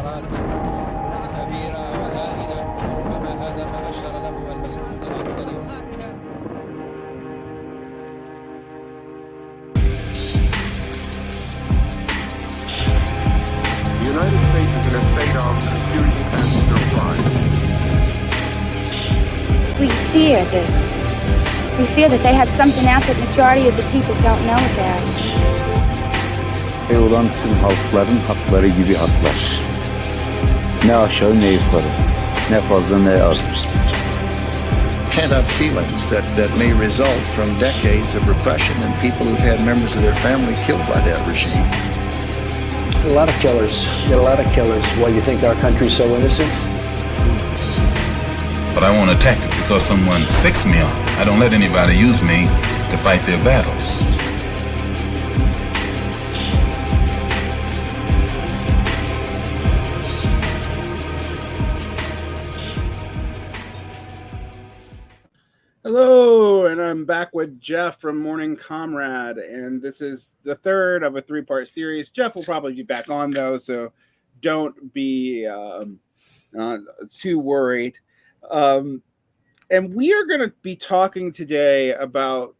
تغيرات كبيرة وهائلة، وربما هذا ما أشار له المسؤولون العسكريون. The United States is in a state of confusion and surprise. We fear this. We fear that they have something out that the majority of the people don't know about. Olan tüm halkların hakları gibi haklar. Ne aşağı ne yukarı. Ne fazla ne az. Pent-up feelings that may result from decades of repression and people who've had members of their family killed by that regime. A lot of killers. Get a lot of killers. Why you think our country's so innocent? But I won't attack it because someone sicks me on. I don't let anybody use me to fight their battles. Hello, and I'm back with Jeff from Morning Comrade, and this is the third of a three-part series. Jeff will probably be back on, though, so don't be too worried. And we are going to be talking today about,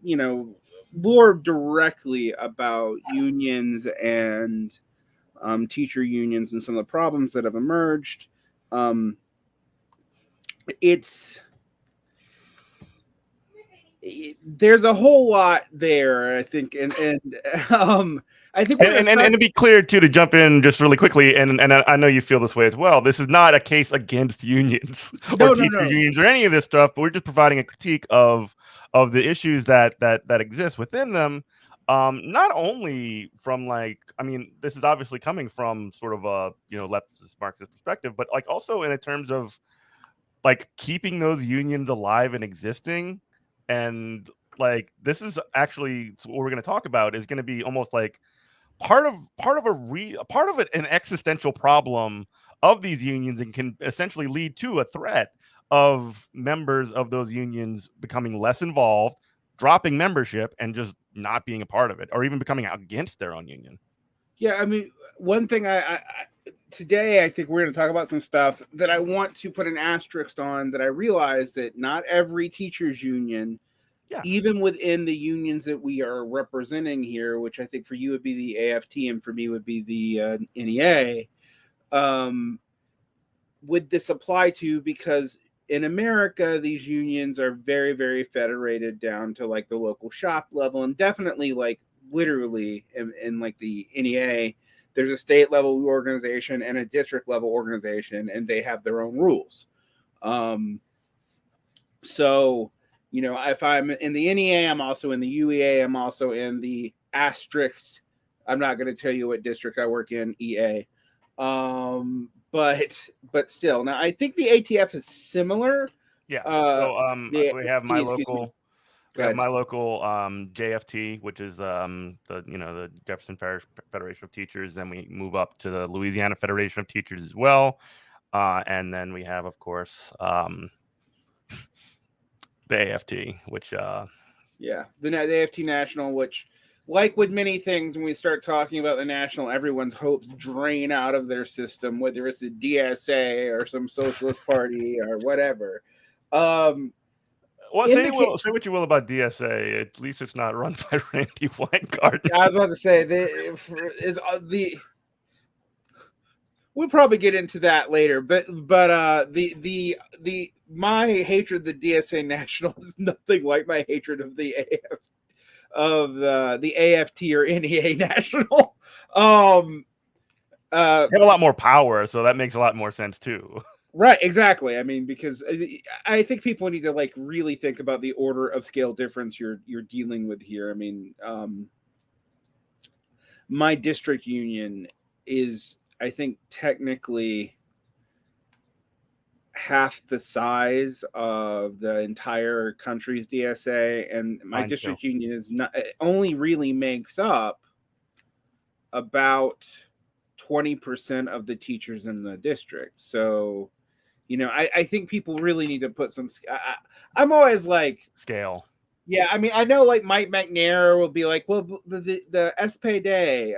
more directly about unions and teacher unions and some of the problems that have emerged. There's a whole lot there, I think, and I think, and to be clear too, to jump in just really quickly, and I know you feel this way as well. This is not a case against unions or teacher unions or any of this stuff, but we're just providing a critique of the issues that exist within them. Not only from this is obviously coming from sort of a leftist Marxist perspective, but also in terms of keeping those unions alive and existing. And this is actually what we're going to talk about is going to be almost like part of an existential problem of these unions, and can essentially lead to a threat of members of those unions becoming less involved, dropping membership, and just not being a part of it, or even becoming against their own union. Yeah, I mean, one thing today, I think we're going to talk about some stuff that I want to put an asterisk on, that I realize that not every teachers union, even within the unions that we are representing here, which I think for you would be the AFT and for me would be the NEA, would this apply to, because in America, these unions are very, very federated down to the local shop level, and definitely literally in the NEA, there's a state level organization and a district level organization, and they have their own rules. So, if I'm in the NEA, I'm also in the UEA, I'm also in the asterisk. I'm not going to tell you what district I work in, EA. But still, now I think the ATF is similar. Yeah. We have my local. We have my local JFT, which is the Jefferson Federation of Teachers. Then we move up to the Louisiana Federation of Teachers as well, and then we have, of course, the AFT, which the AFT National, which, like with many things, when we start talking about the national, everyone's hopes drain out of their system, whether it's the DSA or some socialist party or whatever. Well, say what you will about DSA. At least it's not run by Randy Weingarten. I was about to say we'll probably get into that later, but my hatred of the DSA National is nothing like my hatred of the AFT or NEA National. They have a lot more power, so that makes a lot more sense too. Right, exactly. I mean, because I think people need to really think about the order of scale difference you're dealing with here. I mean, my district union is, I think, technically half the size of the entire country's DSA, and my district union is not, it only really makes up about 20% of the teachers in the district. So, I think people really need to put some. I'm always scale. Yeah, I mean, I know Mike McNair will be well, the SP Day,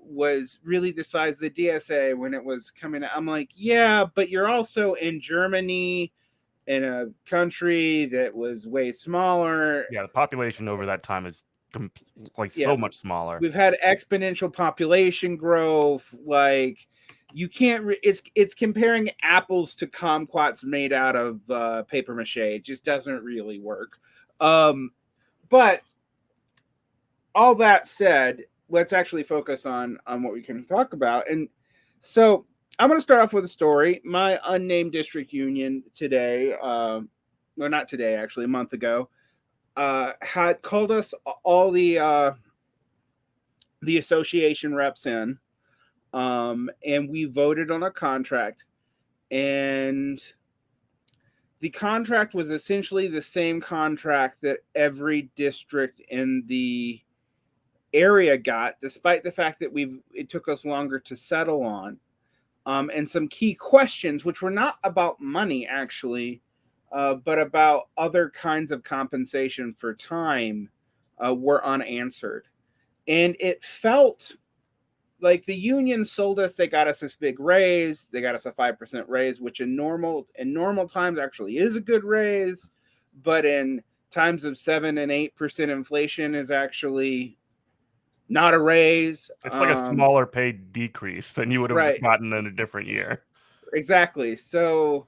was really the size of the DSA when it was coming out. I'm like, yeah, but you're also in Germany, in a country that was way smaller. Yeah, the population over that time is so much smaller. We've had exponential population growth. Like, you can't. It's comparing apples to kumquats made out of paper mache. It just doesn't really work. But all that said, let's actually focus on what we can talk about. And so I'm going to start off with a story. My unnamed district union today, well, not today, actually, a month ago, had called us all the association reps in, and we voted on a contract. And the contract was essentially the same contract that every district in the area got, despite the fact that it took us longer to settle on. And some key questions, which were not about money, actually, but about other kinds of compensation for time, were unanswered. And it felt like the union sold us, they got us this big raise. They got us a 5% raise, which in normal times actually is a good raise. But in times of 7 and 8% inflation is actually not a raise. It's like a smaller pay decrease than you would have gotten in a different year. Exactly. So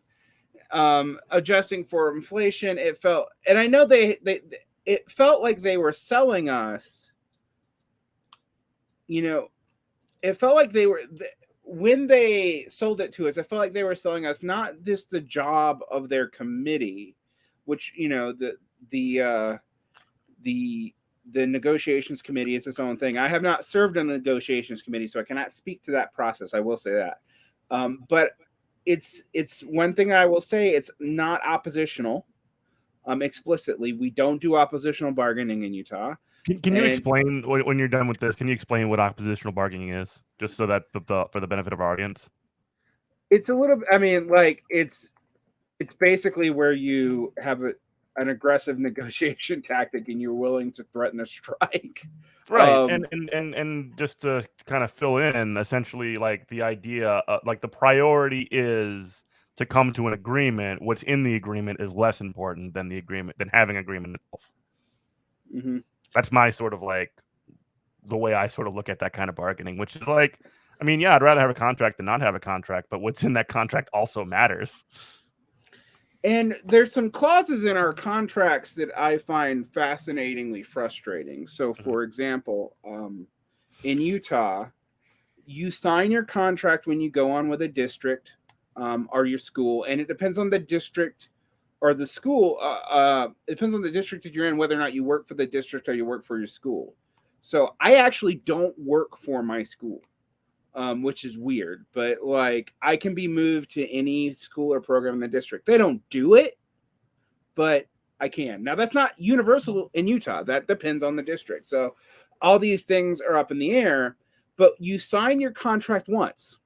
adjusting for inflation, it felt, and I know it felt like they were selling us, it felt like they were, when they sold it to us, it felt like they were selling us not just the job of their committee, which, the negotiations committee is its own thing. I have not served on the negotiations committee, so I cannot speak to that process. I will say that. But it's one thing I will say, it's not oppositional. Explicitly, we don't do oppositional bargaining in Utah. Can you explain, when you're done with this, can you explain what oppositional bargaining is, just so that for the benefit of our audience? It's a little, it's basically where you have an aggressive negotiation tactic and you're willing to threaten a strike. Right. And just to kind of fill in, essentially, like, the idea, like, the priority is to come to an agreement. What's in the agreement is less important than having agreement itself. Mm-hmm. That's my sort of, like, the way I sort of look at that kind of bargaining, which is like, I mean, yeah, I'd rather have a contract than not have a contract, but what's in that contract also matters. And there's some clauses in our contracts that I find fascinatingly frustrating. So, for example, in Utah, you sign your contract when you go on with a district or your school, and it depends on the district or the school. It depends on the district that you're in, whether or not you work for the district or you work for your school. So I actually don't work for my school. Which is weird, but like, I can be moved to any school or program in the district. They don't do it, but I can. Now, that's not universal in Utah. That depends on the district. So all these things are up in the air, but you sign your contract once.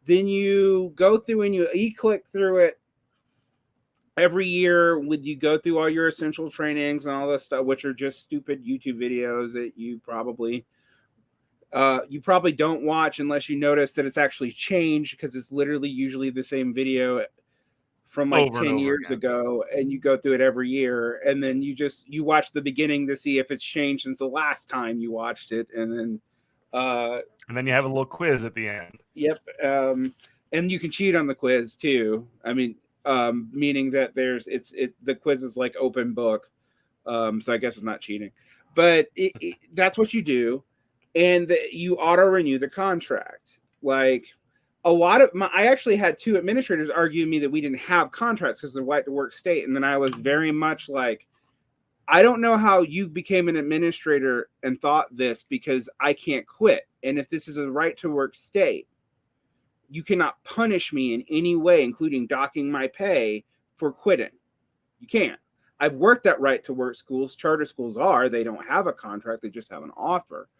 Then you go through and you e-click through it every year. You go through all your essential trainings and all this stuff, which are just stupid YouTube videos that you probably don't watch unless you notice that it's actually changed, because it's literally usually the same video from like 10 years ago, and you go through it every year, and then you watch the beginning to see if it's changed since the last time you watched it, and then you have a little quiz at the end. Yep. And you can cheat on the quiz too. I mean, meaning that the quiz is like open book, so I guess it's not cheating, but that's what you do. And you auto renew the contract. Like, I actually had 2 administrators argue me that we didn't have contracts because of the right to work state. And then I was very much like, I don't know how you became an administrator and thought this, because I can't quit. And if this is a right to work state, you cannot punish me in any way, including docking my pay, for quitting. You can't. I've worked at right to work schools. Charter schools they don't have a contract. They just have an offer.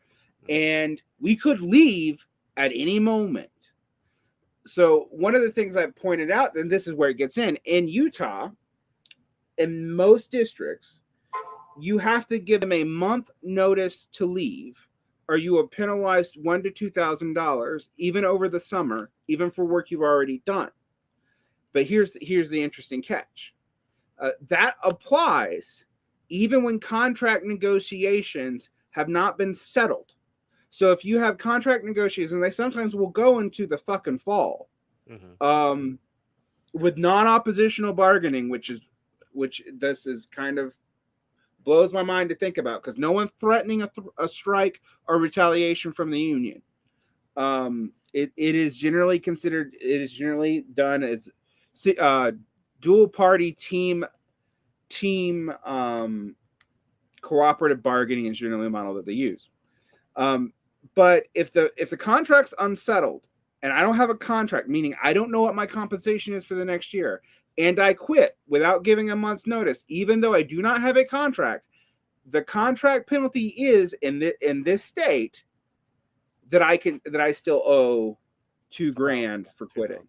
And we could leave at any moment. So one of the things I pointed out, and this is where it gets in Utah, in most districts, you have to give them a month notice to leave, are you penalized $1,000 to $2,000 even over the summer, even for work you've already done. But here's the interesting catch. That applies even when contract negotiations have not been settled. So if you have contract negotiations, and they sometimes will go into the fucking fall, with non-oppositional bargaining, which this is kind of blows my mind to think about, because no one's threatening a strike or retaliation from the union. It is generally considered, it is generally done as dual party team cooperative bargaining is generally a model that they use. But if the contract's unsettled and I don't have a contract, meaning I don't know what my compensation is for the next year, and I quit without giving a month's notice, even though I do not have a contract, the contract penalty is in this state that I still owe $2,000 for quitting,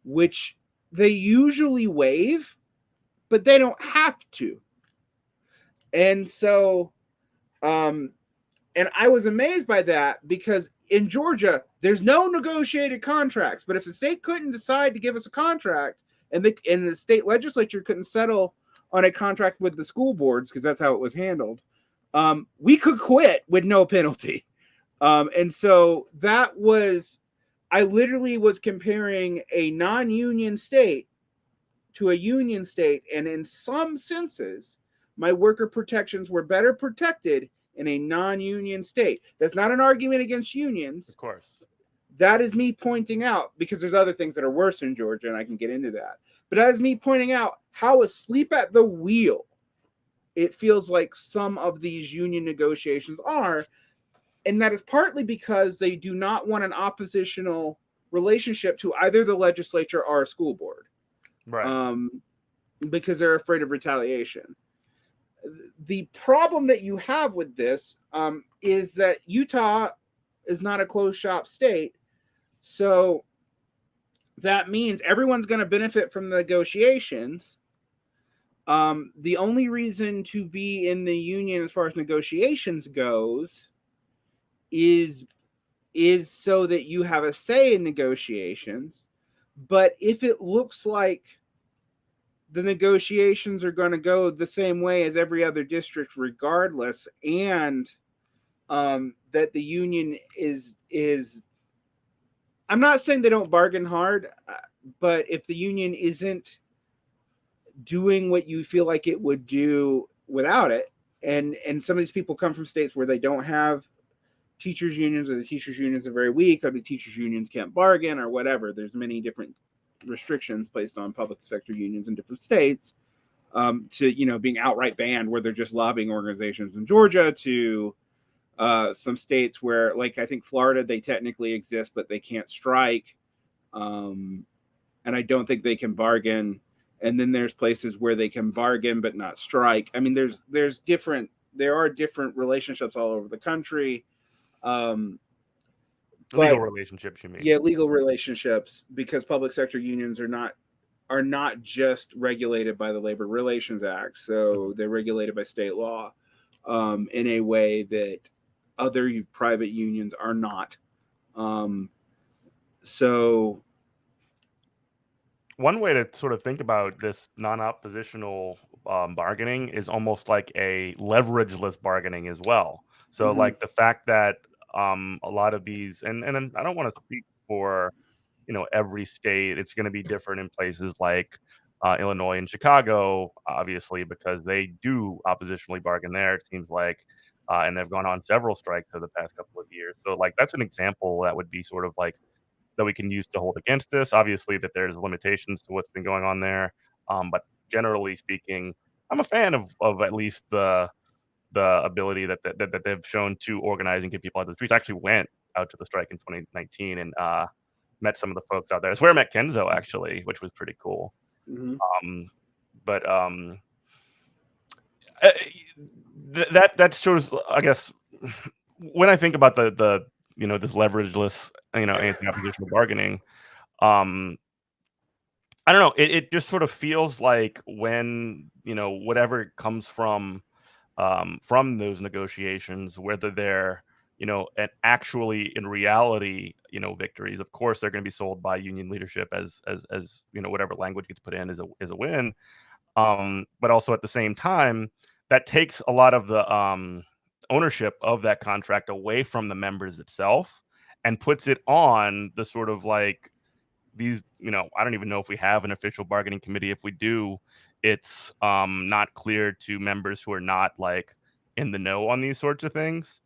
which they usually waive, but they don't have to. And so, and I was amazed by that, because in Georgia, there's no negotiated contracts. But if the state couldn't decide to give us a contract, and the state legislature couldn't settle on a contract with the school boards, because that's how it was handled, we could quit with no penalty. And so that was, I literally was comparing a non-union state to a union state, and in some senses, my worker protections were better protected in a non-union state. That's not an argument against unions. Of course. That is me pointing out, because there's other things that are worse in Georgia, and I can get into that. But that is me pointing out how asleep at the wheel it feels like some of these union negotiations are. And that is partly because they do not want an oppositional relationship to either the legislature or a school board. Right. Because they're afraid of retaliation. The problem that you have with this is that Utah is not a closed shop state. So that means everyone's going to benefit from the negotiations. The only reason to be in the union as far as negotiations goes is so that you have a say in negotiations. But if it looks like the negotiations are going to go the same way as every other district regardless, and that the union is I'm not saying they don't bargain hard, but if the union isn't doing what you feel like it would do without it, and some of these people come from states where they don't have teachers unions, or the teachers unions are very weak, or the teachers unions can't bargain, or whatever. There's many different restrictions placed on public sector unions in different states, to being outright banned where they're just lobbying organizations in Georgia, to some states where, like I think Florida, they technically exist but they can't strike, and I don't think they can bargain. And then there's places where they can bargain but not strike. I mean, there are different relationships all over the country. Legal relationships, you mean? Yeah, legal relationships, because public sector unions are not just regulated by the Labor Relations Act. So they're regulated by state law in a way that other private unions are not. So one way to sort of think about this non-oppositional bargaining is almost like a leverageless bargaining as well. So like the fact that a lot of these, and I don't want to speak for every state. It's going to be different in places like Illinois and Chicago, obviously, because they do oppositionally bargain there, it seems like, and they've gone on several strikes over the past couple of years. So like that's an example that would be sort of like that we can use to hold against this. Obviously, that there's limitations to what's been going on there, but generally speaking, I'm a fan of at least the ability that they've shown to organize and get people out of the streets. I actually went out to the strike in 2019 and met some of the folks out there. It's where I met Kenzo, actually, which was pretty cool. But that shows, I guess, when I think about the this leverageless anti-oppositional bargaining, I don't know, it just sort of feels like when whatever comes from those negotiations, whether they're and actually in reality, victories. Of course, they're going to be sold by union leadership as whatever language gets put in is a win. But also at the same time, that takes a lot of the ownership of that contract away from the members itself and puts it on the sort of like these, I don't even know if we have an official bargaining committee. If we do, it's not clear to members who are not like in the know on these sorts of things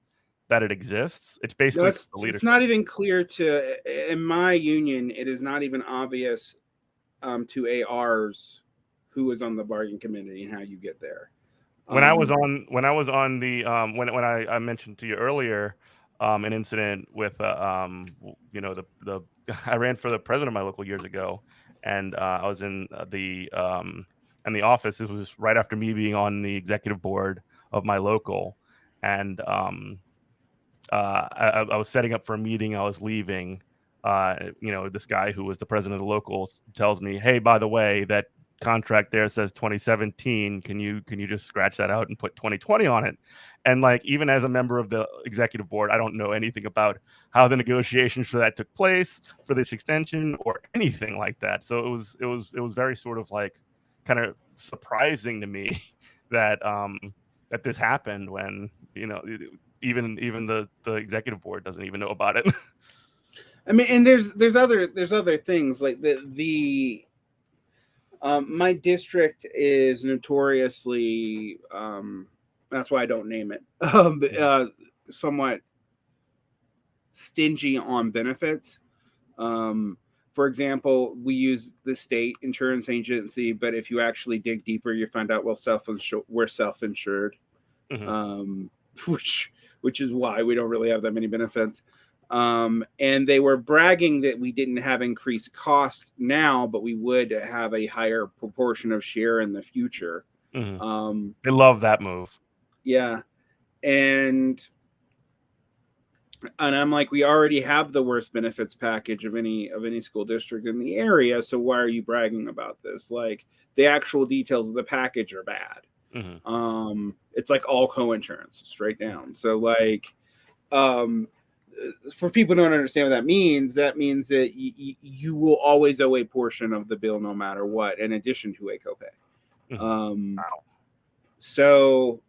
that it exists. It's basically the leadership. It's not even clear in my union. It is not even obvious to ARs who is on the bargaining committee and how you get there. When I was on the when I mentioned to you earlier an incident with the I ran for the president of my local years ago, and I was in the office. This was right after me being on the executive board of my local, and I was setting up for a meeting. I was leaving. This guy who was the president of the local tells me, "Hey, by the way, that contract there says 2017. Can you just scratch that out and put 2020 on it?" And like, even as a member of the executive board, I don't know anything about how the negotiations for that took place for this extension or anything like that. So it was very sort of like kind of surprising to me that that this happened when even the executive board doesn't even know about it. I mean, and there's other things like the my district is notoriously that's why I don't name it somewhat stingy on benefits. For example, we use the state insurance agency, but if you actually dig deeper, you find out we're self-insured, which is why we don't really have that many benefits. And they were bragging that we didn't have increased cost now, but we would have a higher proportion of share in the future. They love that move. Yeah. And I'm like, we already have the worst benefits package of any school district in the area. So why are you bragging about this? Like, the actual details of the package are bad. It's like all co-insurance straight down. So like, for people who don't understand what that means that you will always owe a portion of the bill no matter what, in addition to a copay. Wow. So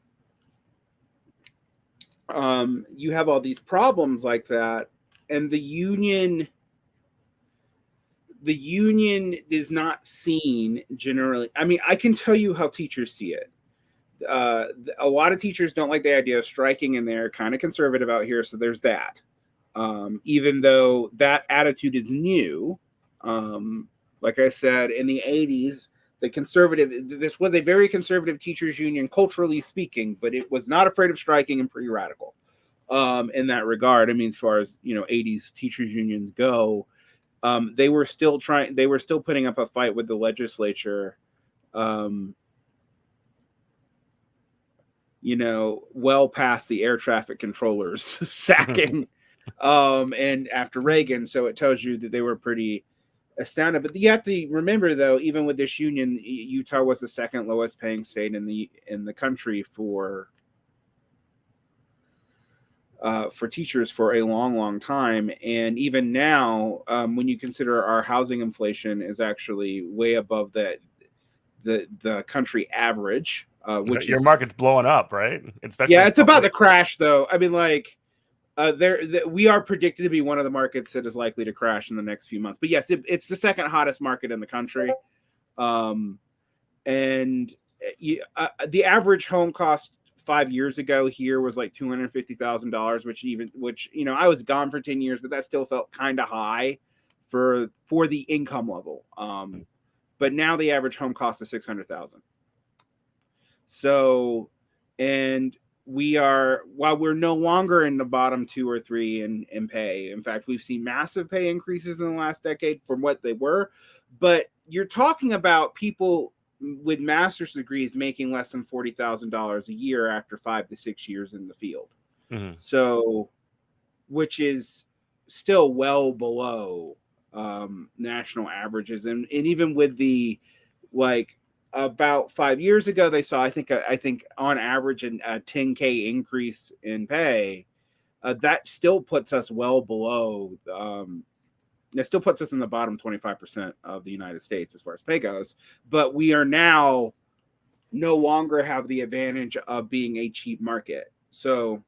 you have all these problems like that, and the union is not seen generally. I mean, I can tell you how teachers see it. A lot of teachers don't like the idea of striking, and they're kind of conservative out here, so there's that. Even though that attitude is new, like I said, in the 80s, this was a very conservative teachers union, culturally speaking, but it was not afraid of striking and pretty radical in that regard. I mean, as far as 80s teachers unions go, they were still putting up a fight with the legislature, well past the air traffic controllers sacking. And after Reagan, so it tells you that they were pretty astounded. But you have to remember, though, even with this union, Utah was the second lowest paying state in the country for teachers for a long time. And even now, when you consider our housing inflation is actually way above the country average, which your market's blowing up, right? It's about to crash, though. I mean, like. We are predicted to be one of the markets that is likely to crash in the next few months. But yes, it's the second hottest market in the country. And the average home cost 5 years ago here was like $250,000, which I was gone for 10 years, but that still felt kind of high for the income level. But now the average home cost is $600,000. So, and while we're no longer in the bottom 2 or 3 in pay. In fact, we've seen massive pay increases in the last decade from what they were. But you're talking about people with master's degrees making less than $40,000 a year after 5 to 6 years in the field. So, which is still well below national averages, and even with the about 5 years ago, they saw, I think on average, a 10K increase in pay. that still puts us well below. It still puts us in the bottom 25% of the United States as far as pay goes. But we are now no longer have the advantage of being a cheap market. So,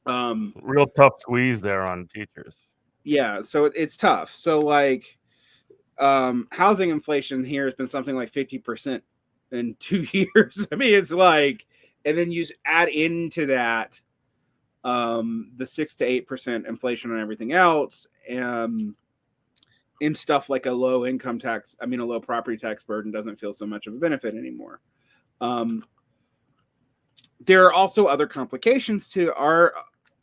real tough squeeze there on teachers. Yeah, so it's tough. So like, housing inflation here has been something like 50% in 2 years. I mean, it's like, and then you add into that the 6 to 8% inflation on everything else, in stuff like a low property tax burden doesn't feel so much of a benefit anymore. There are also other complications to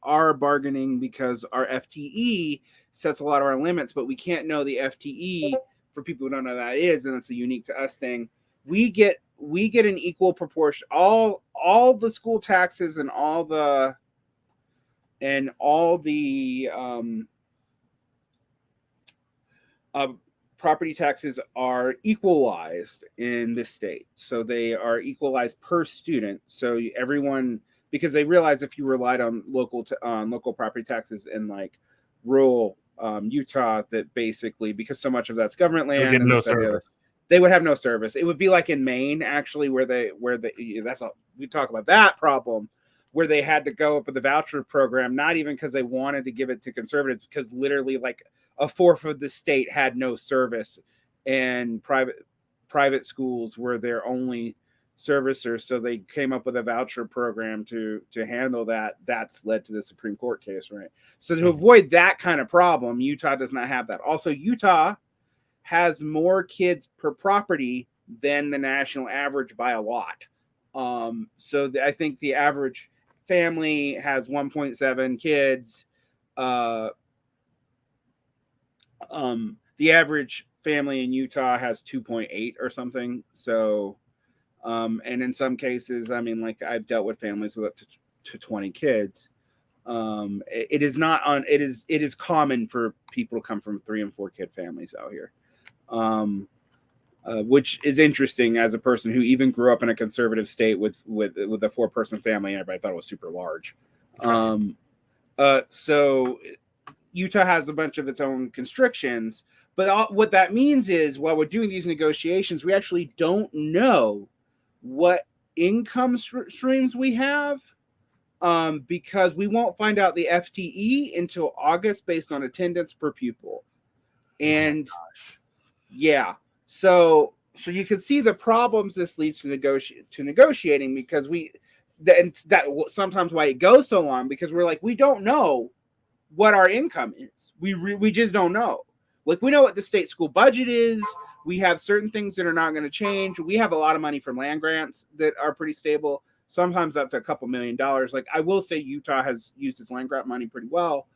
our bargaining because our FTE sets a lot of our limits, but we can't know the FTE for people who don't know that is, and it's a unique to us thing. We get an equal proportion, all the school taxes and all the property taxes are equalized in this state. So they are equalized per student. So everyone, because they realize if you relied on local property taxes in like rural Utah, that basically, because so much of that's government land, and they would have no service. It would be like in Maine, actually, where we talk about that problem, where they had to go up with the voucher program, not even because they wanted to give it to conservatives, because literally like a fourth of the state had no service, and private schools were their only servicers. So they came up with a voucher program to handle that. That's led to the Supreme Court case, right? So to avoid that kind of problem, Utah does not have that. Also, Utah has more kids per property than the national average by a lot. So I think the average family has 1.7 kids. The average family in Utah has 2.8 or something. So, and in some cases, I mean, like I've dealt with families with up to 20 kids. It is common for people to come from 3 and 4 kid families out here. Which is interesting as a person who even grew up in a conservative state with a 4-person family, and everybody thought it was super large. So Utah has a bunch of its own constrictions, but what that means is while we're doing these negotiations, we actually don't know what income streams we have, because we won't find out the FTE until August based on attendance per pupil. And yeah, so you can see the problems this leads to negotiating, because that sometimes why it goes so long, because we're like, we don't know what our income is. We just don't know. Like, we know what the state school budget is. We have certain things that are not going to change. We have a lot of money from land grants that are pretty stable, sometimes up to a couple $1 million. Like, I will say Utah has used its land grant money pretty well.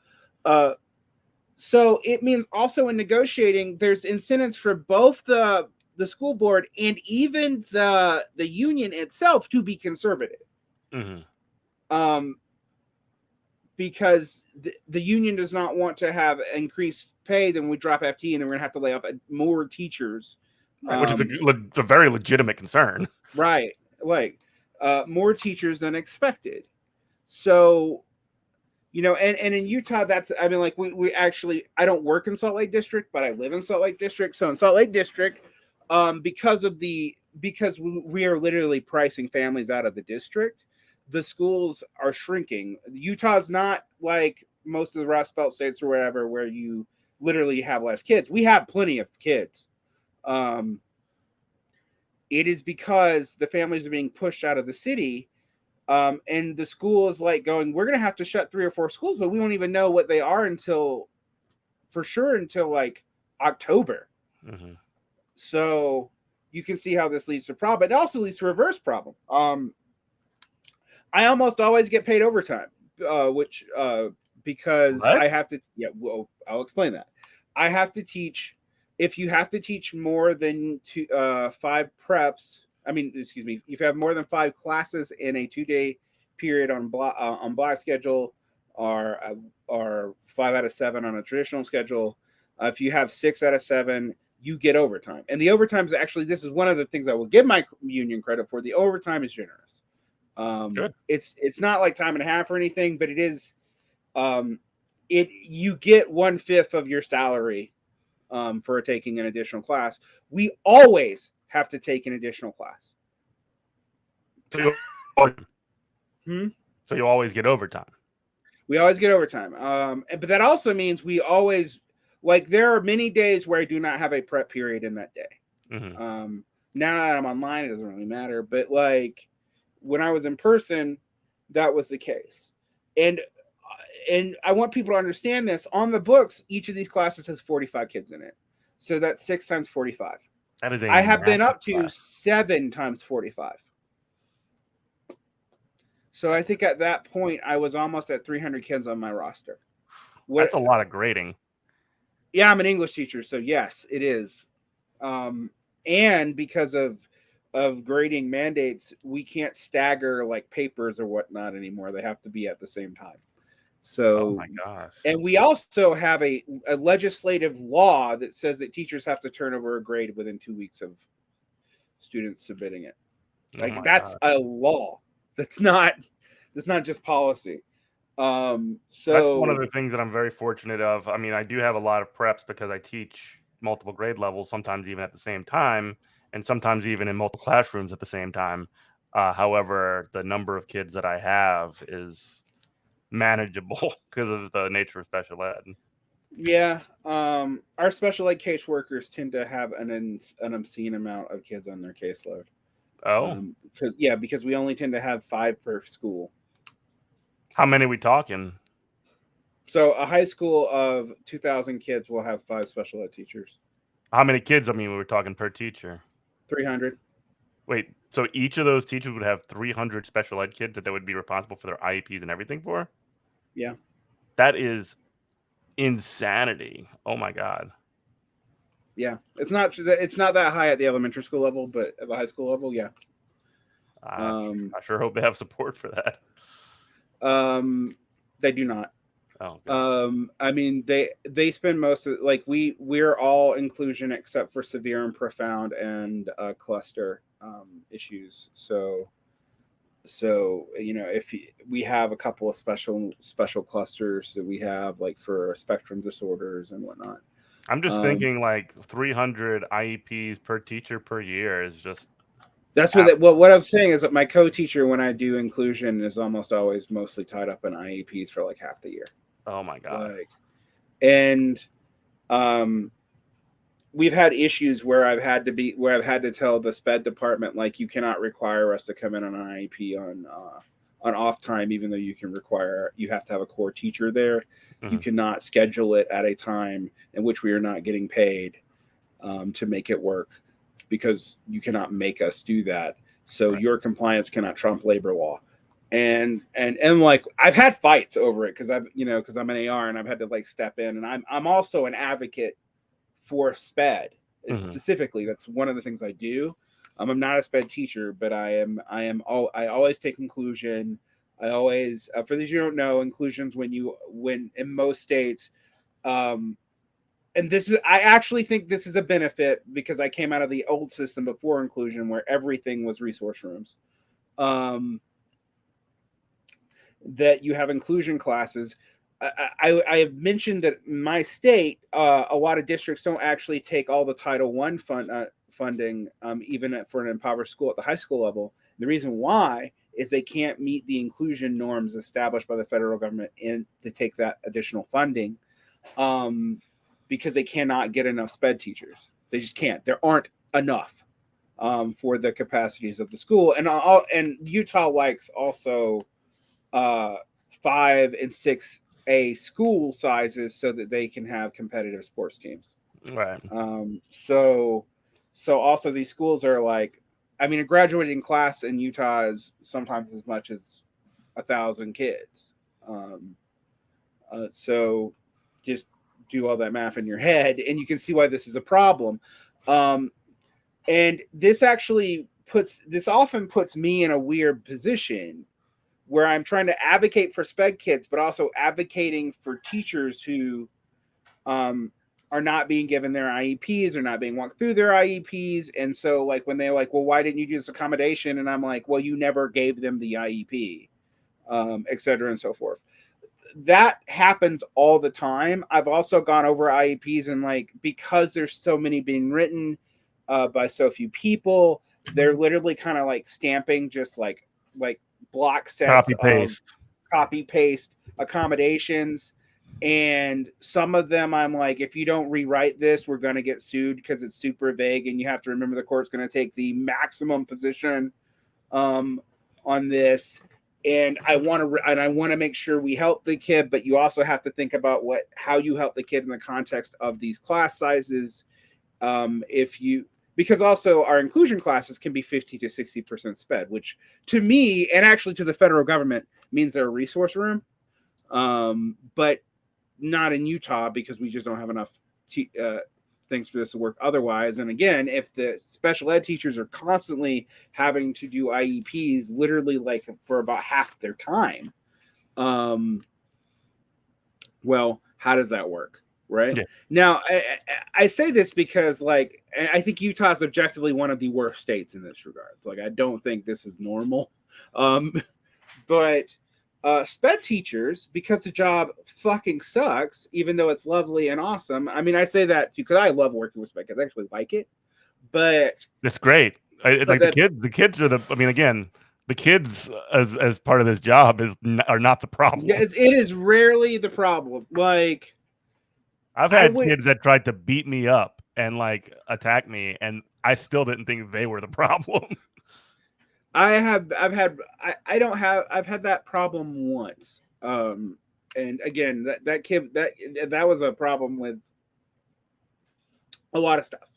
So it means also in negotiating, there's incentives for both the school board and even the union itself to be conservative. Because the union does not want to have increased pay, then we drop FT, and then we're going to have to lay off more teachers. Which is a very legitimate concern. Right. Like, more teachers than expected. So, and in Utah, I mean, like, we actually, I don't work in Salt Lake District, but I live in Salt Lake District. So in Salt Lake District, because we are literally pricing families out of the district, the schools are shrinking. Utah's not like most of the Rust Belt states or wherever, where you literally have less kids. We have plenty of kids. It is because the families are being pushed out of the city. And the school is like going, we're going to have to shut 3 or 4 schools, but we won't even know what they are until like October. So you can see how this leads to problem. It also leads to a reverse problem. I almost always get paid overtime, because what? I have to. Yeah, well, I'll explain that. I have to teach. If you have to teach more than 5 preps, if you have more than 5 classes in a 2-day period on block schedule, or 5 out of 7 on a traditional schedule, if you have 6 out of 7, you get overtime. And the overtime is actually, this is one of the things I will give my union credit for. The overtime is generous. Good. It's not like time and a half or anything, but it is. you get 1/5 of your salary for taking an additional class. We always have to take an additional class. So you always get overtime. We always get overtime. But that also means we always, like, there are many days where I do not have a prep period in that day. Mm-hmm. Now that I'm online, it doesn't really matter. But like when I was in person, that was the case. And I want people to understand this. On the books, each of these classes has 45 kids in it. So that's 6 times 45. That is I have been up to class. 7 times 45. So I think at that point, I was almost at 300 kids on my roster. That's a lot of grading. Yeah, I'm an English teacher, so yes, it is. And because of grading mandates, we can't stagger like papers or whatnot anymore. They have to be at the same time. So, oh my gosh. And we also have a legislative law that says that teachers have to turn over a grade within 2 weeks of students submitting it. Like that's a law. That's not just policy. So that's one of the things that I'm very fortunate of. I mean, I do have a lot of preps because I teach multiple grade levels, sometimes even at the same time, and sometimes even in multiple classrooms at the same time. However, the number of kids that I have is manageable because of the nature of special ed. Yeah, our special ed case workers tend to have an obscene amount of kids on their caseload. Oh, because we only tend to have 5 per school. How many are we talking? So a high school of 2,000 kids will have 5 special ed teachers. How many kids? I mean, we were talking per teacher. 300. Wait, so each of those teachers would have 300 special ed kids that they would be responsible for their IEPs and everything for? Yeah. That is insanity. Oh my God. Yeah, it's not that high at the elementary school level, but at the high school level, yeah. I sure hope they have support for that. They do not. Oh. God. I mean, they spend most of we're all inclusion except for severe and profound and cluster issues. So if we have a couple of special clusters that we have like for spectrum disorders and whatnot. I'm just thinking like 300 IEPs per teacher per year is just. That's what I'm saying is that my co-teacher, when I do inclusion, is almost always mostly tied up in IEPs for like half the year. Oh my God. We've had issues where I've had to tell the SPED department, like, you cannot require us to come in on an IEP on off time, even though you have to have a core teacher there. Mm-hmm. You cannot schedule it at a time in which we are not getting paid to make it work, because you cannot make us do that. So right. Your compliance cannot trump labor law. And like, I've had fights over it because I'm an AR and I've had to like step in, and I'm also an advocate for SPED. Mm-hmm. Specifically. That's one of the things I do. I'm not a SPED teacher, but I always take inclusion. I always, for those you don't know, inclusions when in most states, and I actually think this is a benefit because I came out of the old system before inclusion where everything was resource rooms. That you have inclusion classes. I have mentioned that in my state, a lot of districts don't actually take all the Title I funding, even for an impoverished school at the high school level. The reason why is they can't meet the inclusion norms established by the federal government to take that additional funding, because they cannot get enough SPED teachers. They just can't. There aren't enough for the capacities of the school. And Utah likes also 5 and 6A school sizes so that they can have competitive sports teams. Right. So also these schools are like, I mean, a graduating class in Utah is sometimes as much as 1,000 kids. So just do all that math in your head, and you can see why this is a problem. And this often puts me in a weird position where I'm trying to advocate for SPED kids, but also advocating for teachers who are not being given their IEPs or not being walked through their IEPs. And so like when they're like, well, why didn't you do this accommodation? And I'm like, well, you never gave them the IEP, et cetera, and so forth. that happens all the time. I've also gone over IEPs and like, because there's so many being written by so few people, they're literally kind of like stamping just like block sets of copy paste accommodations. And some of them I'm like, if you don't rewrite this, we're going to get sued because it's super vague, and you have to remember the court's going to take the maximum position on this. And I want to make sure we help the kid, but you also have to think about how you help the kid in the context of these class sizes. Because also our inclusion classes can be 50 to 60% sped, which to me, and actually to the federal government, means they're a resource room, but not in Utah because we just don't have enough things for this to work otherwise. And again, if the special ed teachers are constantly having to do IEPs literally like for about half their time, well, how does that work? Right. Yeah. Now, I say this because like, I think Utah is objectively one of the worst states in this regard. Like, I don't think this is normal. But sped teachers, because the job fucking sucks, even though it's lovely and awesome. I mean, I say that because I love working with sped kids. I actually like it, but it's great. The kids are again, the kids as part of this job are not the problem. It is rarely the problem. Like, I've had kids that tried to beat me up and like attack me, and I still didn't think they were the problem. I've had that problem once. And again, that kid, that was a problem with a lot of stuff.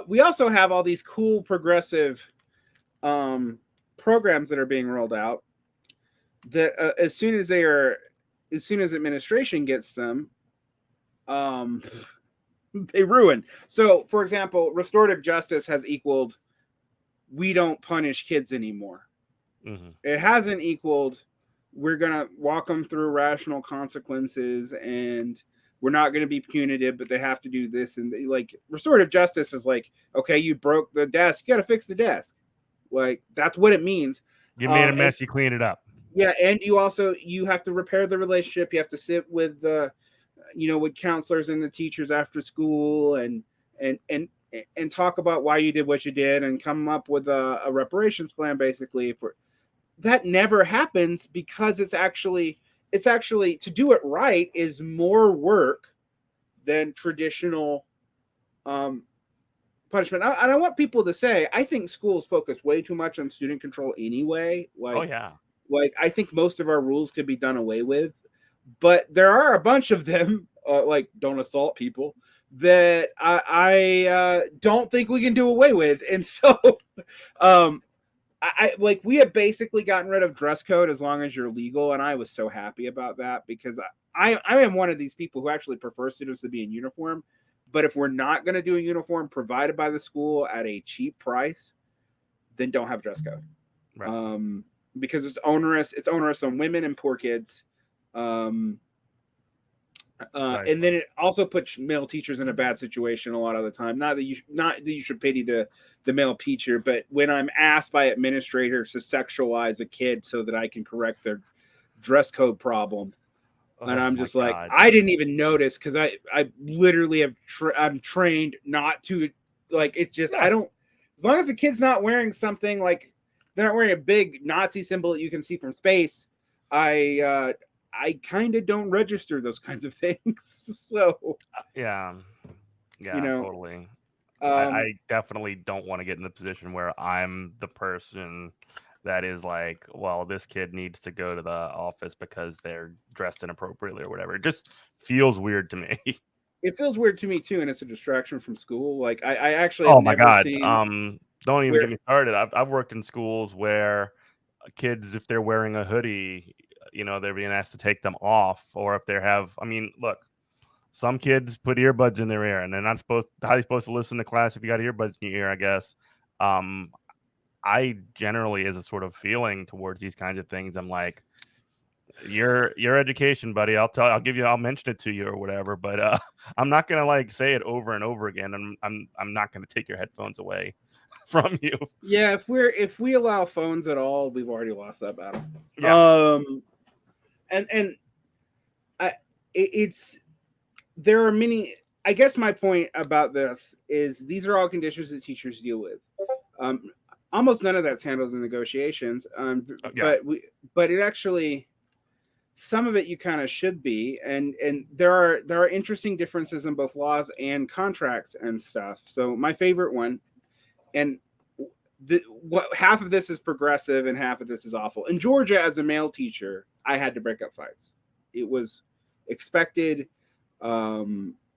We also have all these cool progressive programs that are being rolled out that as soon as administration gets them, they ruin. So, for example, restorative justice has equaled we don't punish kids anymore. Mm-hmm. It hasn't equaled we're going to walk them through rational consequences and we're not going to be punitive, but they have to do this. And like restorative justice is like, okay, you broke the desk, you got to fix the desk. Like, that's what it means. You made a mess, you clean it up. Yeah, and you have to repair the relationship. You have to sit with with counselors and the teachers after school and talk about why you did what you did and come up with a reparations plan. Basically, for that never happens because it's actually to do it right is more work than traditional punishment. And I want people to say, I think schools focus way too much on student control anyway. Like, oh yeah, like I think most of our rules could be done away with, but there are a bunch of them, like don't assault people, that I don't think we can do away with. And so I like we have basically gotten rid of dress code as long as you're legal, and I was so happy about that because I am one of these people who actually prefer students to be in uniform. But if we're not going to do a uniform provided by the school at a cheap price, then don't have dress code. Right. Because it's onerous. It's onerous on women and poor kids. And then it also puts male teachers in a bad situation a lot of the time. Not that you should pity the male teacher, but when I'm asked by administrators to sexualize a kid so that I can correct their dress code problem, and I'm just like, God. I didn't even notice because I literally I'm trained not to, like, it's just, I don't, as long as the kid's not wearing something like, they're not wearing a big Nazi symbol that you can see from space, I kind of don't register those kinds of things. So yeah, totally. I definitely don't want to get in the position where I'm the person that is like, well, this kid needs to go to the office because they're dressed inappropriately or whatever. It just feels weird to me. It feels weird to me too, and it's a distraction from school. Like I actually, oh my God, don't even get me started. I've worked in schools where kids, if they're wearing a hoodie, they're being asked to take them off, or if they have, look, some kids put earbuds in their ear and they're not supposed. How are you supposed to listen to class if you got earbuds in your ear? I guess. I generally, as a sort of feeling towards these kinds of things, I'm like, your education, buddy. I'll mention it to you or whatever, but I'm not gonna like say it over and over again. And I'm not gonna take your headphones away from you. Yeah, if we allow phones at all, we've already lost that battle. Yeah. And there are many. I guess my point about this is these are all conditions that teachers deal with. Almost none of that's handled in negotiations, but it actually, some of it you kind of should be, and there are interesting differences in both laws and contracts and stuff. So my favorite one, and half of this is progressive and half of this is awful. In Georgia, as a male teacher, I had to break up fights. It was expected.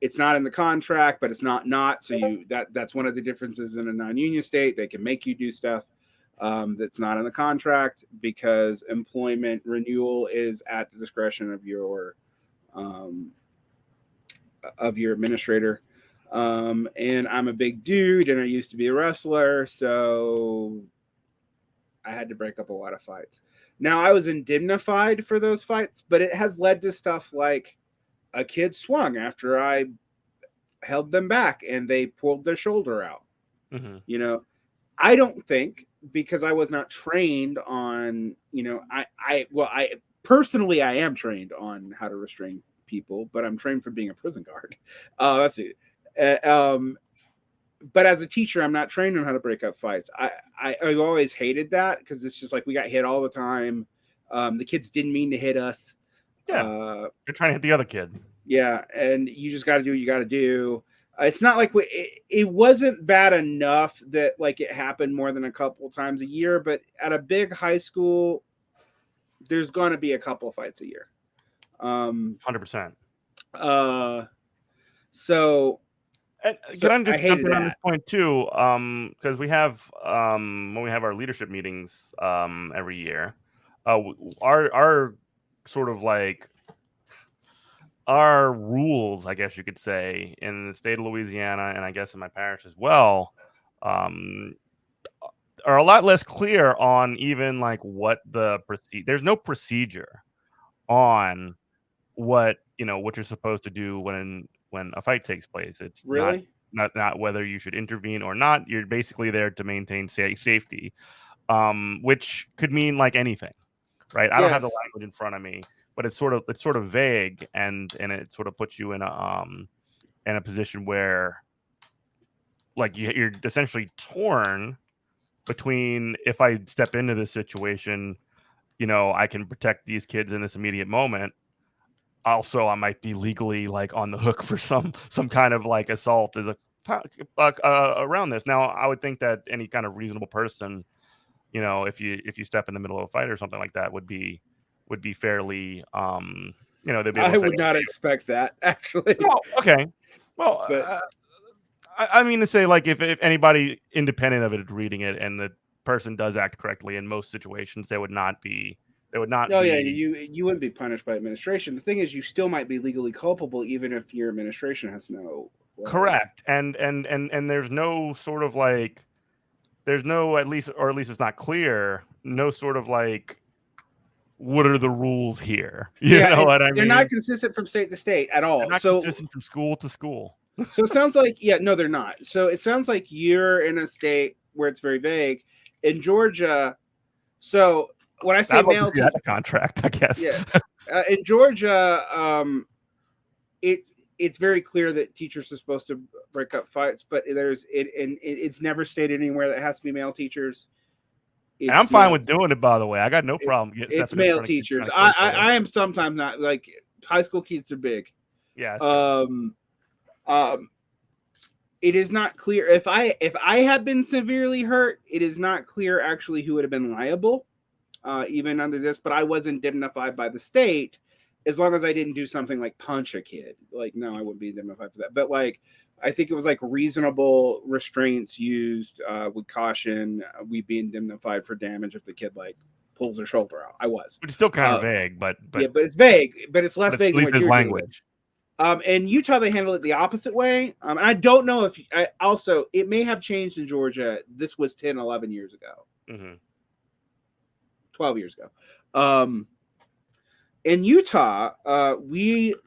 It's not in the contract, but it's not. So that's one of the differences in a non-union state. They can make you do stuff that's not in the contract because employment renewal is at the discretion of your administrator. And I'm a big dude, and I used to be a wrestler, so I had to break up a lot of fights. Now, I was indemnified for those fights, but it has led to stuff like a kid swung after I held them back and they pulled their shoulder out. Mm-hmm. You know, I don't think, because I was not trained on, you know, I personally, I am trained on how to restrain people, but I'm trained for being a prison guard. That's it. But as a teacher, I'm not trained on how to break up fights. I've always hated that because it's just like we got hit all the time. The kids didn't mean to hit us. Yeah, you're trying to hit the other kid. Yeah, and you just got to do what you got to do. It's not like it wasn't bad enough that like it happened more than a couple times a year, but at a big high school, there's going to be a couple fights a year. 100%. So. Can I just jump in on this point too? Because we have when we have our leadership meetings every year, our sort of like our rules, I guess you could say, in the state of Louisiana, and I guess in my parish as well, are a lot less clear on even like what the there's no procedure on what you're supposed to do when a fight takes place. It's really not whether you should intervene or not. You're basically there to maintain safety, which could mean like anything, right? I don't have the language in front of me, but it's sort of vague, and it sort of puts you in a position where like you're essentially torn between, if I step into this situation, I can protect these kids in this immediate moment. Also, I might be legally like on the hook for some kind of like assault as around this. Now, I would think that any kind of reasonable person, if you step in the middle of a fight or something like that, would be fairly, they'd be able I would not expect that, actually. Well, okay. Well, but I mean to say, like, if anybody independent of it is reading it and the person does act correctly in most situations, they would not be. No, yeah, you wouldn't be punished by administration. The thing is, you still might be legally culpable even if your administration has no. Correct, and there's no sort of like, there's no at least it's not clear. No sort of like, what are the rules here? You know what I mean? They're not consistent from state to state at all. They're not consistent from school to school. So it sounds like no, they're not. So it sounds like you're in a state where it's very vague. In Georgia, so. When I say male, a contract, I guess. Yeah, in Georgia, it's very clear that teachers are supposed to break up fights, but it's never stated anywhere that it has to be male teachers. And I'm fine with doing it, by the way. I got no problem. It's male teachers. I am sometimes not, like, high school kids are big. Yeah. It is not clear if I had been severely hurt. It is not clear actually who would have been liable. Even under this, but I was indemnified by the state as long as I didn't do something like punch a kid. Like, no, I wouldn't be indemnified for that. But like, I think it was like reasonable restraints used with caution. We'd be indemnified for damage if the kid like pulls their shoulder out. I was. But it's still kind of vague. But yeah, but it's vague. But it's less vague than what you're language. In Utah, they handle it the opposite way. And I don't know if also it may have changed in Georgia. This was 10, 11 years ago. Mm-hmm. 12 years ago. In Utah,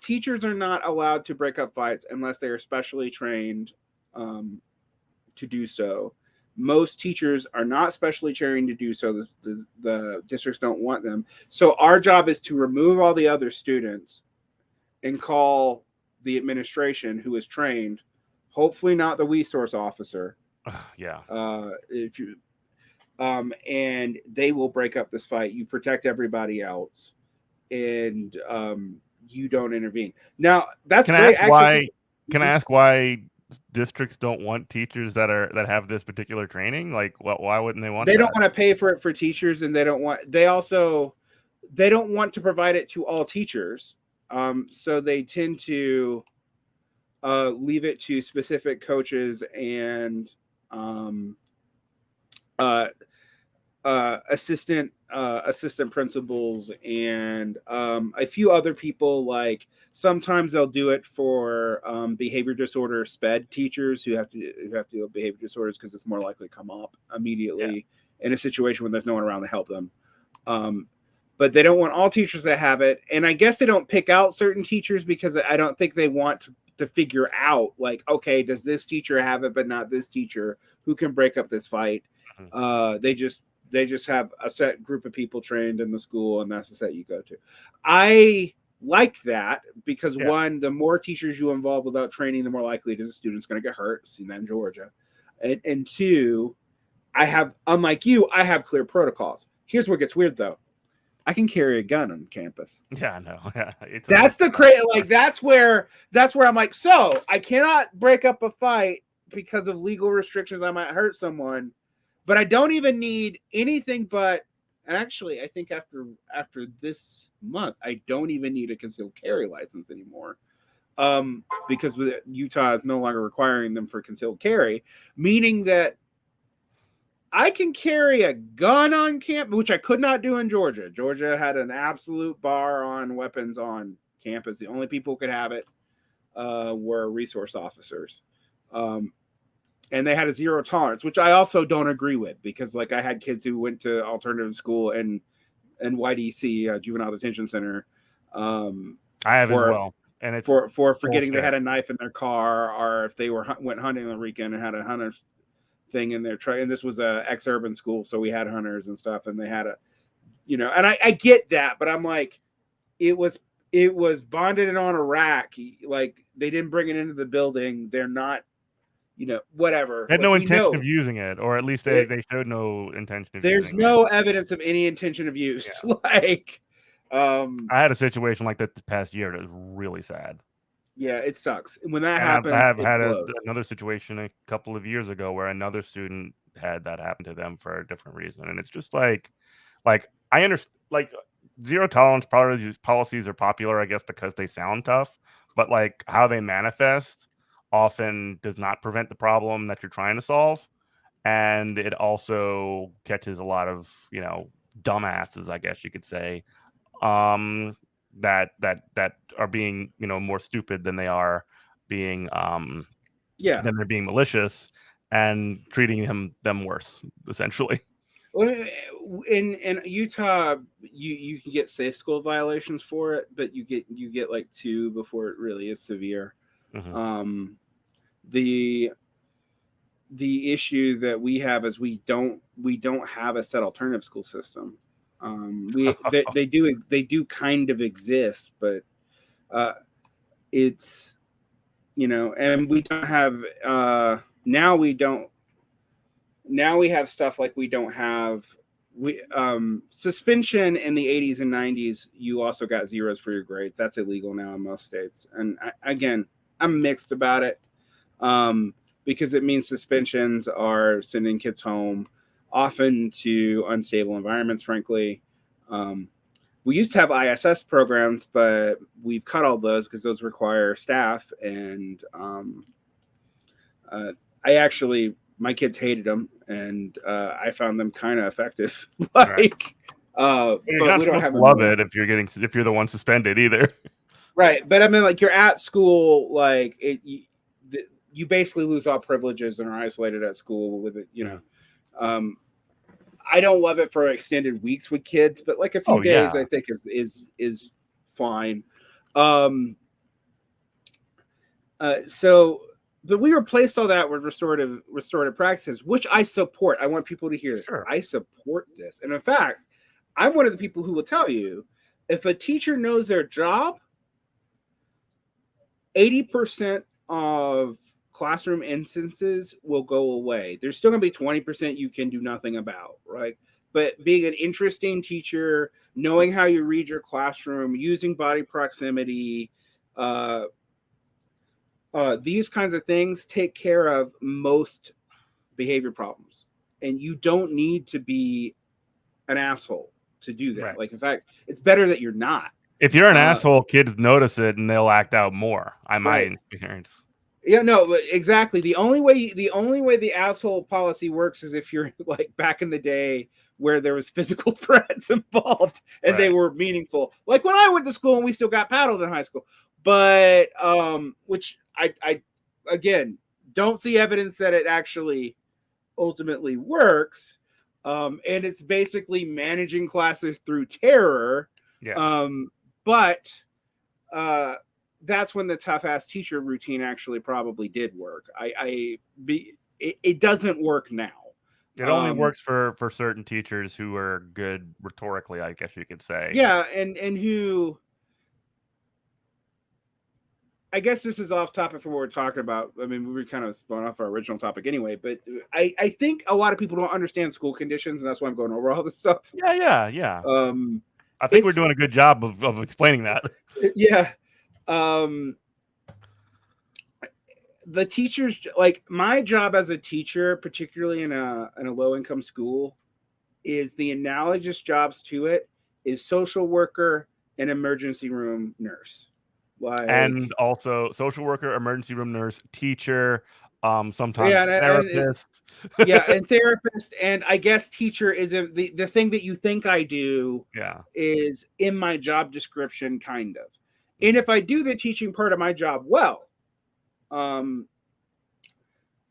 teachers are not allowed to break up fights unless they are specially trained to do so. Most teachers are not specially trained to do so. The districts don't want them. So our job is to remove all the other students and call the administration who is trained, hopefully not the resource officer. Yeah. If you and they will break up this fight. You protect everybody else, and you don't intervene. Now that's Can great. I ask why? Can I ask why districts don't want teachers that have this particular training? Like, why wouldn't they want? They don't want to pay for it for teachers, and they don't want. They don't want to provide it to all teachers. So they tend to leave it to specific coaches and assistant principals and a few other people. Like sometimes they'll do it for behavior disorder sped teachers who have to deal with behavior disorders because it's more likely to come up immediately in a situation when there's no one around to help them. But they don't want all teachers to have it, and I guess they don't pick out certain teachers because I don't think they want to figure out, like, okay, does this teacher have it but not this teacher? Who can break up this fight? They just have a set group of people trained in the school, and that's the set you go to. I like that because one, the more teachers you involve without training, the more likely it is a student's going to get hurt. Seen that in Georgia. And two, unlike you, I have clear protocols. Here's where it gets weird though. I can carry a gun on campus. Yeah, I know. Yeah, that's the crazy. Like that's where I'm like, so I cannot break up a fight because of legal restrictions. I might hurt someone, but I don't even need anything but. And actually, I think after this month, I don't even need a concealed carry license anymore, because Utah is no longer requiring them for concealed carry, meaning that I can carry a gun on campus, which I could not do in Georgia. Georgia had an absolute bar on weapons on campus. The only people who could have it were resource officers. And they had a zero tolerance, which I also don't agree with because, like, I had kids who went to alternative school and YDC, Juvenile Detention Center. I have as well. And it's for forgetting they had a knife in their car, or if they went hunting on the weekend and had a hunter's thing in their truck. And this was a ex-urban school, so we had hunters and stuff, and they had and I get that, but I'm like, it was bonded on a rack. Like, they didn't bring it into the building. They're not, whatever. They had no intention of using it, or at least they showed no intention of there's using no it. evidence of any intention of use. Yeah. Like, I had a situation like that this past year that was really sad. Yeah, it sucks. When that happens, I have had another situation a couple of years ago where another student had that happen to them for a different reason. And it's just like I understand, like, zero tolerance policies are popular, I guess, because they sound tough, but like how they manifest often does not prevent the problem that you're trying to solve. And it also catches a lot of, dumbasses, I guess you could say, that are being, more stupid than they are being than they're being malicious and treating them worse, essentially. In Utah, you can get safe school violations for it, but you get like 2 before it really is severe. Mm-hmm. The issue that we have is we don't have a set alternative school system. They do kind of exist, but it's and we don't have now we have stuff like we don't have suspension in the 80s and 90s. You also got zeros for your grades. That's illegal now in most states. And I'm mixed about it because it means suspensions are sending kids home, often to unstable environments, frankly. We used to have ISS programs, but we've cut all those because those require staff. And my kids hated them, and I found them kind of effective. Like, but you're not supposed to love it if you're the one suspended either. Right, but I mean, like, you're at school, like you basically lose all privileges and are isolated at school with it. I don't love it for extended weeks with kids, but like a few days, I think is fine. But we replaced all that with restorative practices, which I support. I want people to hear this. Sure. I support this. And in fact, I'm one of the people who will tell you, if a teacher knows their job, 80% of classroom instances will go away. There's still going to be 20% you can do nothing about, right? But being an interesting teacher, knowing how you read your classroom, using body proximity, these kinds of things take care of most behavior problems. And you don't need to be an asshole to do that. Right. Like, in fact, it's better that you're not. If you're an asshole, kids notice it and they'll act out more. My experience. Yeah, no, exactly. The only way the asshole policy works is if you're like back in the day where there was physical threats involved and they were meaningful. Like when I went to school and we still got paddled in high school. But which I again don't see evidence that it actually ultimately works. And it's basically managing classes through terror. Yeah. But that's when the tough ass teacher routine actually probably did work. It doesn't work now. It only works for certain teachers who are good rhetorically, I guess you could say. Yeah, and who, I guess this is off topic from what we're talking about. I mean, we were kind of spun off our original topic anyway, but I think a lot of people don't understand school conditions, and that's why I'm going over all this stuff. Yeah. I think we're doing a good job of explaining that. Yeah. The teachers, like my job as a teacher, particularly in a low income school, is the analogous jobs to it is social worker and emergency room nurse. Like, and also social worker, emergency room nurse, teacher, sometimes therapist. And therapist, and I guess teacher is the thing that you think I do. Yeah, is in my job description, kind of. And if I do the teaching part of my job well, a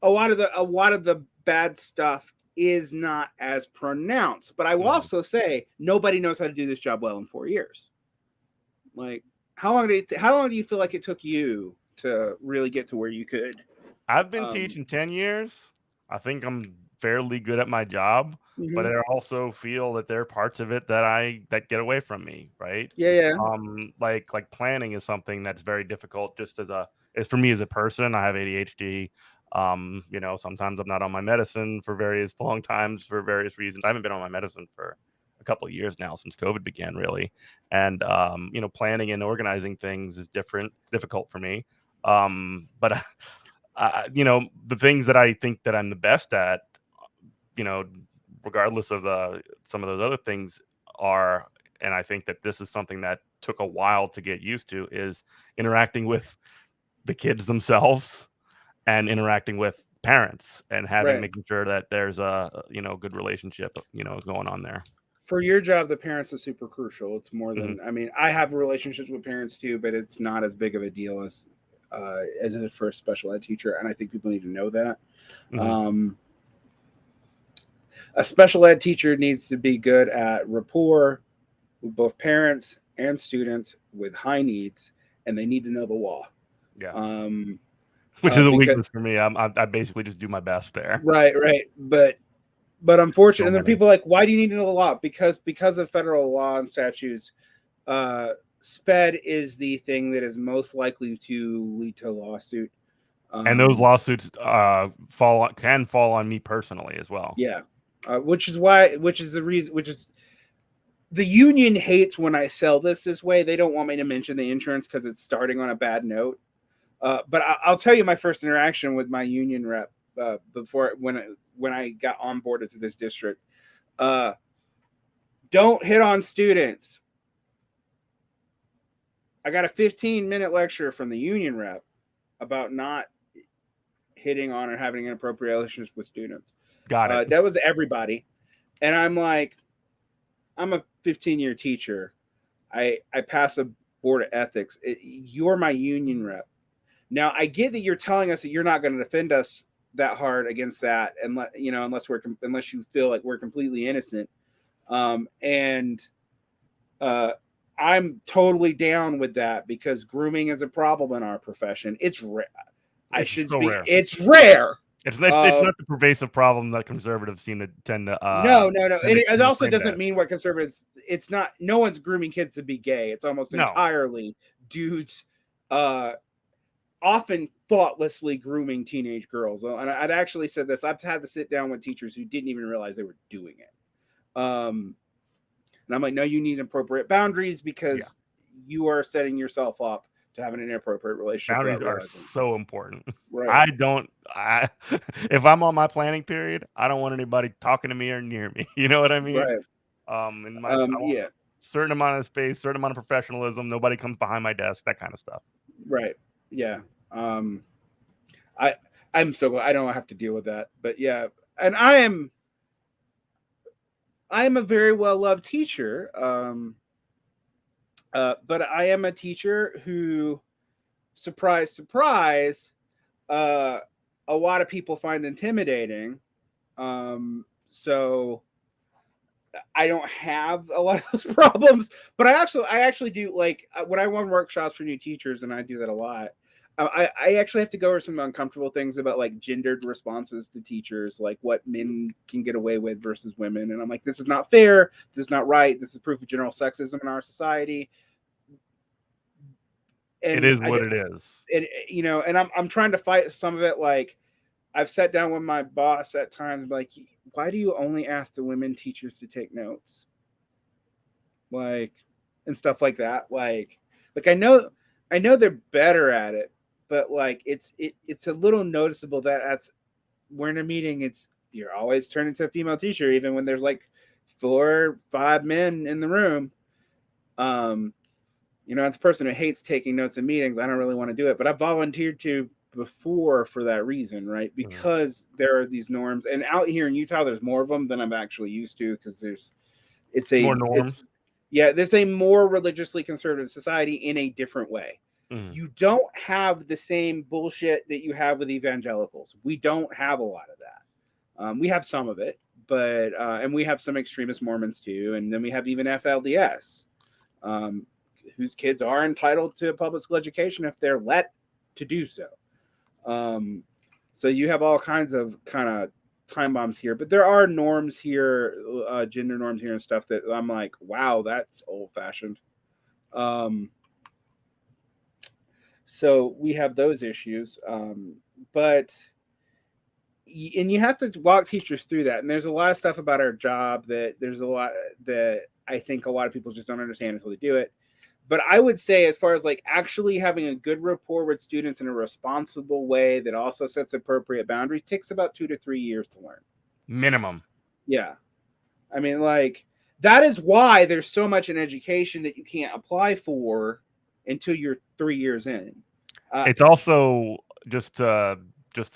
lot of the bad stuff is not as pronounced. But I will also say nobody knows how to do this job well in 4 years. Like, how long do you feel like it took you to really get to where you could? I've been teaching 10 years. I think I'm fairly good at my job, but I also feel that there are parts of it that get away from me, right? Yeah. Like planning is something that's very difficult just for me as a person. I have ADHD. Sometimes I'm not on my medicine for various long times for various reasons. I haven't been on my medicine for a couple of years now since COVID began, really. And planning and organizing things is difficult for me. But the things that I think that I'm the best at, regardless of some of those other things are, and I think that this is something that took a while to get used to, is interacting with the kids themselves and interacting with parents and making sure that there's a good relationship going on there. For your job, the parents are super crucial. It's more than I have relationships with parents too, but it's not as big of a deal as a first special ed teacher, and I think people need to know that. A special ed teacher needs to be good at rapport with both parents and students with high needs, and they need to know the law. Yeah. Which is a weakness for me. I basically just do my best there. Right. But unfortunately, and there are people like, why do you need to know the law? Because of federal law and statutes, SPED is the thing that is most likely to lead to a lawsuit. And those lawsuits can fall on me personally as well. Yeah. Which is the union hates when I sell this way. They don't want me to mention the insurance because it's starting on a bad note. But I'll tell you my first interaction with my union rep before when I got onboarded to this district. Don't hit on students. I got a 15-minute lecture from the union rep about not hitting on or having inappropriate relations with students. Got it. That was everybody. And I'm like, I'm a 15-year teacher. I pass a board of ethics. You're my union rep. Now, I get that you're telling us that you're not going to defend us that hard against that, unless you feel like we're completely innocent. I'm totally down with that because grooming is a problem in our profession. It's rare. Rare. It's rare. It's not the pervasive problem that conservatives seem to tend to. No. It also doesn't mean what conservatives. It's not. No one's grooming kids to be gay. It's almost entirely dudes often thoughtlessly grooming teenage girls. And I'd actually said this. I've had to sit down with teachers who didn't even realize they were doing it. And I'm like, no, you need appropriate boundaries because you are setting yourself up to have an inappropriate relationship. Boundaries are so important. Right. If I'm on my planning period, I don't want anybody talking to me or near me. You know what I mean? Right. I want certain amount of space, certain amount of professionalism. Nobody comes behind my desk, that kind of stuff. Right. Yeah. I'm so glad I don't have to deal with that. But yeah, and I am a very well-loved teacher. But I am a teacher who, surprise, surprise, a lot of people find intimidating. So I don't have a lot of those problems, but I actually do, like, when I run workshops for new teachers, and I do that a lot. I actually have to go over some uncomfortable things about, like, gendered responses to teachers, like what men can get away with versus women. And I'm like, this is not fair. This is not right. This is proof of general sexism in our society. And it is what it is. And I'm trying to fight some of it. Like, I've sat down with my boss at times, like, why do you only ask the women teachers to take notes? Like, and stuff like that. Like I know they're better at it, but like it's a little noticeable that we're in a meeting, you're always turning to a female teacher, even when there's like 4 or 5 men in the room. As a person who hates taking notes in meetings, I don't really want to do it, but I volunteered to before for that reason, right? Because there are these norms, and out here in Utah, there's more of them than I'm actually used to, because there's more norms. There's a more religiously conservative society in a different way. You don't have the same bullshit that you have with evangelicals. We don't have a lot of that. We have some of it, but and we have some extremist Mormons too, and then we have even FLDS, whose kids are entitled to a public school education if they're let to do so. So you have all kinds of kind of time bombs here, but there are norms here, gender norms here and stuff that I'm like, wow, that's old fashioned. So we have those issues, but you have to walk teachers through that. And there's a lot of stuff about our job that there's a lot that I think a lot of people just don't understand until they do it. But I would say, as far as like actually having a good rapport with students in a responsible way that also sets appropriate boundaries, takes about 2 to 3 years to learn. Minimum. Yeah. I mean, like, that is why there's so much in education that you can't apply for until you're 3 years in. It's also just to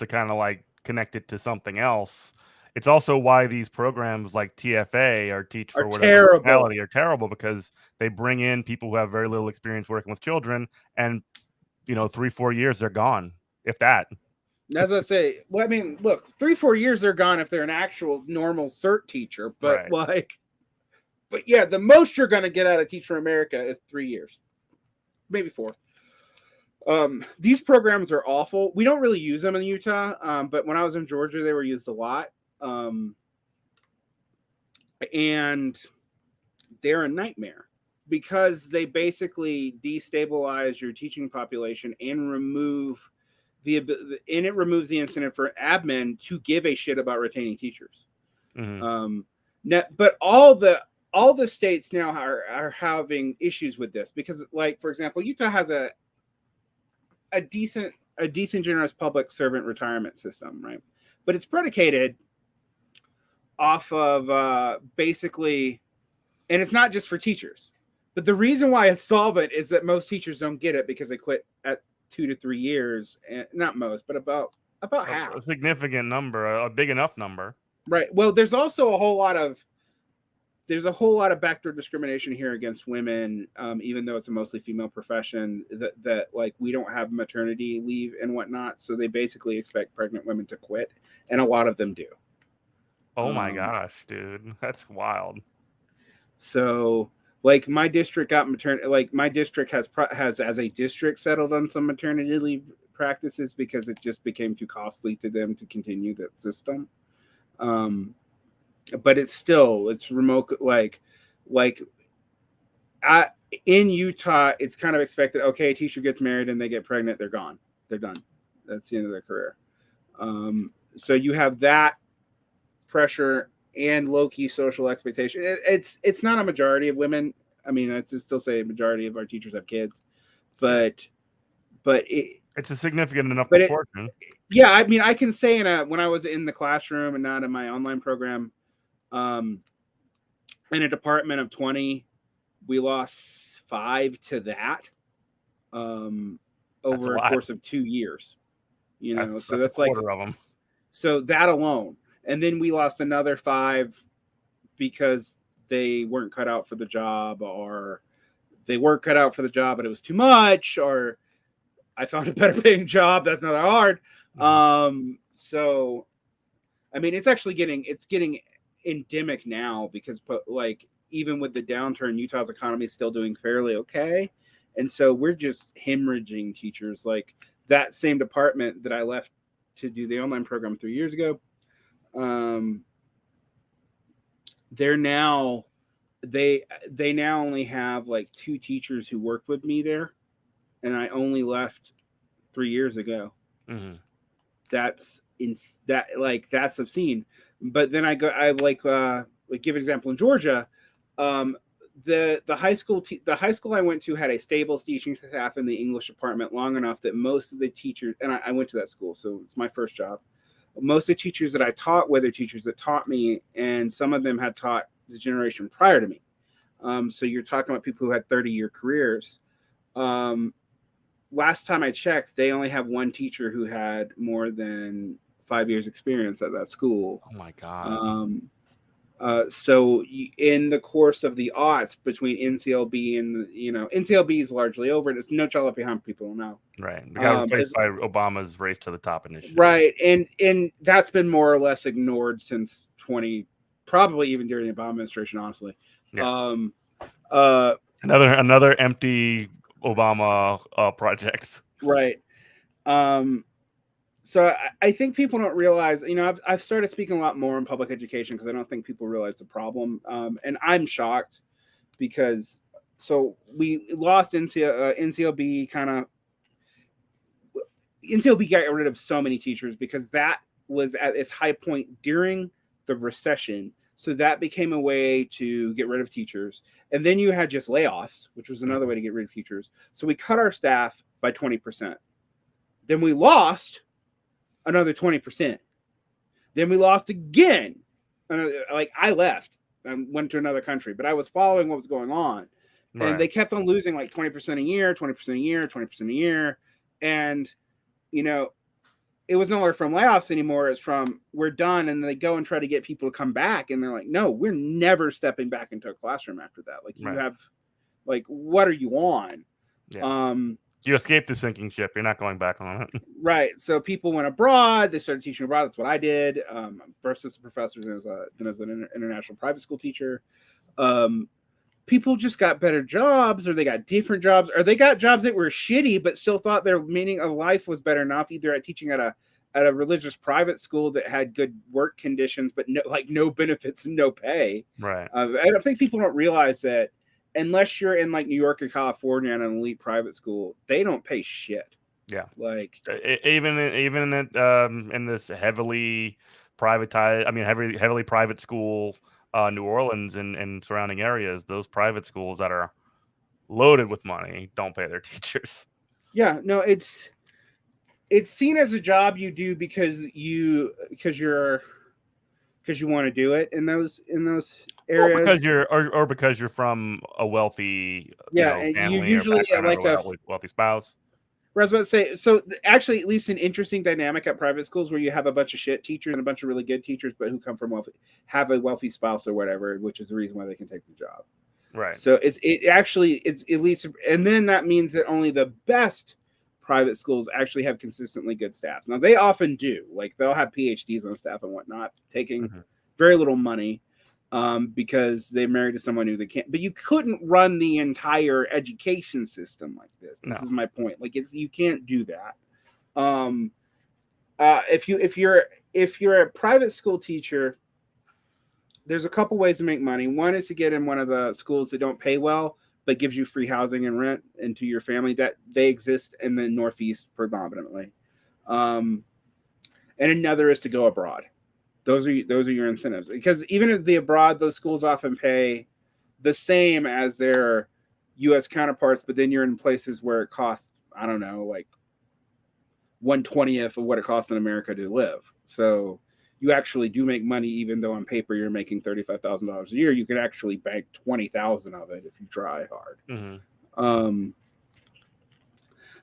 kind of like connect it to something else. It's also why these programs like TFA or Teach for Whatever Reality are terrible, because they bring in people who have very little experience working with children, and 3-4 years they're gone, if that. That's what I say. Well, I mean, look, 3-4 years they're gone if they're an actual normal cert teacher, but right. But yeah, the most you're going to get out of Teach for America is 3 years, maybe 4. These programs are awful. We don't really use them in Utah, but when I was in Georgia, they were used a lot. And they're a nightmare because they basically destabilize your teaching population and removes the incentive for admin to give a shit about retaining teachers. But all the states now are having issues with this because, like, for example, Utah has a decent generous public servant retirement system, right? But it's predicated off of basically, and it's not just for teachers, but the reason why it's solvent is that most teachers don't get it because they quit at 2 to 3 years, and not most, but about half. A significant number, a big enough number, right? Well, there's also a whole lot of backdoor discrimination here against women, even though it's a mostly female profession. That like we don't have maternity leave and whatnot, so they basically expect pregnant women to quit, and a lot of them do. Oh my gosh, dude, that's wild. So, like, my district got maternity. Like, my district has as a district settled on some maternity leave practices because it just became too costly to them to continue that system. But it's remote. In Utah, it's kind of expected. Okay, a teacher gets married and they get pregnant, they're gone. They're done. That's the end of their career. So you have that pressure and low-key social expectation. It's not a majority of women. I mean, I'd still say a majority of our teachers have kids, but it's a significant enough proportion. Yeah, I mean, I can say when I was in the classroom and not in my online program, in a department of 20, we lost 5 to that over a course of 2 years. You know, so that's like of them. So that alone, and then we lost another 5 because they weren't cut out for the job, or they were cut out for the job, but it was too much, or I found a better paying job. That's not that hard. So, I mean, it's getting endemic now because, like, even with the downturn, Utah's economy is still doing fairly okay, and so we're just hemorrhaging teachers. Like that same department that I left to do the online program 3 years ago, they now only have like 2 teachers who worked with me there, and I only left 3 years ago. Mm-hmm. That's obscene. But then I give an example in Georgia. The high school I went to had a stable teaching staff in the English department long enough that most of the teachers, and I went to that school, so it's my first job. Most of the teachers that I taught were the teachers that taught me, and some of them had taught the generation prior to me. So you're talking about people who had 30-year careers. Last time I checked, they only have 1 teacher who had more than 5 years experience at that school. Oh my God. So in the course of the aughts between NCLB and, NCLB is largely over. There's no child left behind, people know. Right. We got replaced by Obama's Race to the Top initiative. Right. And that's been more or less ignored since probably even during the Obama administration, honestly. Yeah. Another empty Obama project. Right. So I think people don't realize, I've started speaking a lot more in public education because I don't think people realize the problem. And I'm shocked because we lost NCLB NCLB got rid of so many teachers because that was at its high point during the recession. So that became a way to get rid of teachers. And then you had just layoffs, which was another way to get rid of teachers. So we cut our staff by 20%. Then we lost another 20%. Then we lost again. I left and went to another country, but I was following what was going on. Right. And they kept on losing like 20% a year, 20% a year, 20% a year. And, it was nowhere from layoffs anymore. It's from we're done. And they go and try to get people to come back. And they're like, no, we're never stepping back into a classroom after that. Like you have, like, what are you on? Yeah. You escaped the sinking ship. You're not going back on it. Right. So people went abroad. They started teaching abroad. That's what I did. First as a professor, then as an international private school teacher. People just got better jobs, or they got different jobs, or they got jobs that were shitty, but still thought their meaning of life was better enough, either at teaching at a religious private school that had good work conditions, but no benefits and no pay. Right. I don't think people don't realize that unless you're in like New York or California at an elite private school, they don't pay shit. Yeah. Like even in this heavily privatized, heavily private school, New Orleans and surrounding areas, those private schools that are loaded with money don't pay their teachers. Yeah, no, it's seen as a job you do because you want to do it in those areas, because you're from a wealthy and family, you usually like a wealthy spouse. I was about to say, so actually, at least an interesting dynamic at private schools where you have a bunch of shit teachers and a bunch of really good teachers, but who come from have a wealthy spouse or whatever, which is the reason why they can take the job. Right. So it's at least, and then that means that only the best private schools actually have consistently good staffs. Now they often do, like they'll have PhDs on staff and whatnot, taking very little money. Because they're married to someone who they can't. But you couldn't run the entire education system like this. This is my point. Like you can't do that. If you're a private school teacher, there's a couple ways to make money. One is to get in one of the schools that don't pay well, but gives you free housing and rent into your family. That they exist in the Northeast predominantly. And another is to go abroad. Those are your incentives, because even if the abroad, those schools often pay the same as their U.S. counterparts, but then you're in places where it costs, I don't know, like 1/20th of what it costs in America to live. So you actually do make money, even though on paper you're making $35,000 a year. You could actually bank 20,000 of it if you try hard. Mm-hmm.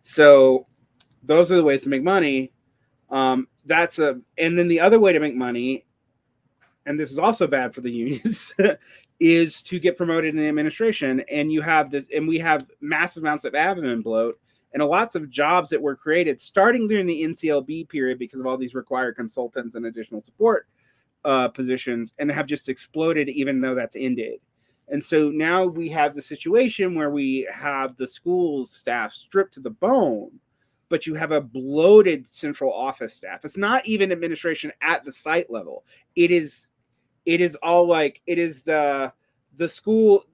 So those are the ways to make money. And then the other way to make money, and this is also bad for the unions, is to get promoted in the administration. And you have this, and we have massive amounts of admin bloat, and lots of jobs that were created starting during the NCLB period because of all these required consultants and additional support positions, and have just exploded, even though that's ended. And so now we have the situation where we have the school staff stripped to the bone, but you have a bloated central office staff. It's not even administration at the site level. It is all like, it is the school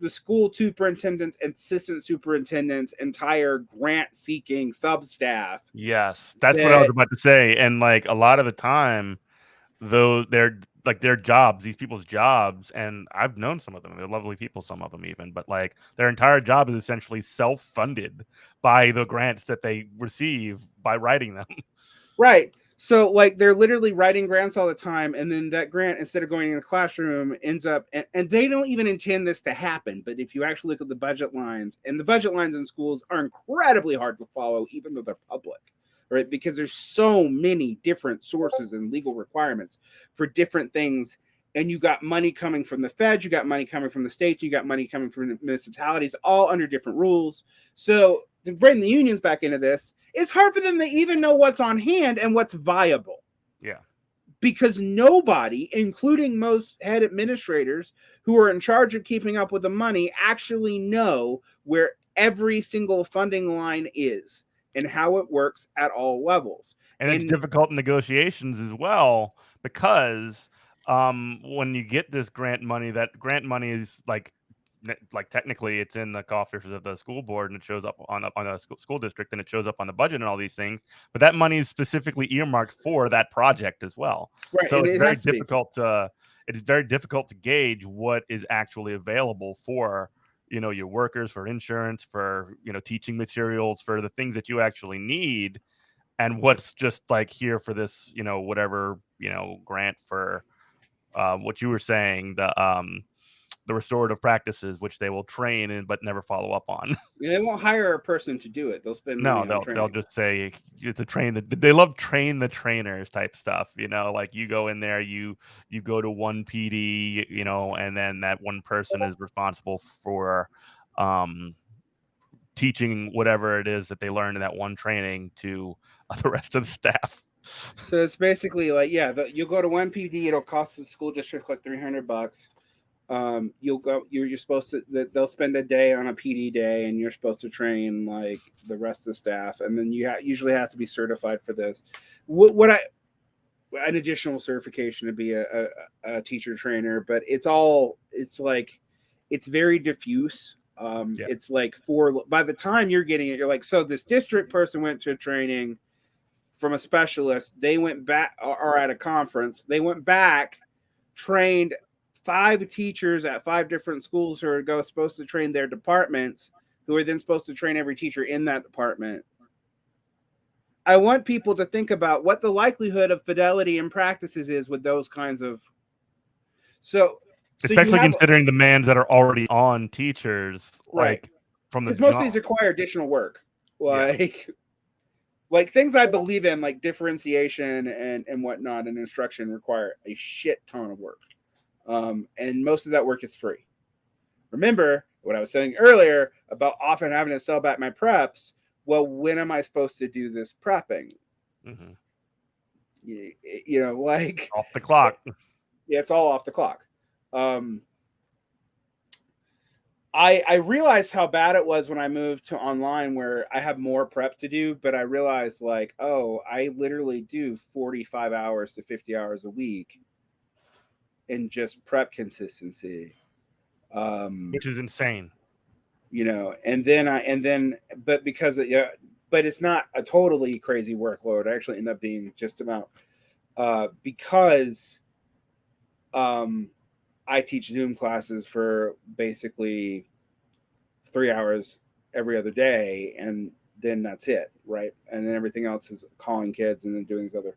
superintendents and assistant superintendents, entire grant seeking substaff. Yes, that's what I was about to say. And like a lot of the time, though, they're like their jobs, these people's jobs, and I've known some of them. They're lovely people, some of them even, but like their entire job is essentially self-funded by the grants that they receive by writing them. Right. So like they're literally writing grants all the time, and then that grant, instead of going in the classroom, ends up, and they don't even intend this to happen. But if you actually look at the budget lines, and the budget lines in schools are incredibly hard to follow, even though they're public, right? Because there's so many different sources and legal requirements for different things. And you got money coming from the feds, you got money coming from the states, you got money coming from the municipalities, all under different rules. So to bring the unions back into this, it's hard for them to even know what's on hand and what's viable. Yeah. Because nobody, including most head administrators who are in charge of keeping up with the money, actually know where every single funding line is and how it works at all levels. And it's difficult in negotiations as well, because when you get this grant money, that grant money is like technically it's in the coffers of the school board, and it shows up on a school district, and it shows up on the budget and all these things. But that money is specifically earmarked for that project as well. Right. So it's very difficult to gauge what is actually available for, you know, your workers, for insurance, for, you know, teaching materials, for the things that you actually need, and what's just like here for this, you know, whatever, you know, grant for what you were saying, the restorative practices, which they will train in but never follow up on. They won't hire a person to do it. They'll spend money on training. They'll just say it's a train. They love train the trainers type stuff, you know, like you go in there, you go to one PD, you know, and then that one person is responsible for teaching whatever it is that they learned in that one training to the rest of the staff. So it's basically like, yeah, you'll go to one PD, it'll cost the school district like $300. You'll go, you're supposed to, they'll spend a day on a PD day, and you're supposed to train like the rest of the staff, and then you usually have to be certified for this. An additional certification to be a teacher trainer, but it's like it's very diffuse. It's like by the time you're getting it, you're like, so this district person went to training from a specialist, they went back, or at a conference, they went back, trained 5 teachers at 5 different schools who are supposed to train their departments, who are then supposed to train every teacher in that department. I want people to think about what the likelihood of fidelity and practices is with those kinds of. So especially considering the demands that are already on teachers, right? Like from the, because most of these require additional work, like things I believe in, like differentiation and whatnot, and instruction require a shit ton of work. And most of that work is free. Remember what I was saying earlier about often having to sell back my preps. Well, when am I supposed to do this prepping? Mm-hmm. You know, like off the clock. Yeah, it's all off the clock. I realized how bad it was when I moved to online, where I have more prep to do, but I realized like, oh, I literally do 45 hours to 50 hours a week in just prep consistency. Which is insane. and then but because but it's not a totally crazy workload. I actually end up being just about because I teach Zoom classes for basically 3 hours every other day, and then that's it, right? And then everything else is calling kids and then doing these other.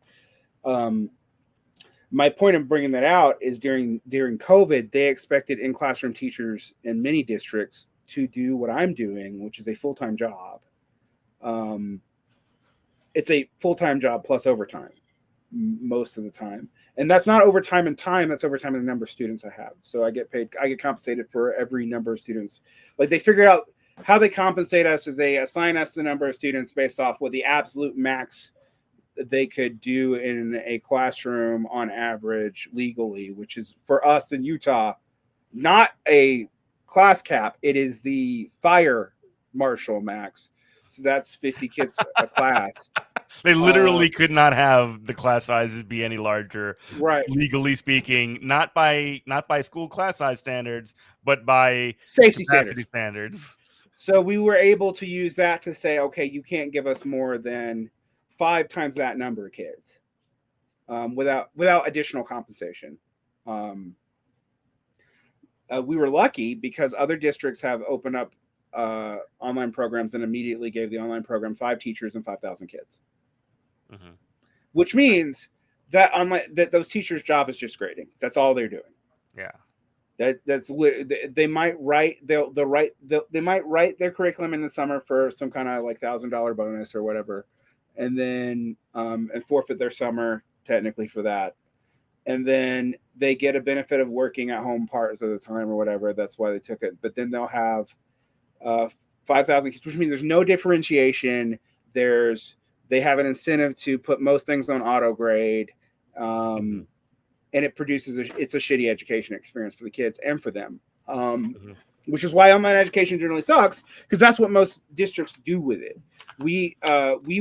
My point of bringing that out is during COVID, they expected in classroom teachers in many districts to do what I'm doing, which is a full-time job. It's a full-time job plus overtime most of the time, and that's not overtime in time, that's overtime in the number of students I have. So I get compensated for every number of students. Like, they figured out how they compensate us is they assign us the number of students based off what the absolute max they could do in a classroom on average legally, which is for us in Utah not a class cap, it is the fire marshal max. So that's 50 kids a class. They literally could not have the class sizes be any larger, right? Legally speaking, not by school class size standards, but by safety standards. So we were able to use that to say, okay, you can't give us more than 5 times that number of kids without additional compensation. We were lucky because other districts have opened up online programs and immediately gave the online program 5 teachers and 5,000 kids. Mm-hmm. Which means that that those teachers' job is just grading. That's all they're doing. Yeah. They might write they might write their curriculum in the summer for some kind of like $1,000 bonus or whatever, and then and forfeit their summer technically for that, and then they get a benefit of working at home parts of the time or whatever. That's why they took it. But then they'll have 5,000 kids, which means there's no differentiation. They have an incentive to put most things on auto grade. And it produces it's a shitty education experience for the kids and for them, which is why online education generally sucks, because that's what most districts do with it. We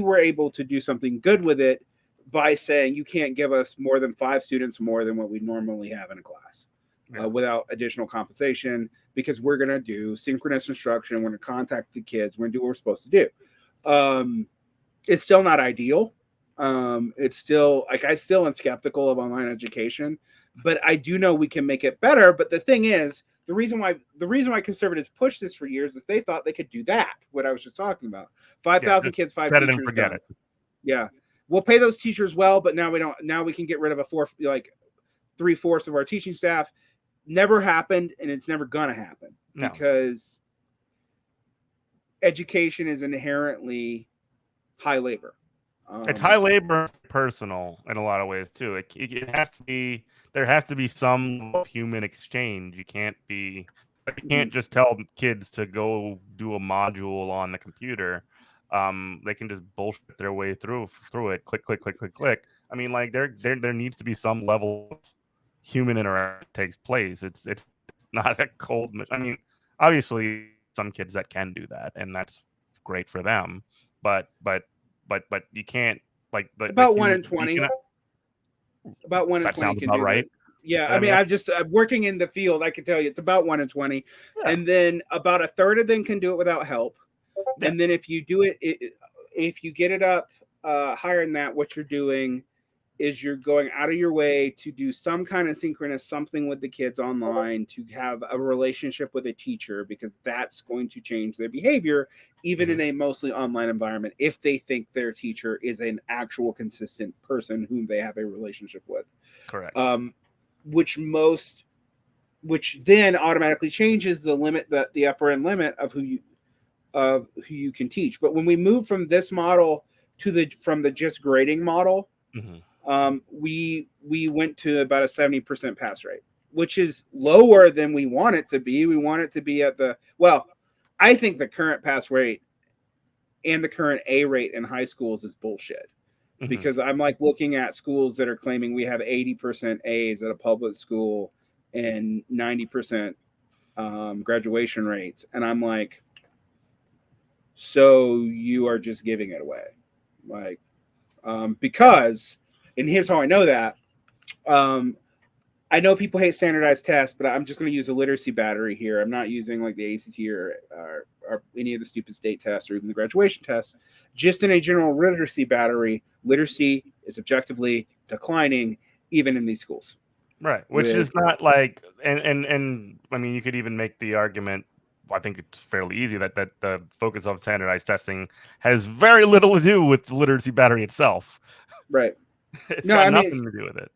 were able to do something good with it by saying you can't give us more than 5 students more than what we normally have in a class without additional compensation, because we're going to do synchronous instruction. We're going to contact the kids. We're going to do what we're supposed to do. It's still not ideal. It's still like I still am skeptical of online education, but I do know we can make it better. But the thing is, the reason why conservatives pushed this for years is they thought they could do that. What I was just talking about, 5,000 kids, 5 set teachers. It and forget it. Yeah, we'll pay those teachers well, but now we don't. Now we can get rid of 3/4 of our teaching staff. Never happened, and it's never gonna happen because education is inherently high labor. It's high labor, personal in a lot of ways too. It has to be. There has to be some human exchange. You can't just tell kids to go do a module on the computer. They can just bullshit their way through it. Click, click, click, click, click. I mean, like there needs to be some level of human interaction that takes place. It's not a cold. I mean, obviously, some kids that can do that, and that's great for them. But you can't about 1 in 20. About 1 in 20 sounds can about do right. That. Yeah, I mean, I'm working in the field. I can tell you, it's about 1 in 20, and then about 1/3 of them can do it without help. Yeah. And then if you do it, if you get it up higher than that, what you're doing is you're going out of your way to do some kind of synchronous something with the kids online, to have a relationship with a teacher, because that's going to change their behavior, even in a mostly online environment, if they think their teacher is an actual consistent person whom they have a relationship with. Correct. Which then automatically changes the limit, the upper end limit of who you can teach. But when we move from this model from the just grading model, we went to about a 70% pass rate, which is lower than we want it to be. We want it to be I think the current pass rate and the current A rate in high schools is bullshit. Because I'm like looking at schools that are claiming we have 80% A's at a public school and 90% graduation rates. And I'm like, so you are just giving it away. Because, and here's how I know that. I know people hate standardized tests, but I'm just going to use a literacy battery here. I'm not using like the ACT or any of the stupid state tests or even the graduation test. Just in a general literacy battery, literacy is objectively declining even in these schools. Right, which is not like, and I mean, you could even make the argument. I think it's fairly easy that the focus of standardized testing has very little to do with the literacy battery itself. Right. It's got nothing to do with it.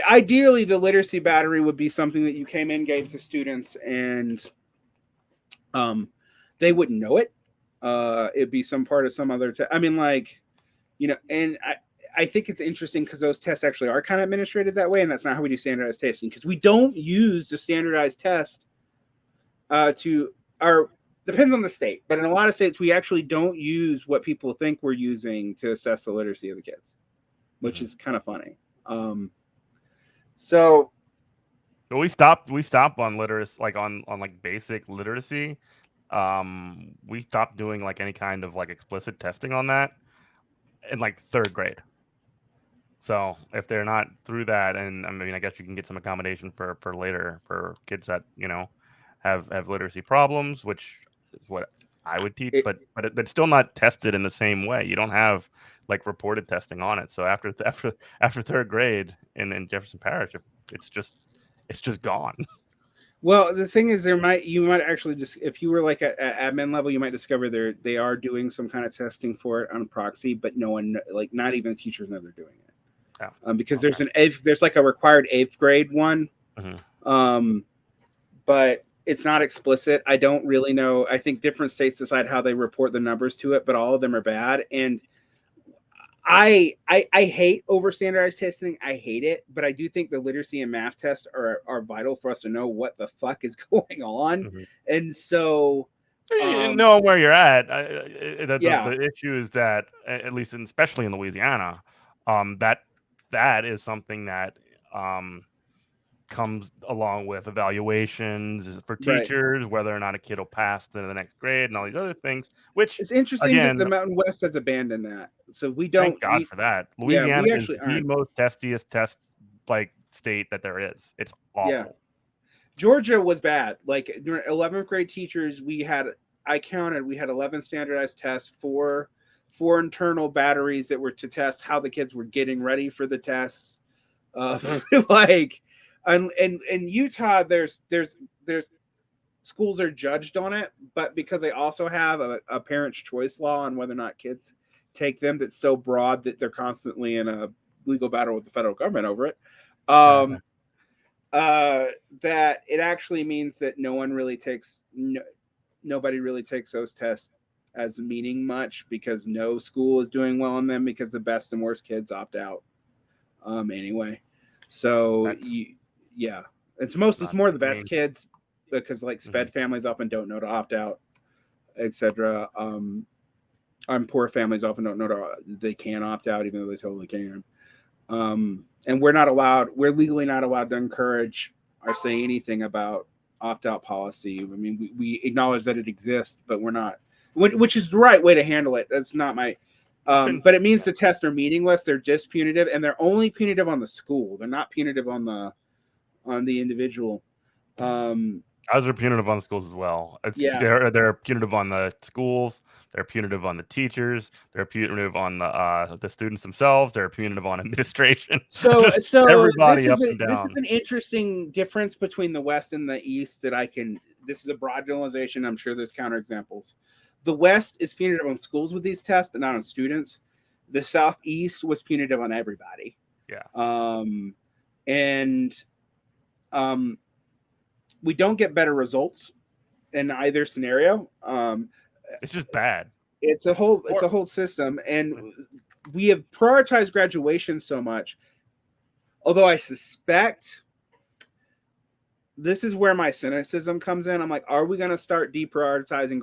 Ideally, the literacy battery would be something that you came in, gave to students, and they wouldn't know it. It'd be some part of some other. I mean, like, you know, and I think it's interesting because those tests actually are kind of administrated that way, and that's not how we do standardized testing, because we don't use the standardized test depends on the state, but in a lot of states we actually don't use what people think we're using to assess the literacy of the kids, which is kind of funny. So we stopped on literacy, like on like basic literacy. We stopped doing like any kind of like explicit testing on that in like 3rd grade. So if they're not through that, and I mean, I guess you can get some accommodation for later for kids that, you know, have literacy problems, which is what I would teach, but it's still not tested in the same way. You don't have like reported testing on it. So after 3rd grade in Jefferson Parish, it's just gone. Well, the thing is, you might actually just, if you were like at admin level, you might discover they are doing some kind of testing for it on proxy, but no one, like not even the teachers know they're doing it. Oh, because there's like a required 8th grade one, but it's not explicit. I don't really know. I think different states decide how they report the numbers to it, but all of them are bad. And I hate over standardized testing. I hate it, but I do think the literacy and math tests are vital for us to know what the fuck is going on. And so you know where you're at. The issue is that, at least especially in Louisiana, that is something that comes along with evaluations for teachers, whether or not a kid will pass to the next grade and all these other things, which it's interesting that the Mountain West has abandoned that. So we don't. Thank God for that. Louisiana is the most testiest test like state that there is. It's awful. Yeah. Georgia was bad. Like during 11th grade teachers, we had 11 standardized tests, four internal batteries that were to test how the kids were getting ready for the tests. Like, and in Utah, there's schools are judged on it, but because they also have a parent's choice law on whether or not kids take them, that's so broad that they're constantly in a legal battle with the federal government over it. That it actually means that nobody really takes those tests as meaning much, because no school is doing well on them, because the best and worst kids opt out anyway. So it's more the best kids, because like SPED families often don't know to opt out, etc. Poor families often don't know they can opt out, even though they totally can. And we're legally not allowed to encourage or say anything about opt-out policy. I mean, we acknowledge that it exists, but we're not, which is the right way to handle it. That's not my, but it means the tests are meaningless. They're just punitive, and they're only punitive on the school. They're not punitive on the individual. Ours are punitive on the schools as well. They're punitive on the schools. They're punitive on the teachers. They're punitive on the students themselves. They're punitive on administration. So everybody this is an interesting difference between the West and the East this is a broad generalization. I'm sure there's counterexamples. The West is punitive on schools with these tests, but not on students. The Southeast was punitive on everybody. We don't get better results in either scenario. It's just bad. It's a whole system, and we have prioritized graduation so much. Although I suspect this is where my cynicism comes in. I'm like, are we going to start deprioritizing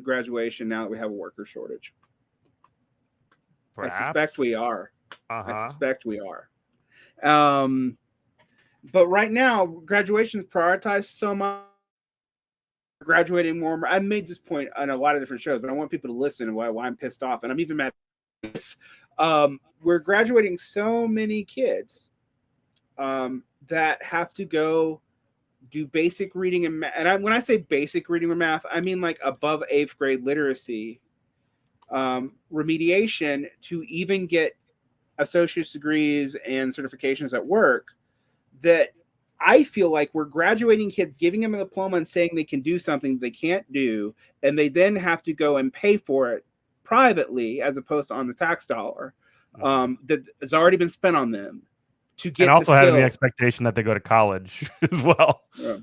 graduation now that we have a worker shortage? Perhaps. I suspect we are. But right now, graduation is prioritized so much. Graduating more. I made this point on a lot of different shows, but I want people to listen and why I'm pissed off. And I'm even mad at this. We're graduating so many kids that have to go do basic reading and math. And when I say basic reading or math, I mean like above 8th grade literacy remediation to even get associate's degrees and certifications at work, that I feel like we're graduating kids, giving them a diploma and saying they can do something they can't do, and they then have to go and pay for it privately as opposed to on the tax dollar that has already been spent on them to get and also the having the skills. expectation that they go to college as well. Yeah.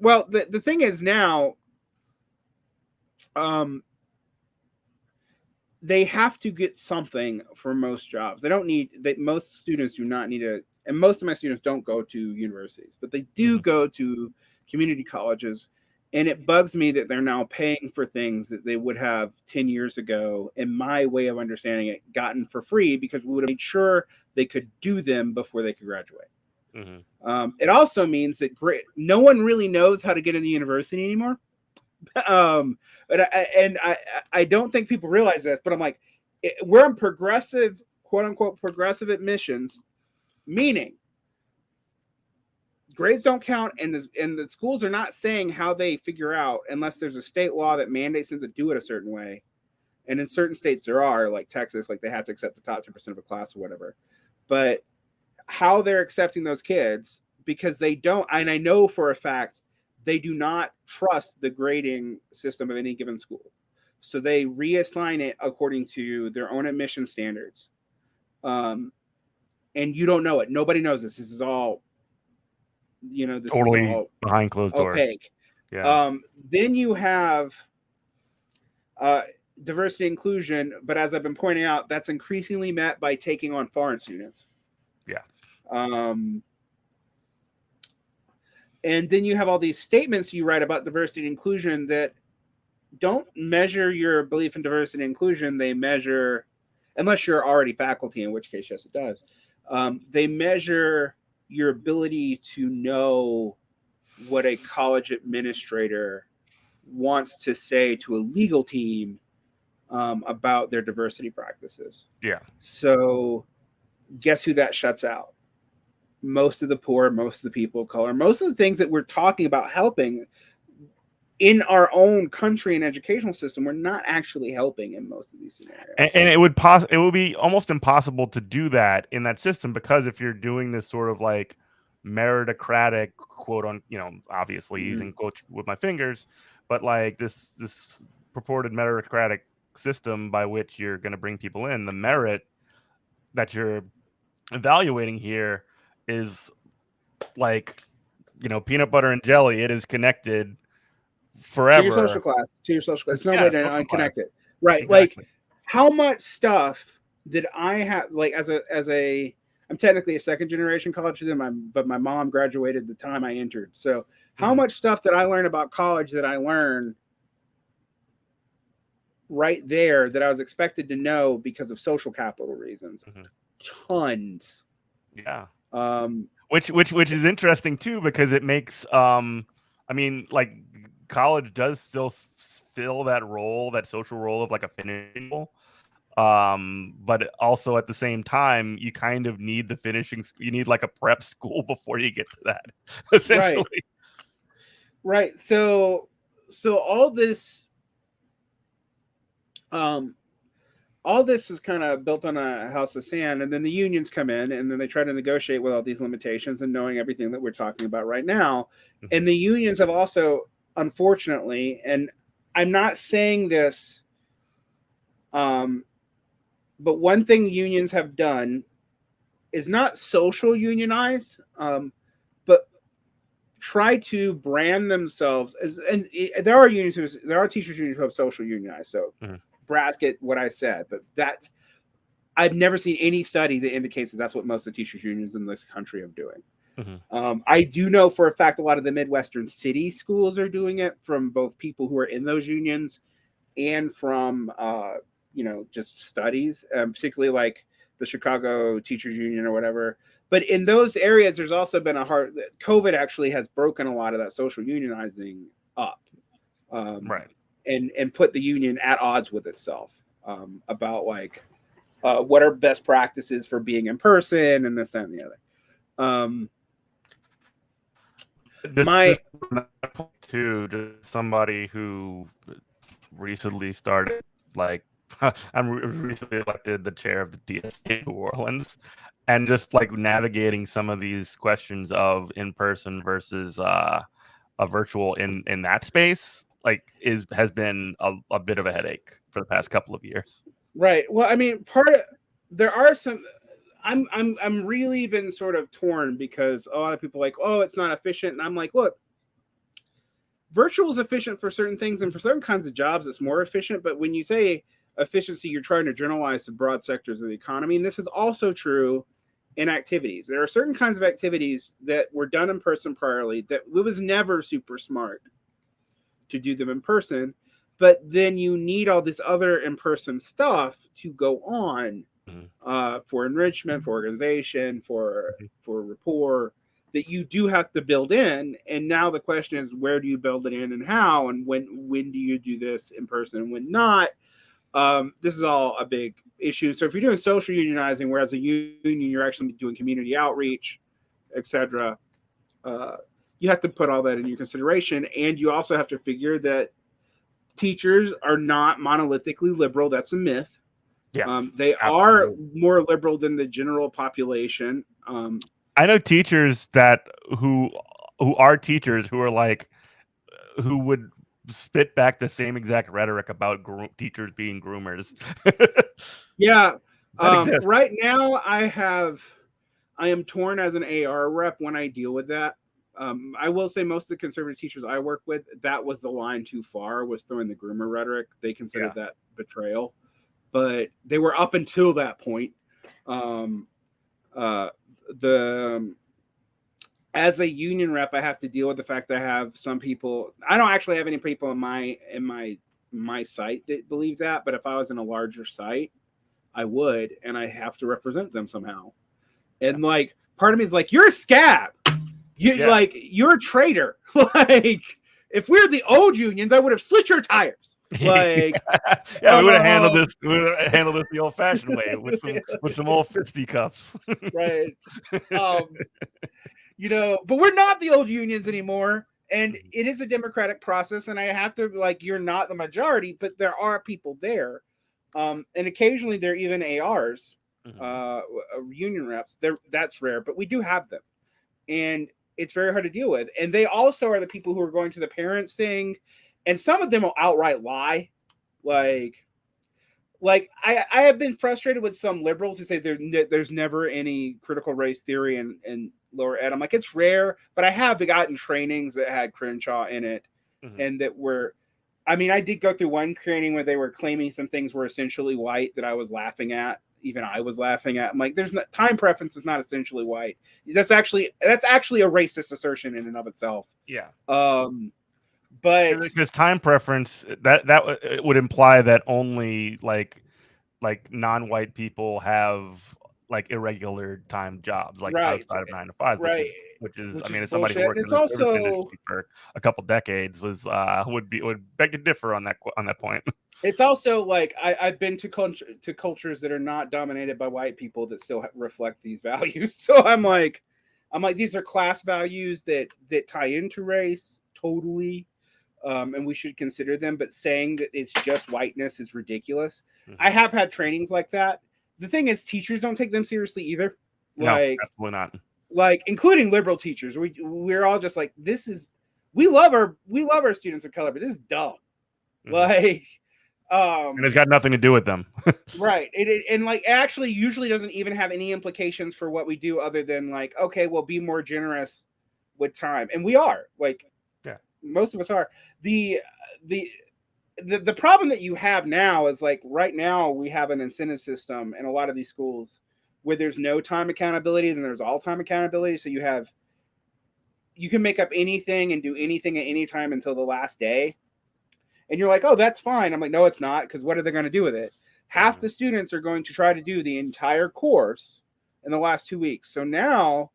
Well, the thing is now, they have to get something for most jobs. They don't need that. Most students do not need a, and most of my students don't go to universities, but they do go to community colleges. And it bugs me that they're now paying for things that they would have 10 years ago, in my way of understanding it, gotten for free, because we would have made sure they could do them before they could graduate. It also means that no one really knows how to get into university anymore. But I don't think people realize this, but I'm like, we're in progressive, quote unquote, progressive admissions, meaning grades don't count, and the schools are not saying how they figure out unless there's a state law that mandates them to do it a certain way. And in certain states there are, like Texas, like they have to accept the top 10% of a class or whatever. But how they're accepting those kids, because they don't, and I know for a fact they do not trust the grading system of any given school. So they reassign it according to their own admission standards. And you don't know it. Nobody knows this. This is all, this totally is all behind closed doors. Opaque. Yeah. Then you have diversity inclusion, but as I've been pointing out, that's increasingly met by taking on foreign students. Yeah. And then you have all these statements you write about diversity and inclusion that don't measure your belief in diversity and inclusion. They measure, unless you're already faculty, in which case, yes, it does. They measure your ability to know what a college administrator wants to say to a legal team about their diversity practices. Yeah. So guess who that shuts out? Most of the poor, most of the people of color, most of the things that we're talking about helping in our own country and educational system, we're not actually helping in most of these scenarios. And it would be almost impossible to do that in that system, because if you're doing this sort of like meritocratic, quote on, obviously using quotes with my fingers, but like this purported meritocratic system by which you're going to bring people in, the merit that you're evaluating here is like, peanut butter and jelly. It is connected forever to your social class. It's no way to unconnect it. Right. Exactly. Like, how much stuff did I have, like, as a I'm technically a second generation college student, but my mom graduated the time I entered. So how much stuff did I learn about college that I learned right there that I was expected to know because of social capital reasons? Tons. Yeah. Which is interesting too, because it makes like college does still fill that role, that social role of like a finishing role. But also at the same time, you kind of need the finishing. You need like a prep school before you get to that, essentially. Right. So all this is kind of built on a house of sand, and then the unions come in, and then they try to negotiate with all these limitations and knowing everything that we're talking about right now. And the unions have also, unfortunately, and I'm not saying this, but one thing unions have done is not social unionize, but try to brand themselves as, and there are unions, there are teachers unions who have social unionized. So bracket what I said, but that I've never seen any study that indicates that that's what most of the teachers unions in this country are doing. I do know for a fact a lot of the Midwestern city schools are doing it, from both people who are in those unions and from just studies, particularly like the Chicago Teachers Union or whatever. But in those areas, there's also been COVID actually has broken a lot of that social unionizing up. Right. And put the union at odds with itself about like what are best practices for being in person and this, that, and the other. Just to somebody who recently started, like, I'm recently elected the chair of the DSA New Orleans, and just like navigating some of these questions of in person versus a virtual in that space, like has been a bit of a headache for the past couple of years. Right. Well, I mean, there are some. I'm really been sort of torn because a lot of people are like, oh, it's not efficient, and I'm like, look, virtual is efficient for certain things, and for certain kinds of jobs, it's more efficient. But when you say efficiency, you're trying to generalize to broad sectors of the economy, and this is also true in activities. There are certain kinds of activities that were done in person priorly that it was never super smart to do them in person, but then you need all this other in-person stuff to go on for enrichment, for organization, for rapport, that you do have to build in. And now the question is, where do you build it in and how, and when do you do this in person and when not? This is all a big issue. So if you're doing social unionizing, whereas a union you're actually doing community outreach, etc., you have to put all that in your consideration. And you also have to figure that teachers are not monolithically liberal. That's a myth. Yes, they are more liberal than the general population. I know teachers who are teachers who are like, who would spit back the same exact rhetoric about teachers being groomers. Yeah. Right now I am torn as an AR rep when I deal with that. I will say most of the conservative teachers I work with, that was the line too far, was throwing the groomer rhetoric. They considered that betrayal, but they were up until that point. As a union rep, I have to deal with the fact that I have some people. I don't actually have any people in my site that believe that, but if I was in a larger site, I would, and I have to represent them somehow. And like, part of me is like, you're a scab. Like, you're a traitor. Like, if we're the old unions, I would have slit your tires. Like, we would have handled this. We would have handled this the old-fashioned way with some old fisticuffs. Right. But we're not the old unions anymore, and it is a democratic process. And I have to, like, you're not the majority, but there are people there, and occasionally they're even ARs, union reps. That's rare, but we do have them, and it's very hard to deal with. And they also are the people who are going to the parents thing, and some of them will outright lie. Like I have been frustrated with some liberals who say there's never any critical race theory in lower ed. I'm like, it's rare, but I have gotten trainings that had Crenshaw in it, and that were, I mean, I did go through one training where they were claiming some things were essentially white that I was laughing at. Even I was laughing at. I'm like, time preference is not essentially white. That's actually a racist assertion in and of itself. Yeah. But because time preference that would imply that only like non-white people have like irregular time jobs, like outside of 9 to 5, which is I mean, as somebody who worked in the service industry for a couple decades, would beg to differ on that point. It's also like I've been to cultures that are not dominated by white people that still reflect these values. So I'm like these are class values that tie into race totally, and we should consider them. But saying that it's just whiteness is ridiculous. I have had trainings like that. The thing is, teachers don't take them seriously either. Like, no, absolutely not. Like, including liberal teachers, we're all just like, we love our students of color, but this is dumb. Like, and it's got nothing to do with them. Right. And like, actually usually doesn't even have any implications for what we do other than like, okay, well, be more generous with time. And we are, like, most of us are. The problem that you have now is, like, right now we have an incentive system in a lot of these schools where there's no time accountability and there's all time accountability. So you can make up anything and do anything at any time until the last day. And you're like, oh, that's fine. I'm like, no, it's not, because what are they going to do with it? Half the students are going to try to do the entire course in the last 2 weeks. So now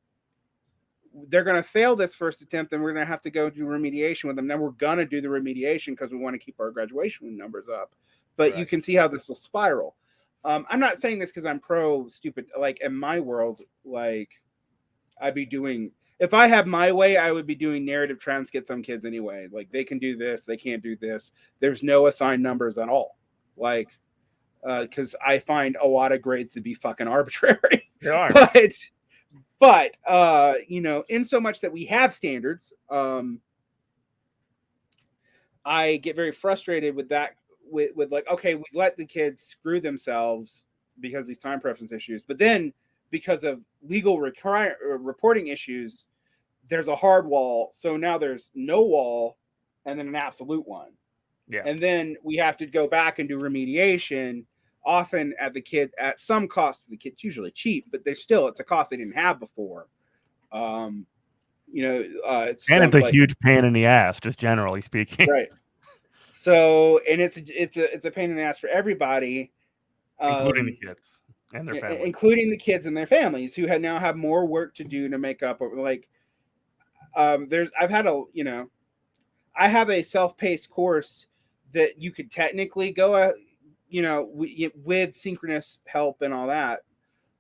they're going to fail this first attempt, and we're going to have to go do remediation with them. Then we're going to do the remediation because we want to keep our graduation numbers up. But you can see how this will spiral. I'm not saying this because I'm pro stupid. Like, in my world, like, I'd be doing. If I had my way, I would be doing narrative trans skits on kids anyway. Like they can do this, they can't do this. There's no assigned numbers at all. Like, because I find a lot of grades to be fucking arbitrary. They are. But you know, in so much that we have standards, I get very frustrated with that. With like, okay, we let the kids screw themselves because of these time preference issues, but then because of legal reporting issues, there's a hard wall. So now there's no wall and then an absolute one. Yeah. And then we have to go back and do remediation, often at some cost to the kids, usually cheap, but it's a cost they didn't have before. You know, it's a huge pain in the ass, just generally speaking. Right. So, and it's a pain in the ass for everybody, including the kids and their families. Including the kids and their families who now have more work to do to make up. Like, I have a self-paced course that you could technically go, with synchronous help and all that,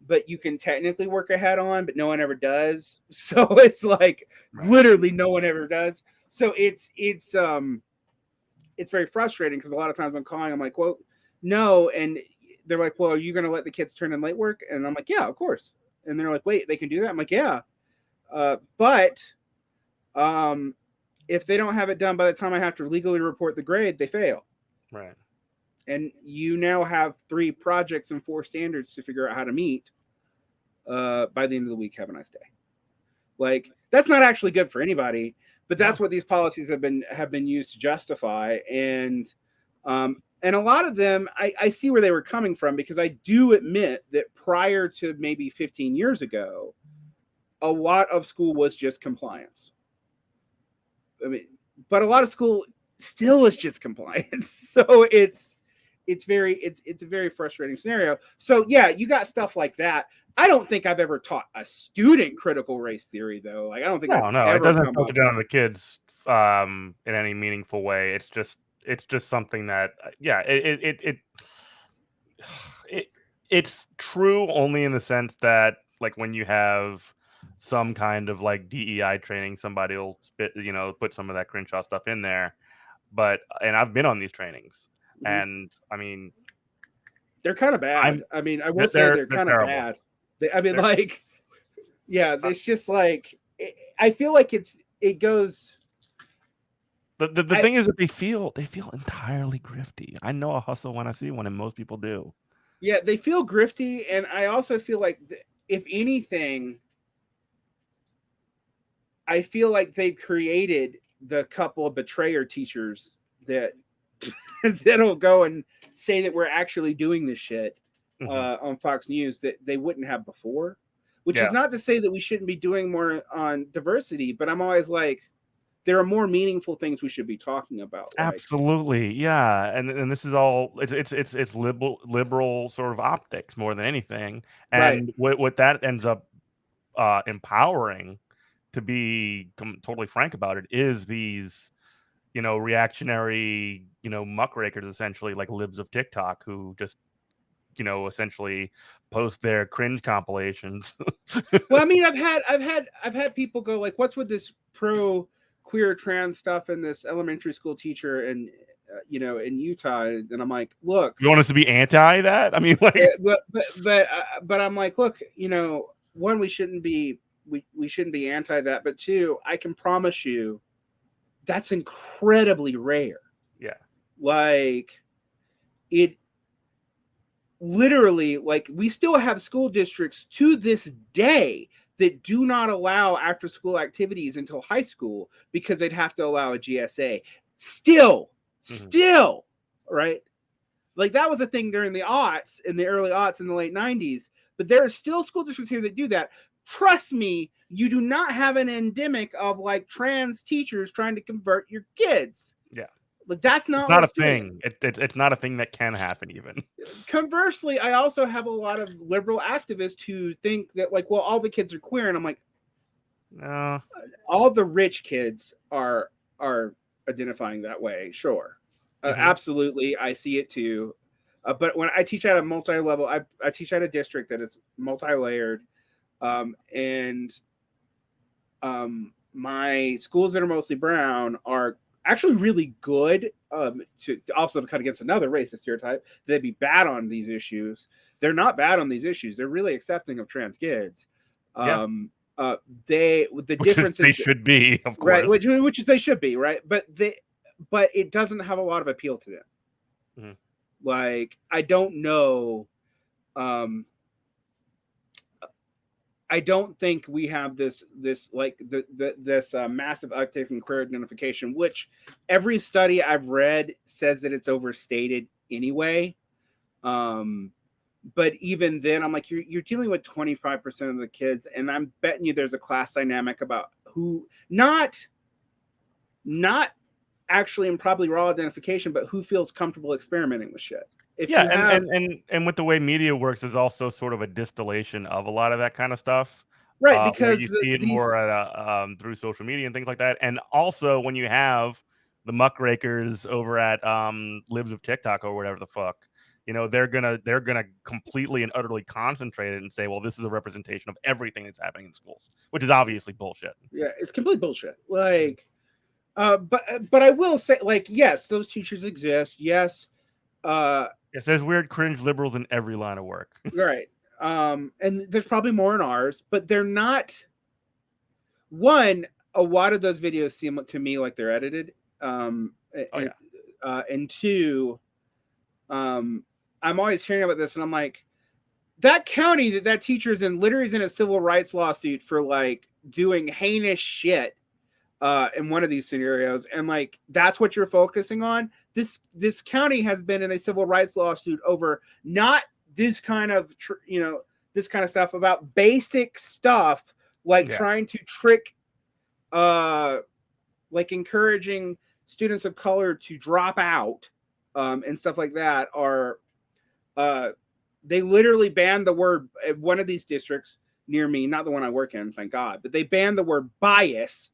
but you can technically work ahead on, but no one ever does. So it's like literally no one ever does. So it's very frustrating because a lot of times I'm calling, I'm like, well, no. And they're like, well, are you going to let the kids turn in late work? And I'm like, yeah, of course. And they're like, wait, they can do that? I'm like, yeah. But if they don't have it done by the time I have to legally report the grade, they fail. Right. And you now have 3 projects and 4 standards to figure out how to meet by the end of the week. Have a nice day. Like, that's not actually good for anybody, but that's what these policies have been used to justify. And a lot of them, I see where they were coming from, because I do admit that prior to maybe 15 years ago, a lot of school was just compliance. I mean, but a lot of school still is just compliance. So it's a very frustrating scenario. So yeah, you got stuff like that. I don't think I've ever taught a student critical race theory, though. Like, I don't think it doesn't filter down to the kids in any meaningful way. It's just something that it's true only in the sense that, like, when you have some kind of like DEI training, somebody will put some of that Crenshaw stuff in there. And I've been on these trainings, and I mean, they're kind of bad. I will say they're kind of bad. It's just like, I feel like it goes. The thing is that they feel entirely grifty. I know a hustle when I see one, and most people do. Yeah, they feel grifty, and I also feel like, if anything, I feel like they've created the couple of betrayer teachers that'll go and say that we're actually doing this shit on Fox News that they wouldn't have before, which is not to say that we shouldn't be doing more on diversity, but I'm always like, there are more meaningful things we should be talking about. Absolutely. Yeah. And this is all, it's liberal sort of optics more than anything. And what that ends up empowering, to be totally frank about it, is these, reactionary, muckrakers, essentially, like libs of TikTok, who just, essentially post their cringe compilations. Well, I mean, I've had people go like, what's with this pro queer trans stuff and this elementary school teacher and in Utah? And I'm like, look, you want us to be anti that? I mean, like, but I'm like, look, one, we shouldn't be anti that, but 2, I can promise you that's incredibly rare. Yeah. Like, it literally, like, we still have school districts to this day that do not allow after school activities until high school because they'd have to allow a GSA. Still, right? Like, that was a thing during the aughts, in the early aughts, in the late 90s. But there are still school districts here that do that. Trust me, you do not have an endemic of like trans teachers trying to convert your kids. Yeah. But that's not a thing. It's not a thing that can happen even. Conversely, I also have a lot of liberal activists who think that, like, well, all the kids are queer. And I'm like, no. All the rich kids are identifying that way. Sure. Absolutely. I see it too. But when I teach at a multi-level, I teach at a district that is multi-layered. And my schools that are mostly brown are actually really good to also cut against another racist stereotype. They'd be bad on these issues. They're not bad on these issues. They're really accepting of trans kids. The difference they is should be, of course, right, which is they should be, right, but it doesn't have a lot of appeal to them. Mhm. Like, I don't know. I don't think we have this like this massive uptick in queer identification, which every study I've read says that it's overstated anyway. But even then, I'm like, you're dealing with 25% of the kids, and I'm betting you there's a class dynamic about who not actually and probably raw identification, but who feels comfortable experimenting with shit. And with the way media works is also sort of a distillation of a lot of that kind of stuff, right? Because you see it more at through social media and things like that, and also when you have the muckrakers over at Libs of TikTok or whatever the fuck, you know, they're gonna completely and utterly concentrate it and say, well, this is a representation of everything that's happening in schools, which is obviously bullshit. Yeah, it's complete bullshit. Like, but I will say, like, yes, those teachers exist. Yes. Yes, there's weird cringe liberals in every line of work. Right. And there's probably more in ours, but they're not. One, a lot of those videos seem to me like they're edited. And two, I'm always hearing about this, and I'm like, that county that teacher's in literally is in a civil rights lawsuit for like doing heinous shit in one of these scenarios, and like that's what you're focusing on. This county has been in a civil rights lawsuit over not this kind of this kind of stuff, about basic stuff like trying to trick like encouraging students of color to drop out and stuff like that. Are they literally banned the word at one of these districts near me, not the one I work in, thank God, but they banned the word bias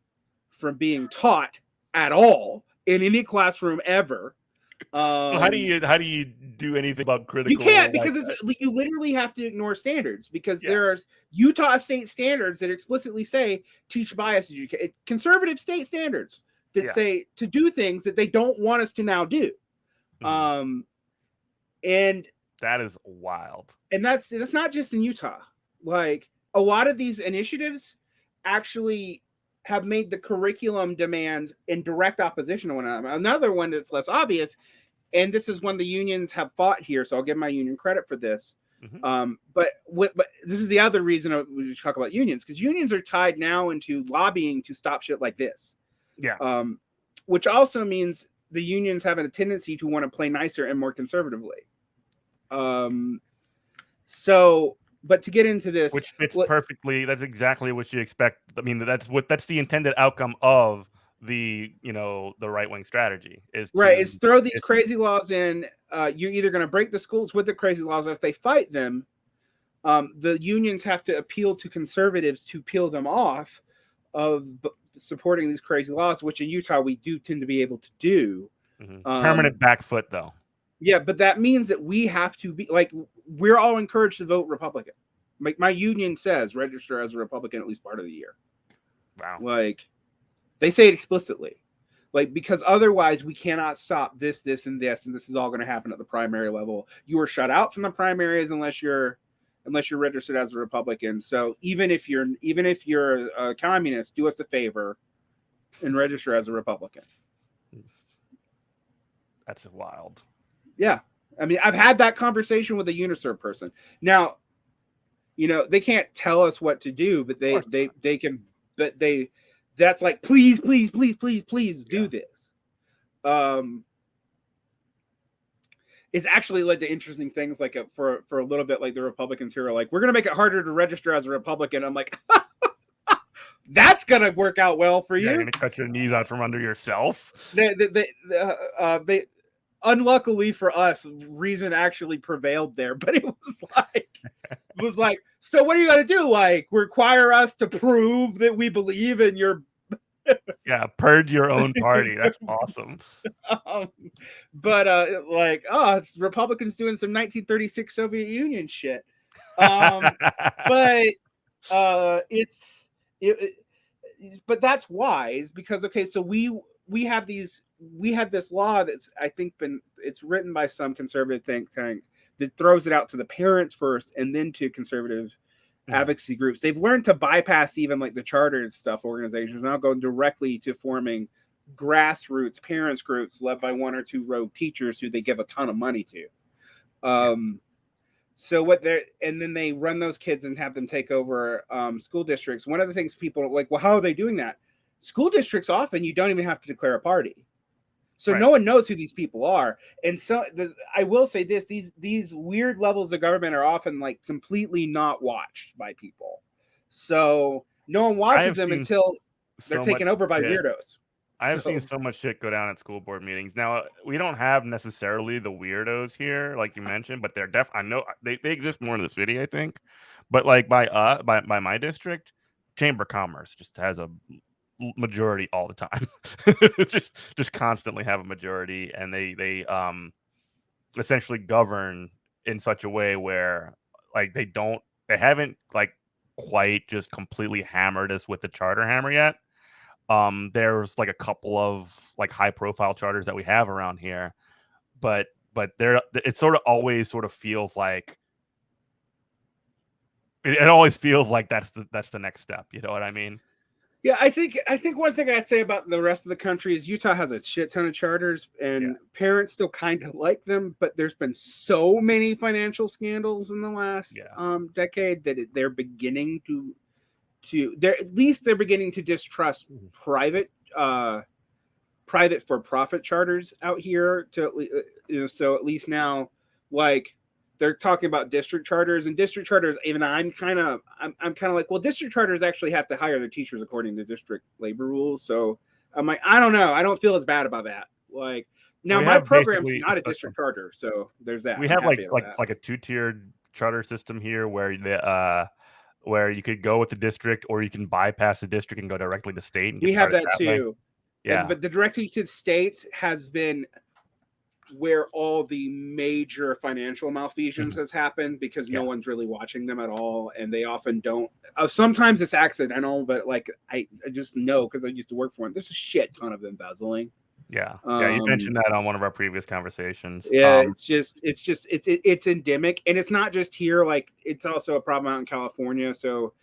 from being taught at all in any classroom ever. So how do you do anything about critical? You can't, because you literally have to ignore standards, because there's Utah state standards that explicitly say teach bias education, conservative state standards that say to do things that they don't want us to now do. And that is wild. And that's not just in Utah. Like, a lot of these initiatives actually have made the curriculum demands in direct opposition to one another. Another one that's less obvious, and this is when the unions have fought here, so I'll give my union credit for this. But this is the other reason we talk about unions, because unions are tied now into lobbying to stop shit like this. Which also means the unions have a tendency to want to play nicer and more conservatively. But to get into this, which fits perfectly, that's exactly what you expect. I mean, that's the intended outcome of the right-wing strategy is throw these crazy laws in. You're either going to break the schools with the crazy laws, or if they fight them, the unions have to appeal to conservatives to peel them off of supporting these crazy laws, which in Utah we do tend to be able to do. Permanent back foot, though. Yeah, but that means that we have to be like, we're all encouraged to vote Republican. Like, my union says register as a Republican at least part of the year. Wow. Like, they say it explicitly. Like, because otherwise we cannot stop this, and this is all going to happen at the primary level. You are shut out from the primaries unless you're registered as a Republican. So even if you're a communist, do us a favor and register as a Republican. That's wild. Yeah. I mean, I've had that conversation with a Uniserv person. Now, they can't tell us what to do, but they can, but that's like, please do this. It's actually led to interesting things, like for a little bit, like the Republicans here are like, we're going to make it harder to register as a Republican. I'm like, that's going to work out well for you. You're going to cut your knees out from under yourself. They unluckily for us, reason actually prevailed there, but it was like, so what are you going to do? Like, require us to prove that we believe in your purge your own party. That's awesome. It's Republicans doing some 1936 Soviet Union shit. But but that's wise because okay, so we have this law that's I think it's written by some conservative think tank that throws it out to the parents first and then to conservative advocacy groups. They've learned to bypass even like the charter and stuff organizations, now go directly to forming grassroots parents groups led by one or two rogue teachers who they give a ton of money to. So and then they run those kids and have them take over school districts. One of the things people are like, well, how are they doing that? School districts, often you don't even have to declare a party. So no one knows who these people are. And so I will say this, these weird levels of government are often like completely not watched by people. So no one watches them until they're taken over by weirdos. I have seen so much shit go down at school board meetings. Now, we don't have necessarily the weirdos here, like you mentioned, but they're I know they exist more in the city, I think. But like by my district, Chamber of Commerce just has a majority all the time. just constantly have a majority, and they essentially govern in such a way where like they haven't like quite just completely hammered us with the charter hammer yet. There's like a couple of like high profile charters that we have around here, but it sort of always sort of feels like it always feels like that's the next step. You know what I mean? Yeah, I think one thing I say about the rest of the country is Utah has a shit ton of charters, and parents still kind of like them, but there's been so many financial scandals in the last decade that they're beginning to they're beginning to distrust private for-profit charters out here. So at least now, like they're talking about district charters, and district charters. Even I'm kind of like, well, district charters actually have to hire their teachers according to district labor rules. So I'm like, I don't know. I don't feel as bad about that. Like now, my program's not a district charter, so there's that. We have like a 2-tiered charter system here where you could go with the district, or you can bypass the district and go directly to state. And we have that too. Yeah, but the directly to states has been where all the major financial malfeasance has happened, because no one's really watching them at all, and they often don't. Sometimes it's accidental, but like I just know because I used to work for them. There's a shit ton of embezzling. Yeah, you mentioned that on one of our previous conversations. Yeah, it's endemic, and it's not just here. Like it's also a problem out in California. So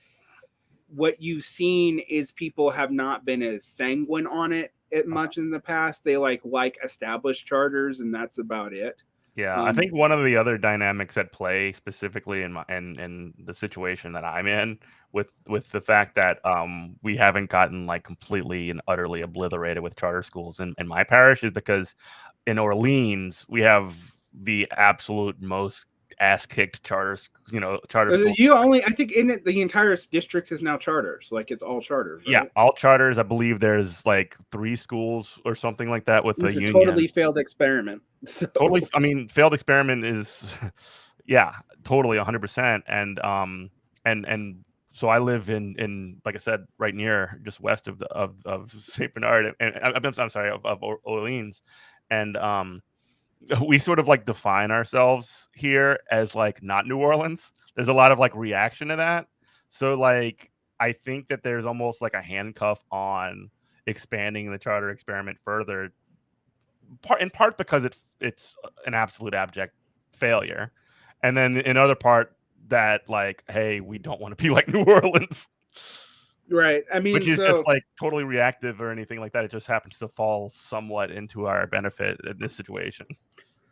what you've seen is people have not been as sanguine on it much in the past. They like established charters, and that's about it. Yeah, I think one of the other dynamics at play, specifically in the situation that I'm in, with the fact that we haven't gotten like completely and utterly obliterated with charter schools in my parish, is because in Orleans we have the absolute most ass-kicked charter schools. I think in it the entire district is now charters. Like it's all charters, right? Yeah, all charters. I believe there's like 3 schools or something like that with the union. Totally failed experiment. So. Totally, I mean, failed experiment is, yeah, totally 100%. And so I live in like I said, right near, just west of Saint Bernard, and I'm sorry, of Orleans, and we sort of like define ourselves here as like not New Orleans. There's a lot of like reaction to that. So like I think that there's almost like a handcuff on expanding the charter experiment further, in part because it's an absolute abject failure, and then in other part that like, hey, we don't want to be like New Orleans. Right. I mean, which is just like totally reactive or anything like that. It just happens to fall somewhat into our benefit in this situation.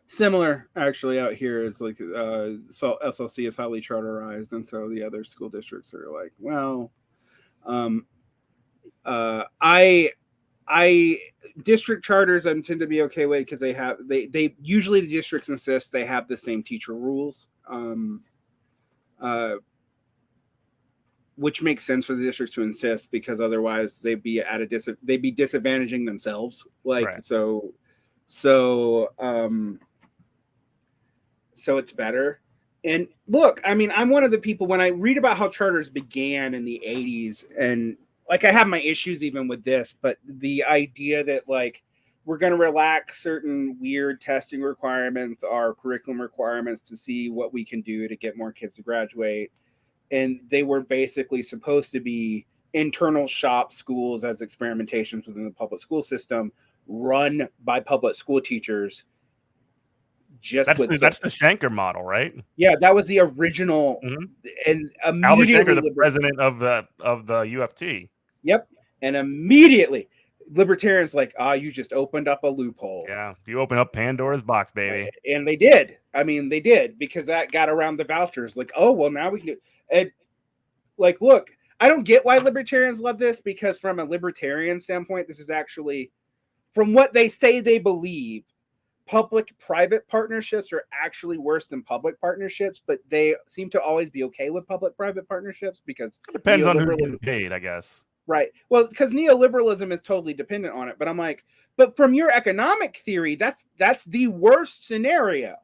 Similar, actually, out here is like so SLC is highly charterized, and so the other school districts are like, well, I district charters I tend to be okay with because they usually the districts insist they have the same teacher rules. Which makes sense for the districts to insist, because otherwise they'd be disadvantaging themselves. Like right. So it's better. And look, I mean, I'm one of the people, when I read about how charters began in the 80s, and like I have my issues even with this, but the idea that like we're going to relax certain weird testing requirements, our curriculum requirements, to see what we can do to get more kids to graduate. And they were basically supposed to be internal shop schools as experimentations within the public school system run by public school teachers. That's the Schenker model, right? Yeah, that was the original, and Albert Schenker, immediately the president of the UFT. Yep, and immediately libertarians like, you just opened up a loophole. Yeah, you open up Pandora's box, baby. And they did. I mean, they did, because that got around the vouchers. Like, oh well, now we can do. And like, look, I don't get why libertarians love this, because from a libertarian standpoint, this is actually, from what they say they believe, public-private partnerships are actually worse than public partnerships, but they seem to always be okay with public-private partnerships because it depends on who's getting paid, I guess. Right. Well, because neoliberalism is totally dependent on it. But I'm like, but from your economic theory, that's the worst scenario.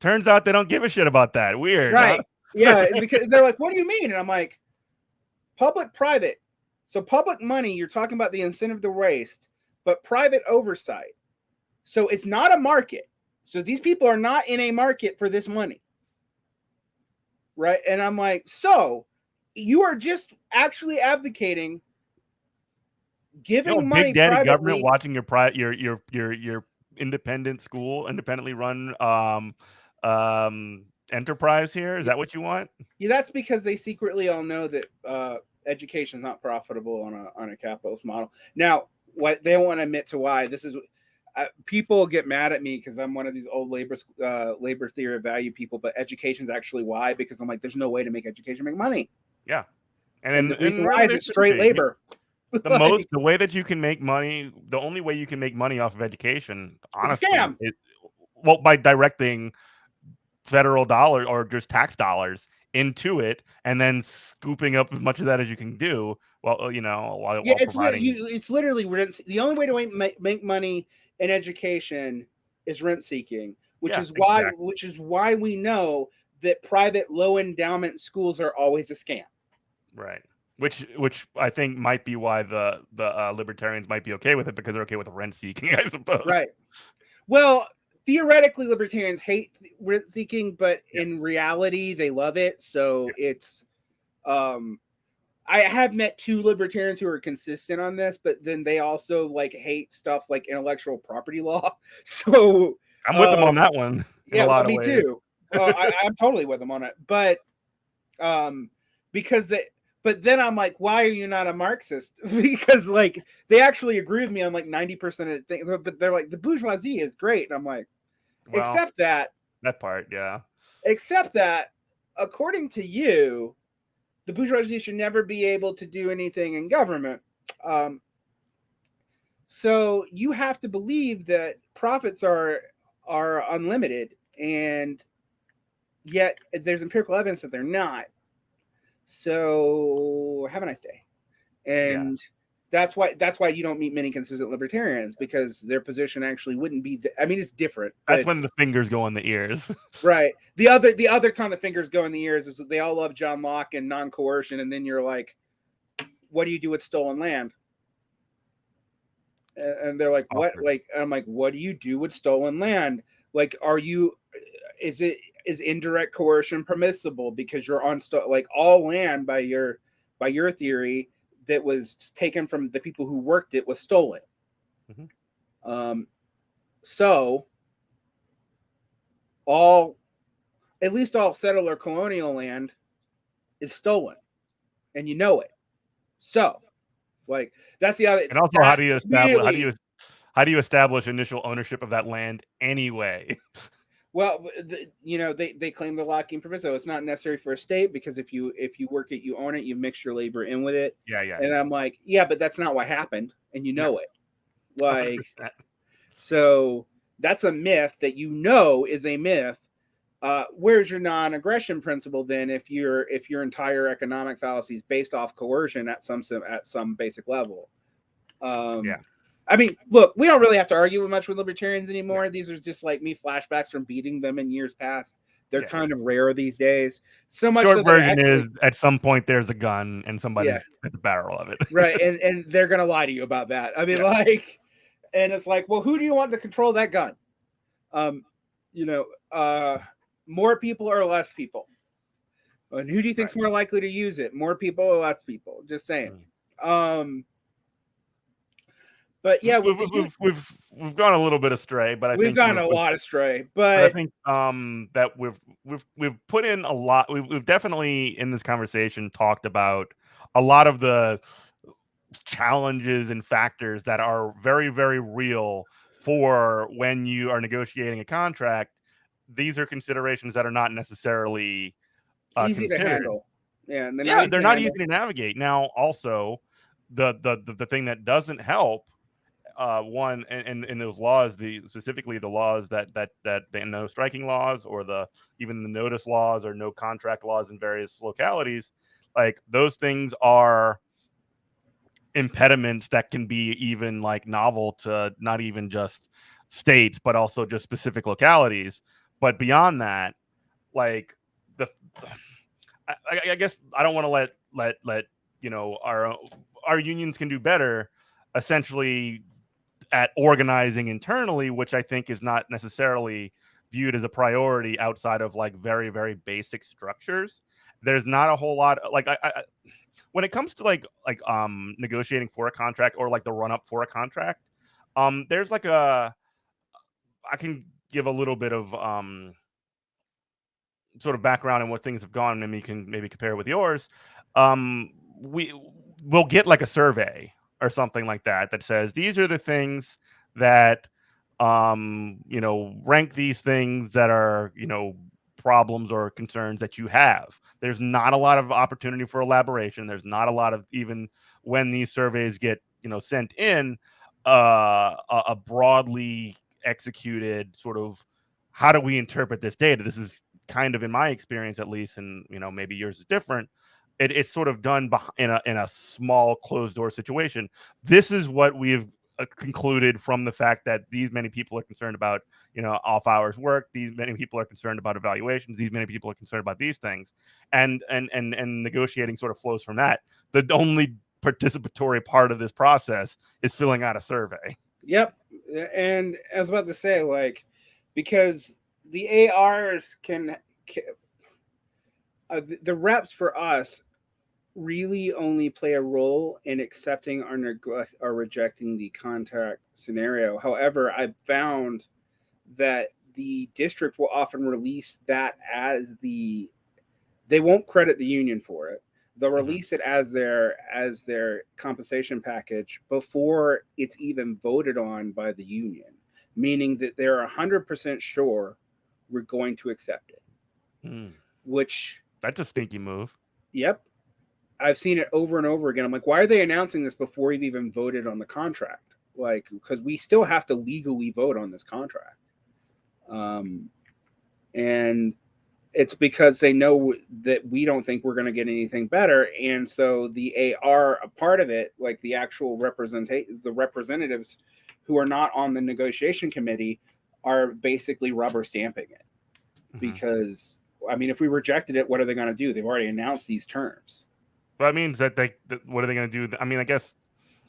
Turns out they don't give a shit about that. Weird. Right. Huh? Yeah. Because they're like, what do you mean? And I'm like, public-private. So public money, you're talking about the incentive to waste, but private oversight. So it's not a market. So these people are not in a market for this money. Right. And I'm like, so you are just actually advocating giving money Big Daddy privately. Government watching your independent school, independently run enterprise here. Is that what you want? Yeah, that's because they secretly all know that education is not profitable on a capitalist model. Now, what they don't want to admit to why this is. People get mad at me because I'm one of these old labor theory of value people, but education is actually why, because I'm like, there's no way to make education make money. Yeah, and the reason why is it's straight labor. The way that you can make money, the only way you can make money off of education, honestly, is by directing federal dollars or just tax dollars into it, and then scooping up as much of that as you can do. While it's literally rent. The only way to make money in education is rent seeking, which is why we know that private low endowment schools are always a scam. Right. Which I think might be why the libertarians might be okay with it, because they're okay with rent seeking, I suppose. Right. Well, theoretically, libertarians hate rent seeking, but in reality, they love it. So it's, I have met two libertarians who are consistent on this, but then they also like hate stuff like intellectual property law. So I'm with them on that one. Yeah, me too. I'm totally with them on it, but but then I'm like, why are you not a Marxist? Because like they actually agree with me on like 90% of things, but they're like, the bourgeoisie is great, and I'm like, except that part, yeah. Except that, according to you, the bourgeoisie should never be able to do anything in government. So you have to believe that profits are unlimited, and yet there's empirical evidence that they're not. So have a nice day. And that's why you don't meet many consistent libertarians, because their position actually wouldn't be. It's different. That's when the fingers go in the ears. Right. The other time the fingers go in the ears is they all love John Locke and non-coercion, and then you're like, what do you do with stolen land? And they're like, what? Like, I'm like, what do you do with stolen land? Like, is indirect coercion permissible because you're on like all land by your theory that was taken from the people who worked it was stolen. Mm-hmm. So at least all settler colonial land is stolen, and you know it. So like that's the other. And also, how do you establish initial ownership of that land anyway? Well, they claim the locking proviso. It's not necessary for a state, because if you work it, you own it, you mix your labor in with it. Yeah. And I'm like, yeah, but that's not what happened, and you know it. Like, 100%. So that's a myth that is a myth. Where's your non-aggression principle then? If your entire economic fallacy is based off coercion at some basic level. Look, we don't really have to argue much with libertarians anymore. Yeah. These are just like me flashbacks from beating them in years past. They're kind of rare these days. So much. Short version is at some point there's a gun and somebody's at the barrel of it. Right. And they're going to lie to you about that. And it's like, well, who do you want to control that gun? More people or less people? And who do you think's more likely to use it? More people or less people? Just saying. But yeah, we've gone a little bit astray, but I we've think gone a lot astray. But I think that we've put in a lot. We've definitely in this conversation talked about a lot of the challenges and factors that are very, very real for when you are negotiating a contract. These are considerations that are not necessarily easy to considered. handle. Yeah, and they're not easy to navigate. Now, also the thing that doesn't help, one in those laws, specifically the laws that the no striking laws or even the notice laws or no contract laws in various localities, like those things are impediments that can be even like novel to not even just states but also just specific localities. But beyond that, like I guess I don't want to let our unions can do better essentially at organizing internally, which I think is not necessarily viewed as a priority outside of like very, very basic structures. There's not a whole lot like I when it comes to like negotiating for a contract or like the run up for a contract, there's like I can give a little bit of sort of background on what things have gone, and you can maybe compare it with yours. We'll get like a survey or something like that that says these are the things that rank these things that are problems or concerns that you have. There's not a lot of opportunity for elaboration. There's not a lot of, even when these surveys get sent in, a broadly executed sort of how do we interpret this data. This is kind of, in my experience at least, and maybe yours is different, it's sort of done in a small closed door situation. This is what we've concluded from the fact that these many people are concerned about off hours work, these many people are concerned about evaluations, these many people are concerned about these things, and negotiating sort of flows from that. The only participatory part of this process is filling out a survey. Yep. And I was about to say, like, because the ARs the reps for us really only play a role in accepting or rejecting the contract scenario. However, I've found that the district will often release that as they won't credit the union for it. They'll release it as their compensation package before it's even voted on by the union, meaning that they're 100% sure we're going to accept it. Which, that's a stinky move. Yep. I've seen it over and over again. I'm like, why are they announcing this before you've even voted on the contract? Like, because we still have to legally vote on this contract. And it's because they know that we don't think we're going to get anything better. And so the AR, a part of it, like the actual the representatives who are not on the negotiation committee, are basically rubber stamping it. Because, I mean, if we rejected it, what are they going to do? They've already announced these terms. Well, that means that what are they going to do? I mean, I guess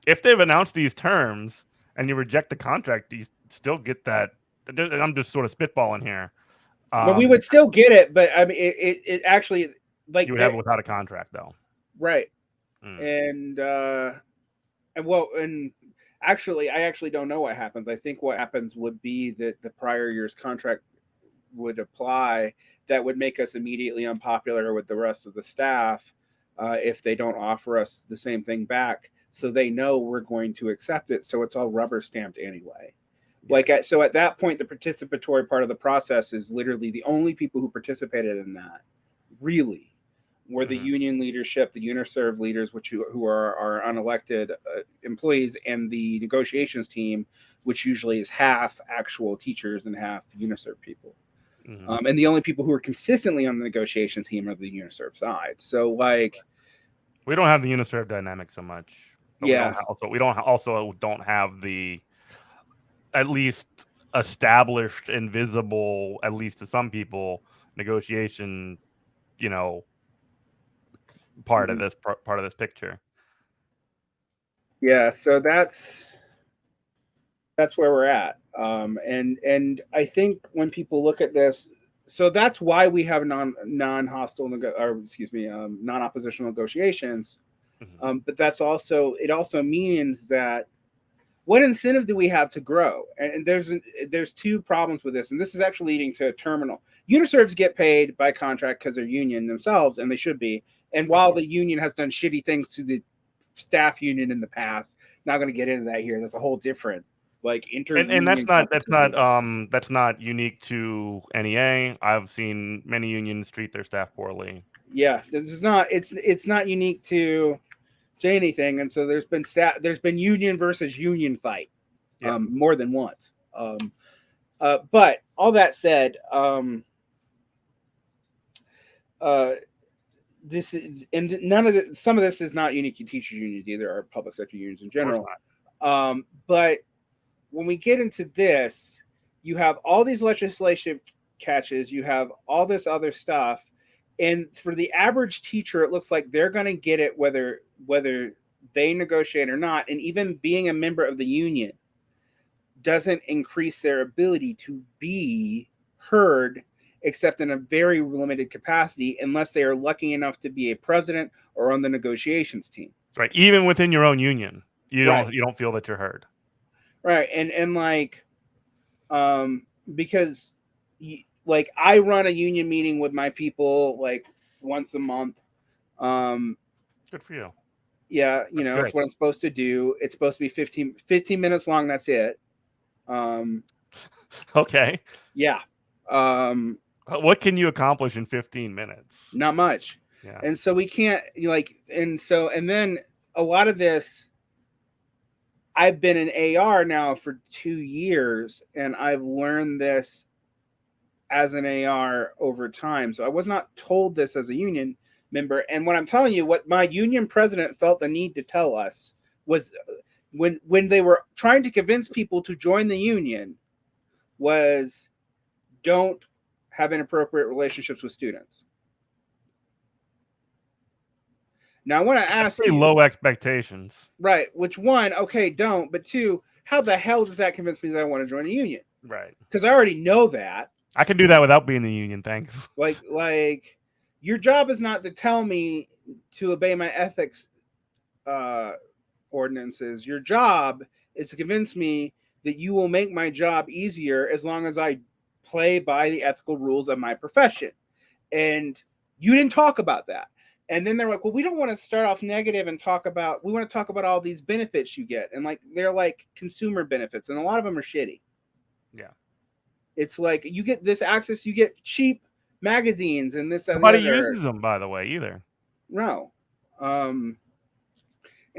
if they've announced these terms and you reject the contract, you still get that. I'm just sort of spitballing here. But we would still get it, but I mean, it actually, like, you would have it without a contract, though, right? And actually, I actually don't know what happens. I think what happens would be that the prior year's contract would apply. That would make us immediately unpopular with the rest of the staff if they don't offer us the same thing back. So they know we're going to accept it. So it's all rubber stamped anyway. Like, so at that point, the participatory part of the process is literally the only people who participated in that really were the union leadership, the Uniserv leaders, who are our unelected employees, and the negotiations team, which usually is half actual teachers and half Uniserv people. And the only people who are consistently on the negotiation team are the Uniserv side. So, like, we don't have the Uniserv dynamic so much. Yeah. We don't have the at least established and visible, at least to some people, negotiation, part of this picture. Yeah, so that's where we're at. And I think when people look at this, so that's why we have non-hostile non-oppositional negotiations. But that's also, it also means that what incentive do we have to grow? And there's two problems with this, and this is actually leading to a terminal. Uniserves get paid by contract because they're union themselves, and they should be. And while the union has done shitty things to the staff union in the past, not going to get into that here. That's a whole different and that's not unique to NEA. I've seen many unions treat their staff poorly. Yeah, this is not. It's not unique to anything, and so there's been union versus union fight, more than once. But all that said, this is, and some of this is not unique to teachers unions either, or public sector unions in general. But when we get into this, you have all these legislative catches, you have all this other stuff. And for the average teacher, it looks like they're going to get it whether they negotiate or not. And even being a member of the union doesn't increase their ability to be heard, except in a very limited capacity, unless they are lucky enough to be a president or on the negotiations team. Right. Even within your own union, you don't feel that you're heard. Right. And because like I run a union meeting with my people like once a month. Good for you. Yeah, it's what I'm supposed to do. It's supposed to be 15 minutes long. That's it. Okay. Yeah. What can you accomplish in 15 minutes? Not much. Yeah. And so we can't and then a lot of this, I've been an AR now for 2 years, and I've learned this as an AR over time. So I was not told this as a union member. And what I'm telling you, what my union president felt the need to tell us was when they were trying to convince people to join the union was don't have inappropriate relationships with students. Now I want to ask you, low expectations. Right. Which one? Okay, don't. But two, how the hell does that convince me that I want to join a union? Right. Because I already know that. I can do that without being in the union, thanks. Like your job is not to tell me to obey my ethics ordinances. Your job is to convince me that you will make my job easier as long as I play by the ethical rules of my profession. And you didn't talk about that. And then they're like, well, we don't want to start off negative and we want to talk about all these benefits you get. And like, they're like consumer benefits. And a lot of them are shitty. Yeah. It's like you get this access, you get cheap magazines and this. Nobody uses them, by the way, either. No. And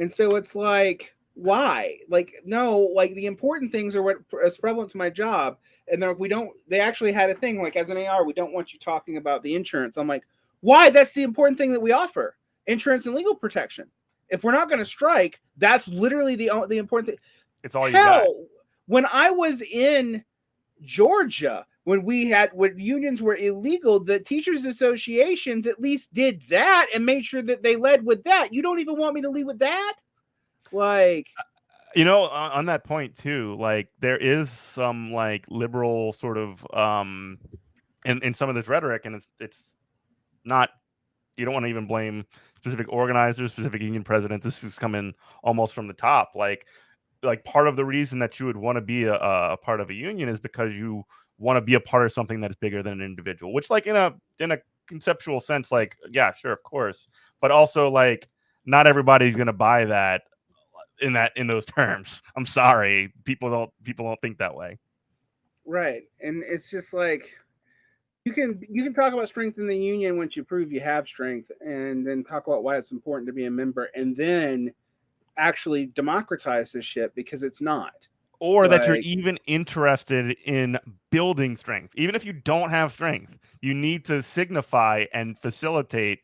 so it's like, why? Like, no, like the important things are what is prevalent to my job. And they're like, they actually had a thing like as an AR, we don't want you talking about the insurance. I'm like, why? That's the important thing that we offer. Insurance and legal protection. If we're not going to strike, that's literally the important thing. It's all you got. When I was in Georgia, when unions were illegal, the teachers associations at least did that and made sure that they led with that. You don't even want me to lead with that? Like, on that point too, like there is some like liberal sort of in some of this rhetoric, and it's not, you don't want to even blame specific organizers, specific union presidents. This is coming almost from the top. Like part of the reason that you would want to be a part of a union is because you want to be a part of something that is bigger than an individual, which like in a conceptual sense, like, yeah, sure, of course. But also like not everybody's going to buy that in those terms. I'm sorry. People don't think that way. Right. And it's just like, you can talk about strength in the union once you prove you have strength, and then talk about why it's important to be a member, and then actually democratize this shit, because it's not. Or that you're even interested in building strength. Even if you don't have strength, you need to signify and facilitate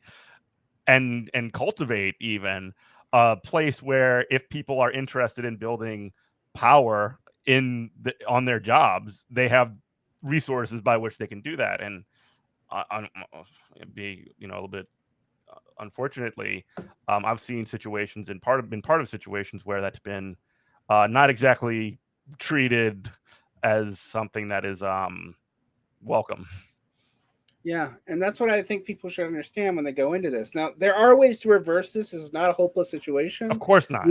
and cultivate even a place where if people are interested in building power on their jobs, they have resources by which they can do that. And be a little bit unfortunately, I've seen situations been part of situations where that's been not exactly treated as something that is welcome. Yeah, and that's what I think people should understand when they go into this. Now, there are ways to reverse this. This is not a hopeless situation. Of course not.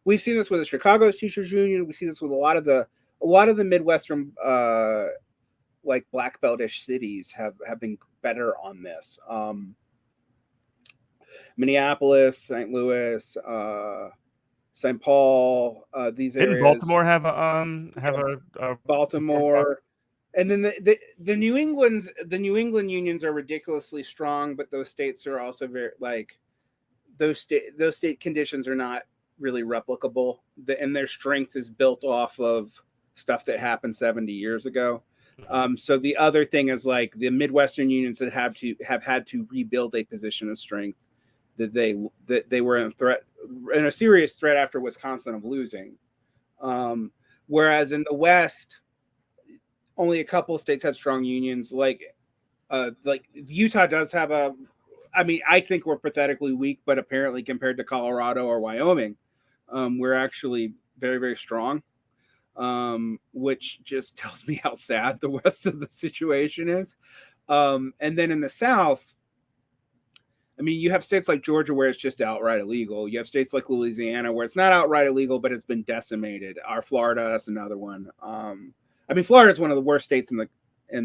We've seen this with the Chicago Teachers Union. We see this with a lot of the Midwestern like black beltish cities have been better on this. Minneapolis, St. Louis, St. Paul, these Didn't areas. Baltimore have a Baltimore? And then the New England unions are ridiculously strong, but those states are also very like those state conditions are not really replicable, and their strength is built off of stuff that happened 70 years ago. So the other thing is like the Midwestern unions that have had to rebuild a position of strength that they were in a serious threat after Wisconsin of losing. Whereas in the West, only a couple of states had strong unions. Like Utah does have I think we're pathetically weak, but apparently compared to Colorado or Wyoming, we're actually very, very strong. Which just tells me how sad the rest of the situation is. And then in the South, I mean, you have states like Georgia where it's just outright illegal. You have states like Louisiana where it's not outright illegal, but it's been decimated. Our Florida, that's another one. I mean, Florida is one of the worst states in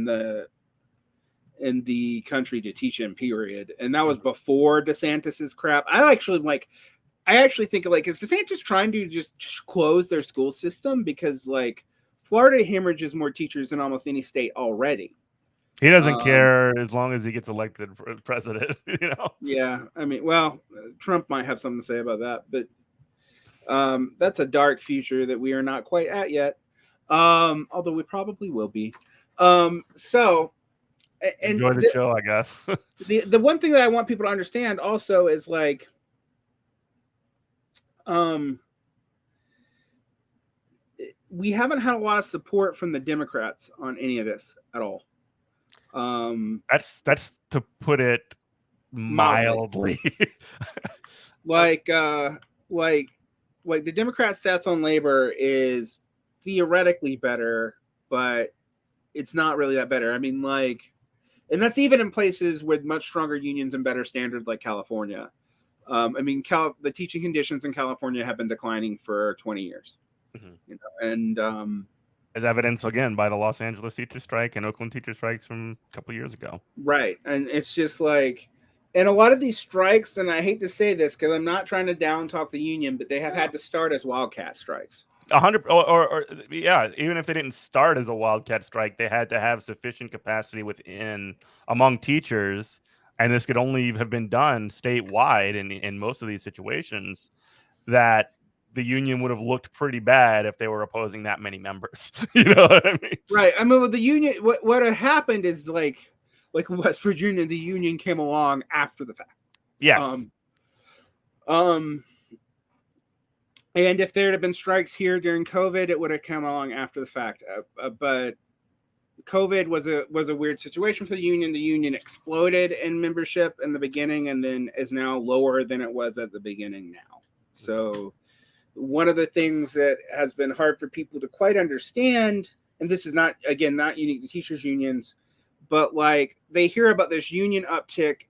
the country to teach in, period. And that was before DeSantis's crap. I actually think like, is DeSantis trying to just close their school system? Because like Florida hemorrhages more teachers than almost any state already. He doesn't care as long as he gets elected president, you know? Yeah. I mean, well, Trump might have something to say about that, but that's a dark future that we are not quite at yet. Although we probably will be. So enjoy the show, I guess. the one thing that I want people to understand also is like, we haven't had a lot of support from the Democrats on any of this at all. That's to put it mildly. like the Democrat stats on labor is theoretically better, but it's not really that better. I mean, like, and that's even in places with much stronger unions and better standards like California. I mean, the teaching conditions in California have been declining for 20 years. Mm-hmm. You know, and as evidenced again by the Los Angeles teacher strike and Oakland teacher strikes from a couple of years ago. Right. And it's just like, and a lot of these strikes, and I hate to say this because I'm not trying to down talk the union, but they have had to start as wildcat strikes. 100 or yeah, even if they didn't start as a wildcat strike, they had to have sufficient capacity among teachers, and this could only have been done statewide in most of these situations, that the union would have looked pretty bad if they were opposing that many members. You know what I mean? Right. I mean, with the union, what had happened is like West Virginia, the union came along after the fact. Yes. And if there had been strikes here during COVID, it would have come along after the fact. But COVID was a weird situation for the union. The union exploded in membership in the beginning and then is now lower than it was at the beginning now. So one of the things that has been hard for people to quite understand, and this is not unique to teachers unions, but like they hear about this union uptick,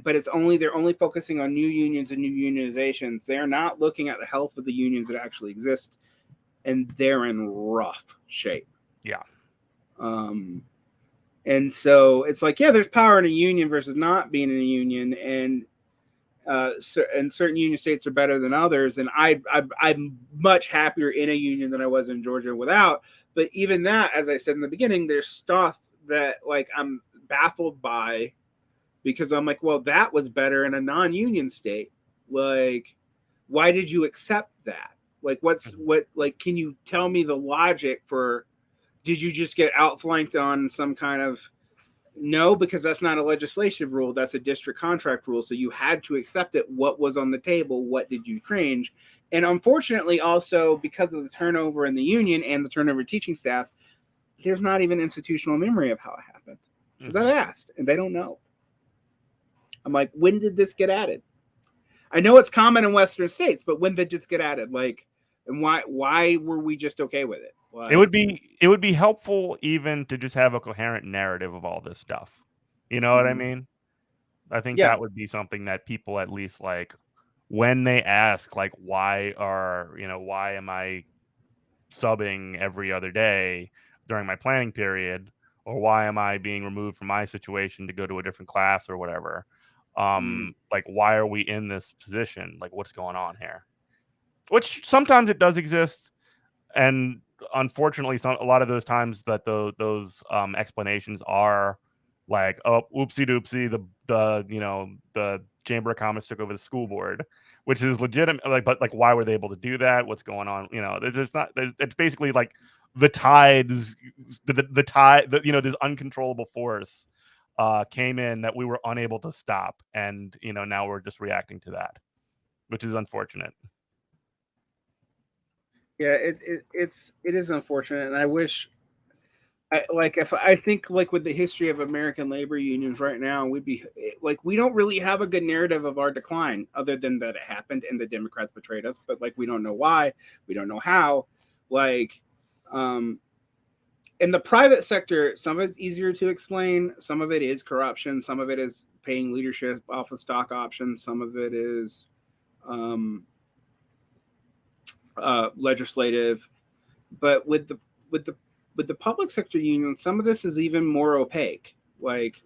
but they're only focusing on new unions and new unionizations. They're not looking at the health of the unions that actually exist, and they're in rough shape. Yeah. And so it's like, yeah, there's power in a union versus not being in a union, and certain union states are better than others. And I'm much happier in a union than I was in Georgia without. But even that, as I said in the beginning, there's stuff that like I'm baffled by, because I'm like, well, that was better in a non-union state. Like, why did you accept that? Like, can you tell me the logic for, did you just get outflanked on some kind of, no, because that's not a legislative rule. That's a district contract rule. So you had to accept it. What was on the table? What did you change? And unfortunately, also because of the turnover in the union and the turnover of teaching staff, there's not even institutional memory of how it happened. Because I've asked and they don't know. I'm like, when did this get added? I know it's common in Western states, but when did this get added? Like, and why were we just okay with it? Like, it would be helpful even to just have a coherent narrative of all this stuff. You know what I mean? I think Yeah. that would be something that people at least like when they ask like why am I subbing every other day during my planning period, or why am I being removed from my situation to go to a different class or whatever? Like why are we in this position? Like what's going on here? Which sometimes it does exist, and unfortunately, a lot of those times that those explanations are like, oh, oopsie doopsie, the Chamber of Commerce took over the school board, which is legitimate. Like, but like, why were they able to do that? What's going on? It's basically like the tides, the tide, this uncontrollable force came in that we were unable to stop, and now we're just reacting to that, which is unfortunate. Yeah, it is unfortunate, and I wish, I think like with the history of American labor unions right now, we'd be like, we don't really have a good narrative of our decline, other than that it happened and the Democrats betrayed us. But like, we don't know why, we don't know how. Like, in the private sector, some of it's easier to explain. Some of it is corruption. Some of it is paying leadership off of stock options. Some of it is legislative. But with the public sector union, some of this is even more opaque. Like,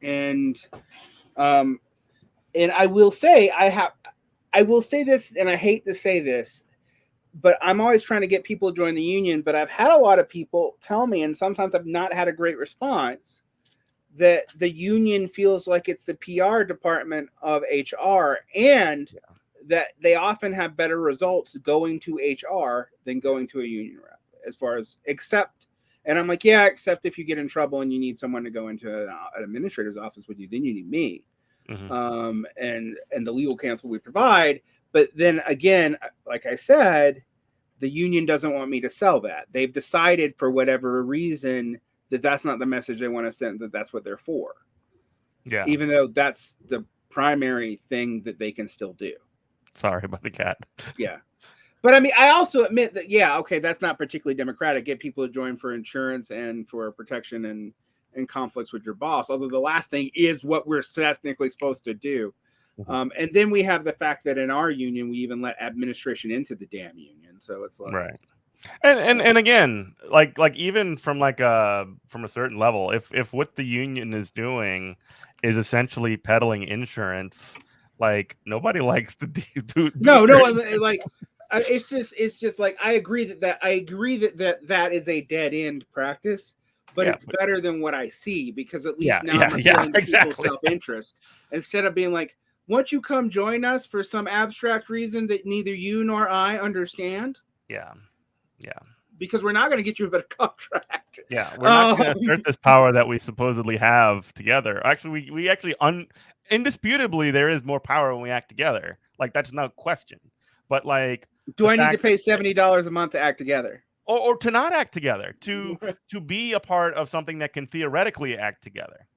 and I will say, I will say this, and I hate to say this, but I'm always trying to get people to join the union. But I've had a lot of people tell me, and sometimes I've not had a great response, that the union feels like it's the PR department of HR, and that they often have better results going to HR than going to a union rep, as far as and I'm like, yeah, except if you get in trouble and you need someone to go into an administrator's office with you, then you need me. Mm-hmm. And the legal counsel we provide. But then again, like I said, the union doesn't want me to sell that. They've decided for whatever reason that that's not the message they want to send, that that's what they're for. Yeah. Even though that's the primary thing that they can still do. Sorry about the cat. Yeah. But I mean, I also admit that, yeah, okay, that's not particularly democratic. Get people to join for insurance and for protection and conflicts with your boss. Although the last thing is what we're technically supposed to do. And then we have the fact that in our union, we even let administration into the damn union. So it's like, right. And again, like even from from a certain level, if what the union is doing is essentially peddling insurance, like nobody likes to do no, like it's just like, I agree that is a dead end practice, but it's better than what I see, because at least now I'm appealing to people's self-interest, instead of being like, won't you come join us for some abstract reason that neither you nor I understand? Yeah. Because we're not going to get you a better contract. Yeah, we're not going to assert this power that we supposedly have together. Actually, we actually indisputably there is more power when we act together. Like, that's no question. But like, do I need to pay $70 a month to act together, or to not act together, to be a part of something that can theoretically act together?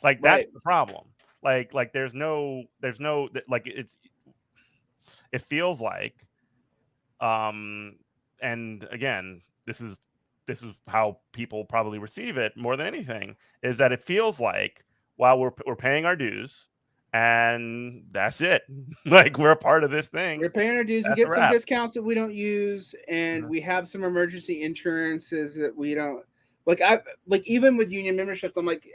Like, that's the problem. Like there's no like, it feels like and again, this is how people probably receive it more than anything, is that it feels like, while we're paying our dues and that's it. Like, we're a part of this thing. We're paying our dues. We get some discounts that we don't use, and we have some emergency insurances that we don't like. Even with union memberships, I'm like,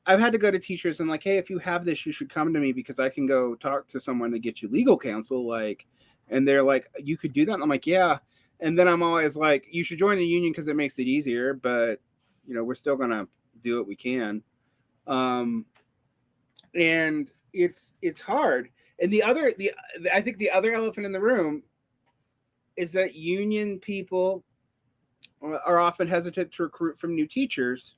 I've had to go to teachers and like, hey, if you have this, you should come to me, because I can go talk to someone to get you legal counsel. Like, and they're like, you could do that. And I'm like, yeah. And then I'm always like, you should join the union because it makes it easier, but we're still gonna do what we can. And it's hard. And I think the other elephant in the room is that union people are often hesitant to recruit from new teachers,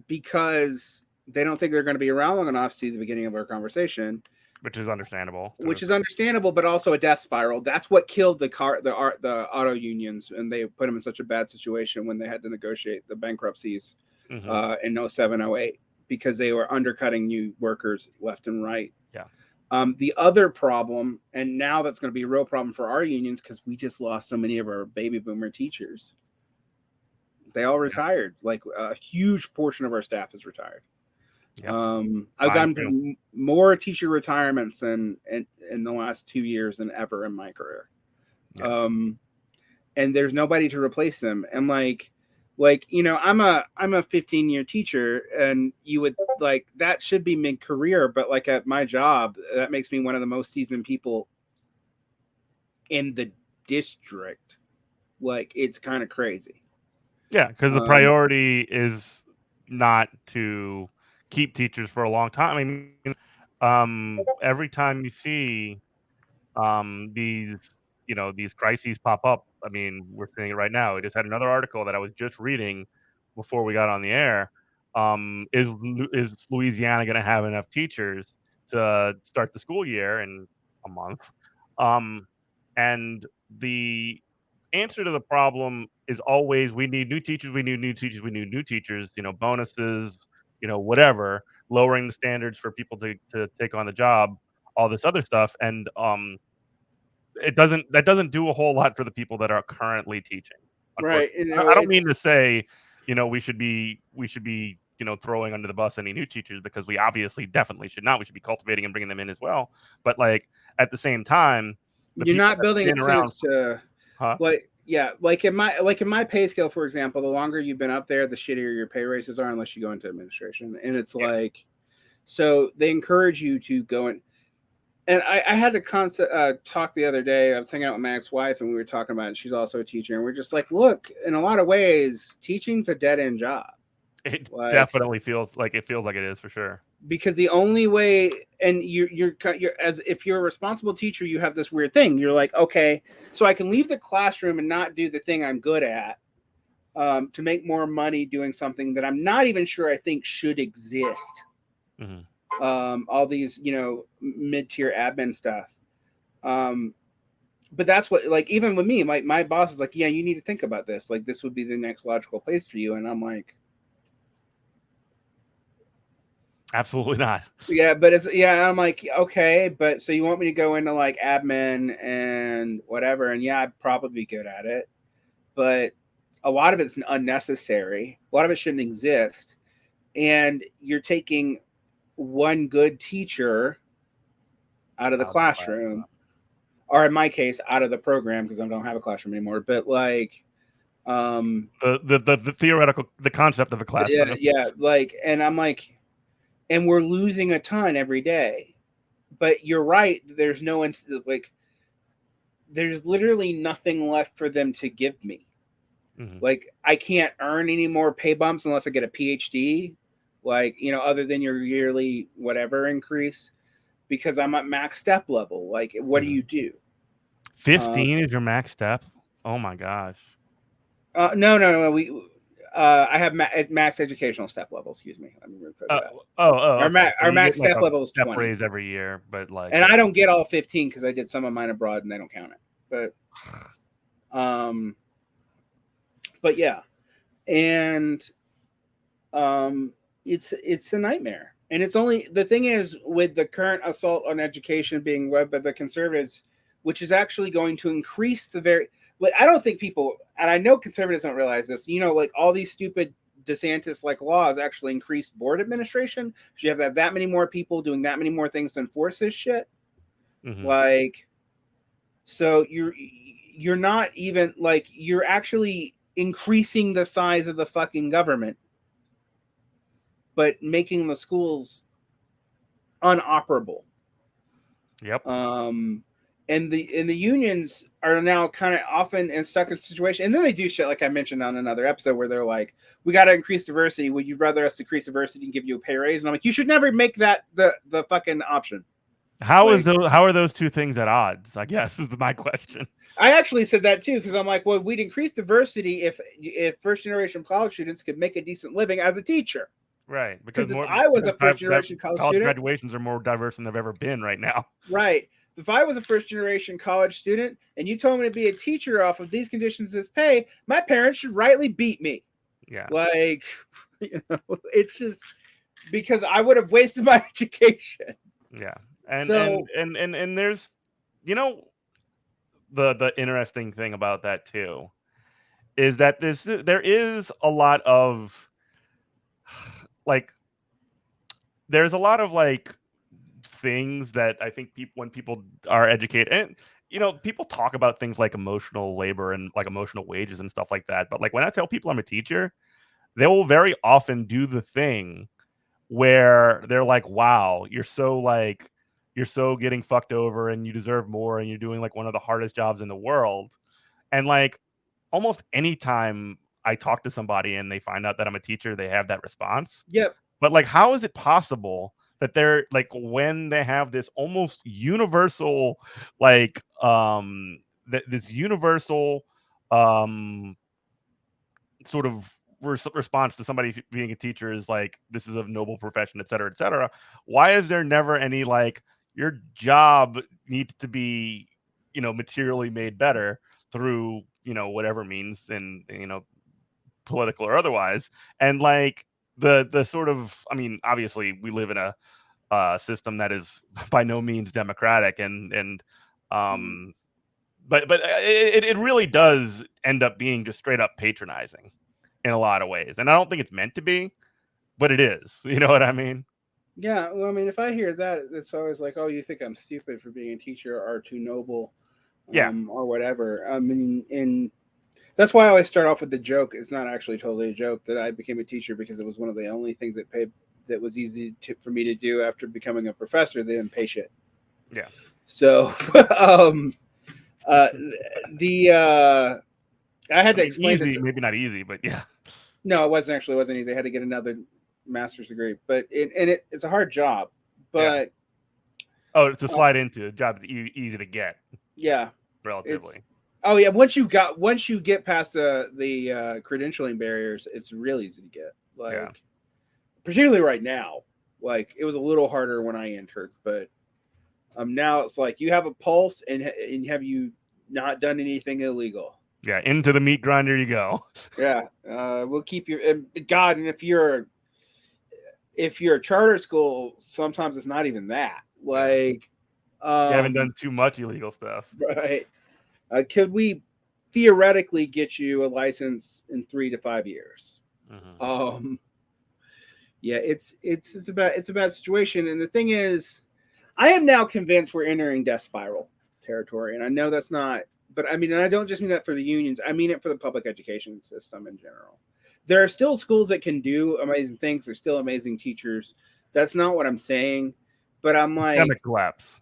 because they don't think they're going to be around long enough to see the beginning of our conversation. Which is understandable. But also a death spiral. That's what killed the auto unions, and they put them in such a bad situation when they had to negotiate the bankruptcies in 07, 08, because they were undercutting new workers left and right. Yeah. The other problem, and now that's going to be a real problem for our unions, because we just lost so many of our baby boomer teachers. They all retired. Like a huge portion of our staff is retired. Yep. I've gotten more teacher retirements in the last 2 years than ever in my career. Yeah. And there's nobody to replace them. And like I'm a 15-year teacher, and you would like that should be mid-career, but like at my job, that makes me one of the most seasoned people in the district. Like, it's kind of crazy. Yeah, because the priority is not to keep teachers for a long time. I mean, every time you see these crises pop up, I mean, we're seeing it right now. I just had another article that I was just reading before we got on the air. Is Louisiana going to have enough teachers to start the school year in a month? And the answer to the problem is always we need new teachers, we need new teachers, we need new teachers, bonuses, whatever, lowering the standards for people to take on the job, all this other stuff. And that doesn't do a whole lot for the people that are currently teaching. Right. I don't mean to say, we should be throwing under the bus any new teachers, because we obviously definitely should not. We should be cultivating and bringing them in as well. But like at the same time, you're not building incentives to, like in my pay scale, for example, the longer you've been up there, the shittier your pay raises are, unless you go into administration. And it's like, so they encourage you to go in. And I had to talk the other day. I was hanging out with my ex-wife, and we were talking about it. She's also a teacher, and we're just like, look, in a lot of ways, teaching's a dead-end job. It definitely feels like it is, for sure. Because the only way, and you're as if you're a responsible teacher, you have this weird thing. You're like, okay, so I can leave the classroom and not do the thing I'm good at, to make more money doing something that I'm not even sure I think should exist. Mm-hmm. All these, mid-tier admin stuff. But that's what, like, even with me, my boss is like, yeah, you need to think about this. Like, this would be the next logical place for you. And I'm like, absolutely not. Yeah, but I'm like, okay, but so you want me to go into like admin and whatever, and yeah, I'd probably be good at it, but a lot of it's unnecessary. A lot of it shouldn't exist. And you're taking one good teacher out of the classroom, or in my case, out of the program, because I don't have a classroom anymore. But like, the theoretical, the concept of a classroom. Yeah. Like, and I'm like, and we're losing a ton every day. But you're right. There's there's literally nothing left for them to give me. Mm-hmm. Like, I can't earn any more pay bumps unless I get a PhD. Like, other than your yearly whatever increase, because I'm at max step level. Like, what do you do? 15 is your max step? Oh my gosh. No. I have max educational step level. Excuse me. Let me repost that. Our max step level is 20. Raise every year, but like, and I don't get all 15 because I did some of mine abroad and they don't count it. But yeah, and it's a nightmare. And it's only, the thing is, with the current assault on education being led by the conservatives, which is actually going to increase I don't think people, and I know conservatives don't realize this, like all these stupid DeSantis like laws actually increase board administration. So you have to have that many more people doing that many more things to enforce this shit. Mm-hmm. Like, so you're not even like, you're actually increasing the size of the fucking government, but making the schools unoperable. Yep. And the unions are now kind of often and stuck in a situation, and then they do shit like I mentioned on another episode where they're like, we got to increase diversity. Would you rather us increase diversity and give you a pay raise? And I'm like, you should never make that the fucking option. How are those two things at odds, I guess, is my question. I actually said that too, because I'm like, well, we'd increase diversity if first generation college students could make a decent living as a teacher. Right. Because if I was a first generation college student, graduations are more diverse than they've ever been right now. Right. If I was a first generation college student and you told me to be a teacher off of these conditions, this pay, my parents should rightly beat me. Yeah. Like, it's just because I would have wasted my education. Yeah. And there's, the interesting thing about that too is that there is a lot of like there's a lot of like things that I think when people are educated, and people talk about things like emotional labor and like emotional wages and stuff like that. But like when I tell people I'm a teacher, they will very often do the thing where they're like, wow, you're so getting fucked over and you deserve more and you're doing like one of the hardest jobs in the world. And like almost any time I talk to somebody and they find out that I'm a teacher, they have that response. Yep. But like, how is it possible that they're like, when they have this almost universal, like, this universal, sort of response to somebody being a teacher is like, this is a noble profession, et cetera, et cetera. Why is there never any like, your job needs to be, materially made better through, whatever means, and, political or otherwise. And like the sort of, I mean, obviously we live in a system that is by no means democratic, and but it really does end up being just straight up patronizing in a lot of ways. And I don't think it's meant to be, but it is. You know what I mean? Yeah. Well, I mean, if I hear that, it's always like, oh, you think I'm stupid for being a teacher or too noble, or whatever. I mean, and that's why I always start off with the joke. It's not actually totally a joke that I became a teacher because it was one of the only things that paid, that was easy for me to do after becoming a professor. They didn't pay shit. Yeah. So, I had to explain easy, this. maybe not easy, but yeah. No, it wasn't easy. I had to get another master's degree, but it's a hard job. But to slide into a job that's easy to get. Yeah, relatively. Oh yeah, once you get past the credentialing barriers, it's really easy to get. Like, particularly right now. Like, it was a little harder when I entered, but now it's like you have a pulse, and have you not done anything illegal? Yeah, into the meat grinder you go. Yeah, we'll keep your God. And if you're a charter school, sometimes it's not even that. Like, you haven't done too much illegal stuff, right? Could we theoretically get you a license in 3 to 5 years? Mm-hmm. Yeah, it's a bad situation. And the thing is, I am now convinced we're entering death spiral territory. And I know that's not, but I mean, and I don't just mean that for the unions. I mean it for the public education system in general. There are still schools that can do amazing things. There's still amazing teachers. That's not what I'm saying. But I'm like, systemic collapse.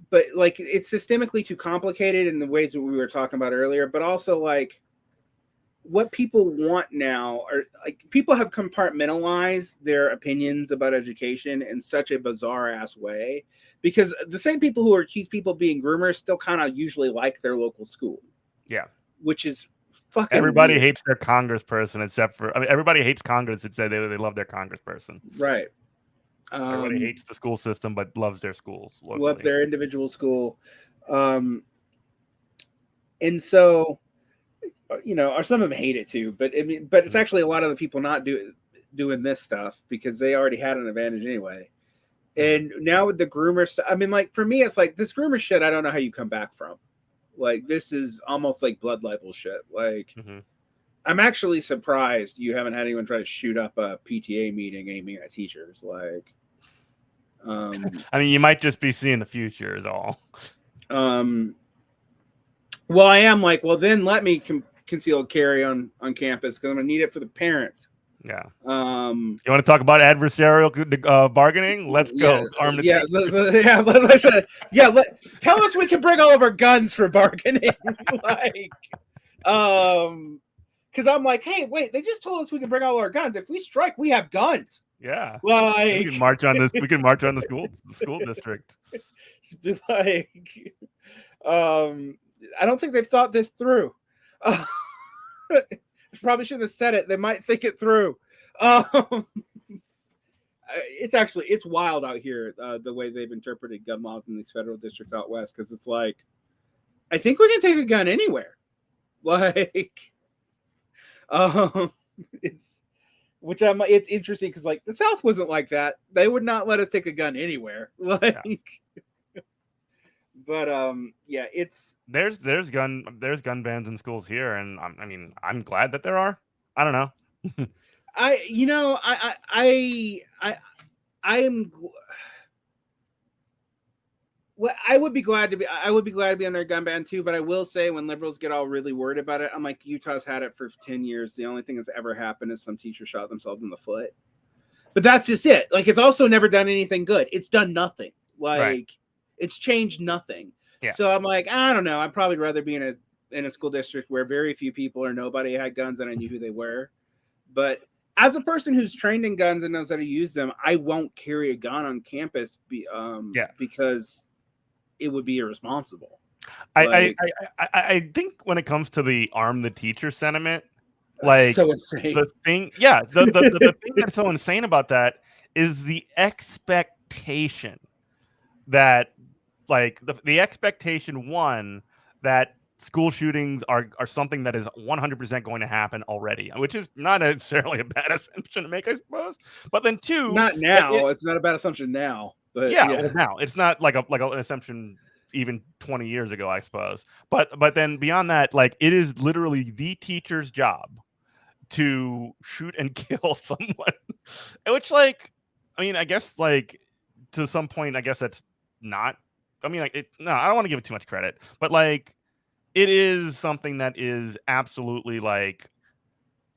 But like, it's systemically too complicated in the ways that we were talking about earlier. But also, like, what people want now are like, people have compartmentalized their opinions about education in such a bizarre ass way, because the same people who accuse people of being groomers still kind of usually like their local school. Yeah, which is fucking everybody weird. hates their congressperson except for, I mean, everybody hates Congress and say they love their congressperson. Right. Everybody hates the school system but loves their schools. Loves their individual school. And so, or some of them hate it too, but I mean, but it's actually a lot of the people not doing this stuff because they already had an advantage anyway. And now with the groomer stuff, I mean, like, for me, it's like, this groomer shit, I don't know how you come back from. Like, this is almost like blood libel shit. Like, I'm actually surprised you haven't had anyone try to shoot up a PTA meeting aiming at teachers. Like, I mean, you might just be seeing the future is all. Well, I am like, well, then let me concealed carry on campus because I'm gonna need it for the parents. Yeah. You want to talk about adversarial bargaining? Let's go. Tell us we can bring all of our guns for bargaining. Like, because I'm like, hey, wait, they just told us we can bring all our guns. If we strike, we have guns. Yeah. Like, we can march on this. We can march on the school district. Like, I don't think they've thought this through. Probably shouldn't have said it. They might think it through. It's wild out here, the way they've interpreted gun laws in these federal districts out west, because it's like, I think we can take a gun anywhere. Like, it's interesting because, like, the South wasn't like that. They would not let us take a gun anywhere. Like, But yeah, there's gun bans in schools here, and I mean, I'm glad that there are. I don't know. Well, I would be glad to be on their gun ban too, but I will say when liberals get all really worried about it, I'm like, Utah's had it for 10 years. The only thing that's ever happened is some teacher shot themselves in the foot. But that's just it. Like, it's also never done anything good. It's done nothing. Like, Right. It's changed nothing. Yeah. So I'm like, I don't know. I'd probably rather be in a school district where very few people or nobody had guns and I knew who they were. But as a person who's trained in guns and knows how to use them, I won't carry a gun on campus because it would be irresponsible. I think when it comes to the arm the teacher sentiment, like so insane. The thing thing that's so insane about that is the expectation that, like, the expectation that school shootings are something that is 100% going to happen already, which is not necessarily a bad assumption to make, I suppose. But then two, not now. It's not a bad assumption now. But well, now it's not like an assumption even 20 years ago, I suppose. But then beyond that, like, it is literally the teacher's job to shoot and kill someone, which, like, I mean, I guess, like, to some point, I guess that's not. I mean, like, no, I don't want to give it too much credit, but, like, it is something that is absolutely, like,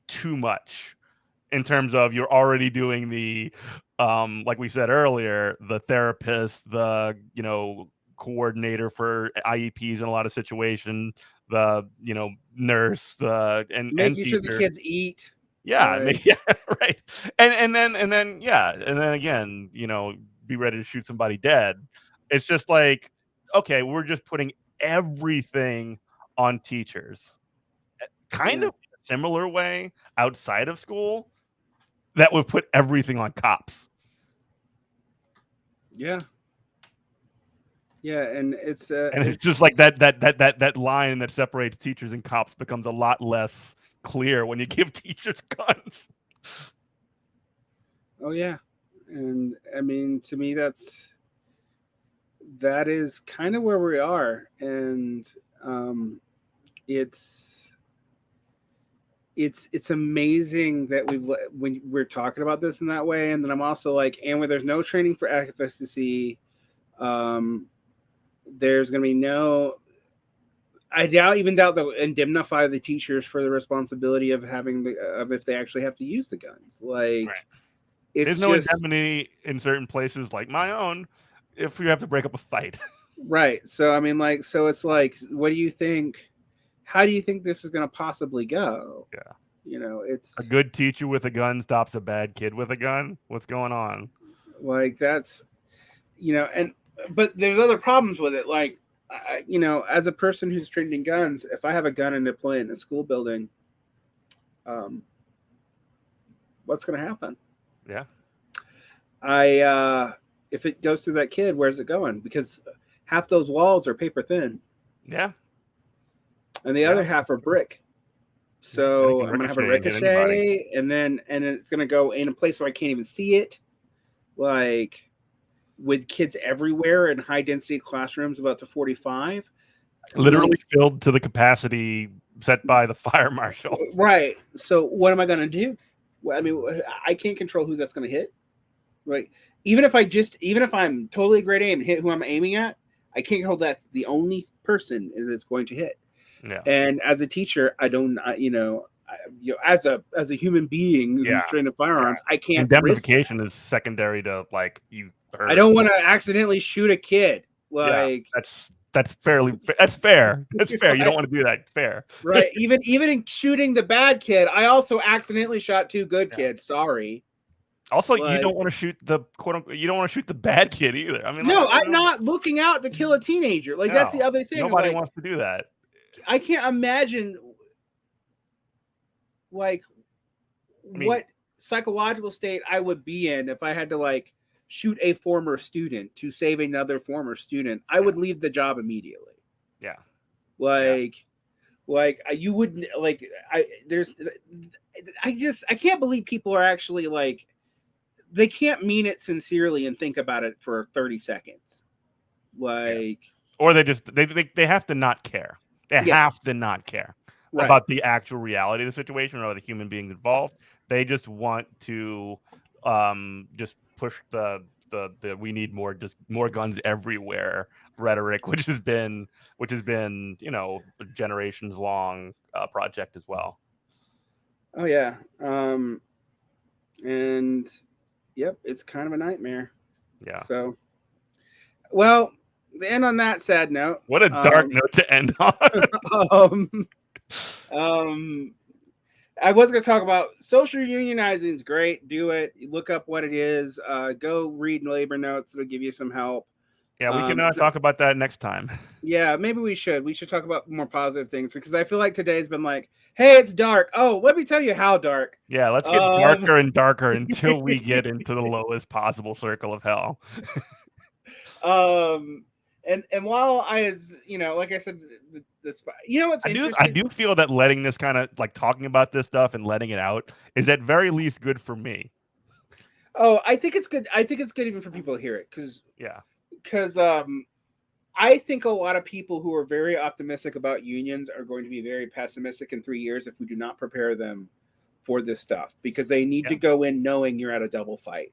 too much in terms of you're already doing the, like we said earlier, the therapist, the, coordinator for IEPs in a lot of situations, the, nurse, and making teacher. sure the kids eat. Yeah, right. And then again, be ready to shoot somebody dead. It's just like, okay, we're just putting everything on teachers. Kind of in a similar way outside of school that would put everything on cops. Yeah. Yeah, and it's just like that line that separates teachers and cops becomes a lot less clear when you give teachers guns. Oh yeah. And I mean, to me, that is kind of where we are. And it's amazing that when we're talking about this in that way. And then I'm also like, and where there's no training for efficacy, there's going to be no, I even doubt they'll indemnify the teachers for the responsibility of if they actually have to use the guns. Like, right. There's no indemnity in certain places like my own if you have to break up a fight. Right. So, I mean, like, so it's like, what do you think? How do you think this is going to possibly go? Yeah. It's a good teacher with a gun stops a bad kid with a gun. What's going on? Like, that's, but there's other problems with it. Like, as a person who's trained in guns, if I have a gun and deploy it in a school building, what's going to happen? Yeah. If it goes through that kid, where's it going? Because half those walls are paper thin. Yeah. And the other half are brick. So I'm going to have a ricochet, and it's going to go in a place where I can't even see it. Like, with kids everywhere in high density classrooms of up to 45. Literally filled to the capacity set by the fire marshal. Right. So what am I going to do? I mean, I can't control who that's going to hit. Right. Even if I'm totally great aim and hit who I'm aiming at, I can't control that's the only person that's going to hit. Yeah. And as a teacher, I don't, as a human being who's trained in firearms, I can't. Indemnification is secondary to, like, you. I don't want to accidentally shoot a kid. Like, that's fair. That's fair. You don't want to do that. Fair. Right. Even in shooting the bad kid, I also accidentally shot two good kids. Sorry. Also, you don't want to shoot the you don't want to shoot the bad kid either. I mean, no, I'm not looking out to kill a teenager. Like, that's the other thing. Nobody wants to do that. I can't imagine, like, what psychological state I would be in if I had to, like, shoot a former student to save another former student. I would leave the job immediately. Yeah. Like you wouldn't, like, I can't believe people are actually, like, they can't mean it sincerely and think about it for 30 seconds. Like, or they have to not care. They have to not care about the actual reality of the situation or the human beings involved. They just want to just push the we need more guns everywhere rhetoric, which has been a generations long project as well. Oh yeah. And yep, it's kind of a nightmare. Yeah. So, well, to end on that sad note. What a dark note to end on. I was going to talk about social unionizing is great. Do it. Look up what it is. Go read labor notes. It'll give you some help. Yeah, we can talk about that next time. Yeah, maybe we should. We should talk about more positive things because I feel like today's been like, hey, it's dark. Oh, let me tell you how dark. Yeah, let's get darker and darker until we get into the lowest possible circle of hell. And while like I said, what's interesting? I do feel that letting this kind of like talking about this stuff and letting it out is at very least good for me. Oh, I think it's good. I think it's good even for people to hear it because I think a lot of people who are very optimistic about unions are going to be very pessimistic in 3 years if we do not prepare them for this stuff because they need to go in knowing you're at a double fight.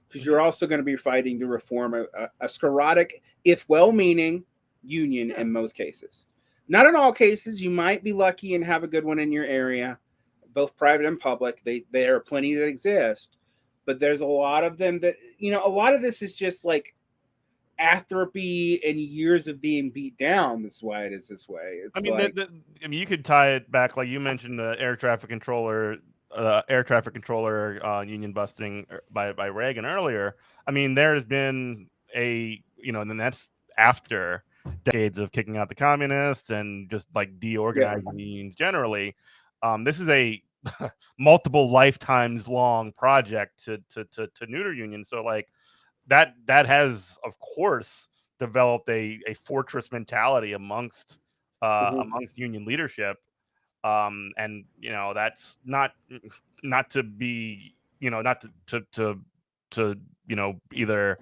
Because you're also going to be fighting to reform a sclerotic, if well-meaning, union in most cases. Not in all cases. You might be lucky and have a good one in your area, both private and public. There are plenty that exist, but there's a lot of them that, a lot of this is just like atrophy and years of being beat down. That's why it is this way. It's you could tie it back, like you mentioned, the air traffic controller union busting by Reagan earlier. I mean, there's been and that's after decades of kicking out the communists and just like deorganizing unions generally. This is a multiple lifetimes long project to neuter unions. So like that has of course developed a fortress mentality amongst union leadership. And that's not to be not to either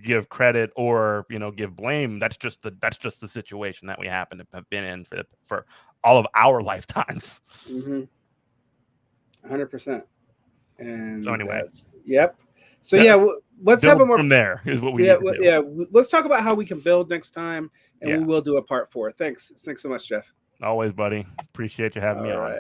give credit or give blame. That's just the situation that we happen to have been in for all of our lifetimes. 100%. And so anyway, yep. So let's have a more from there is what we let's talk about how we can build next time, and we will do a part 4. Thanks so much, Jeff. Always, buddy. Appreciate you having me on. All right.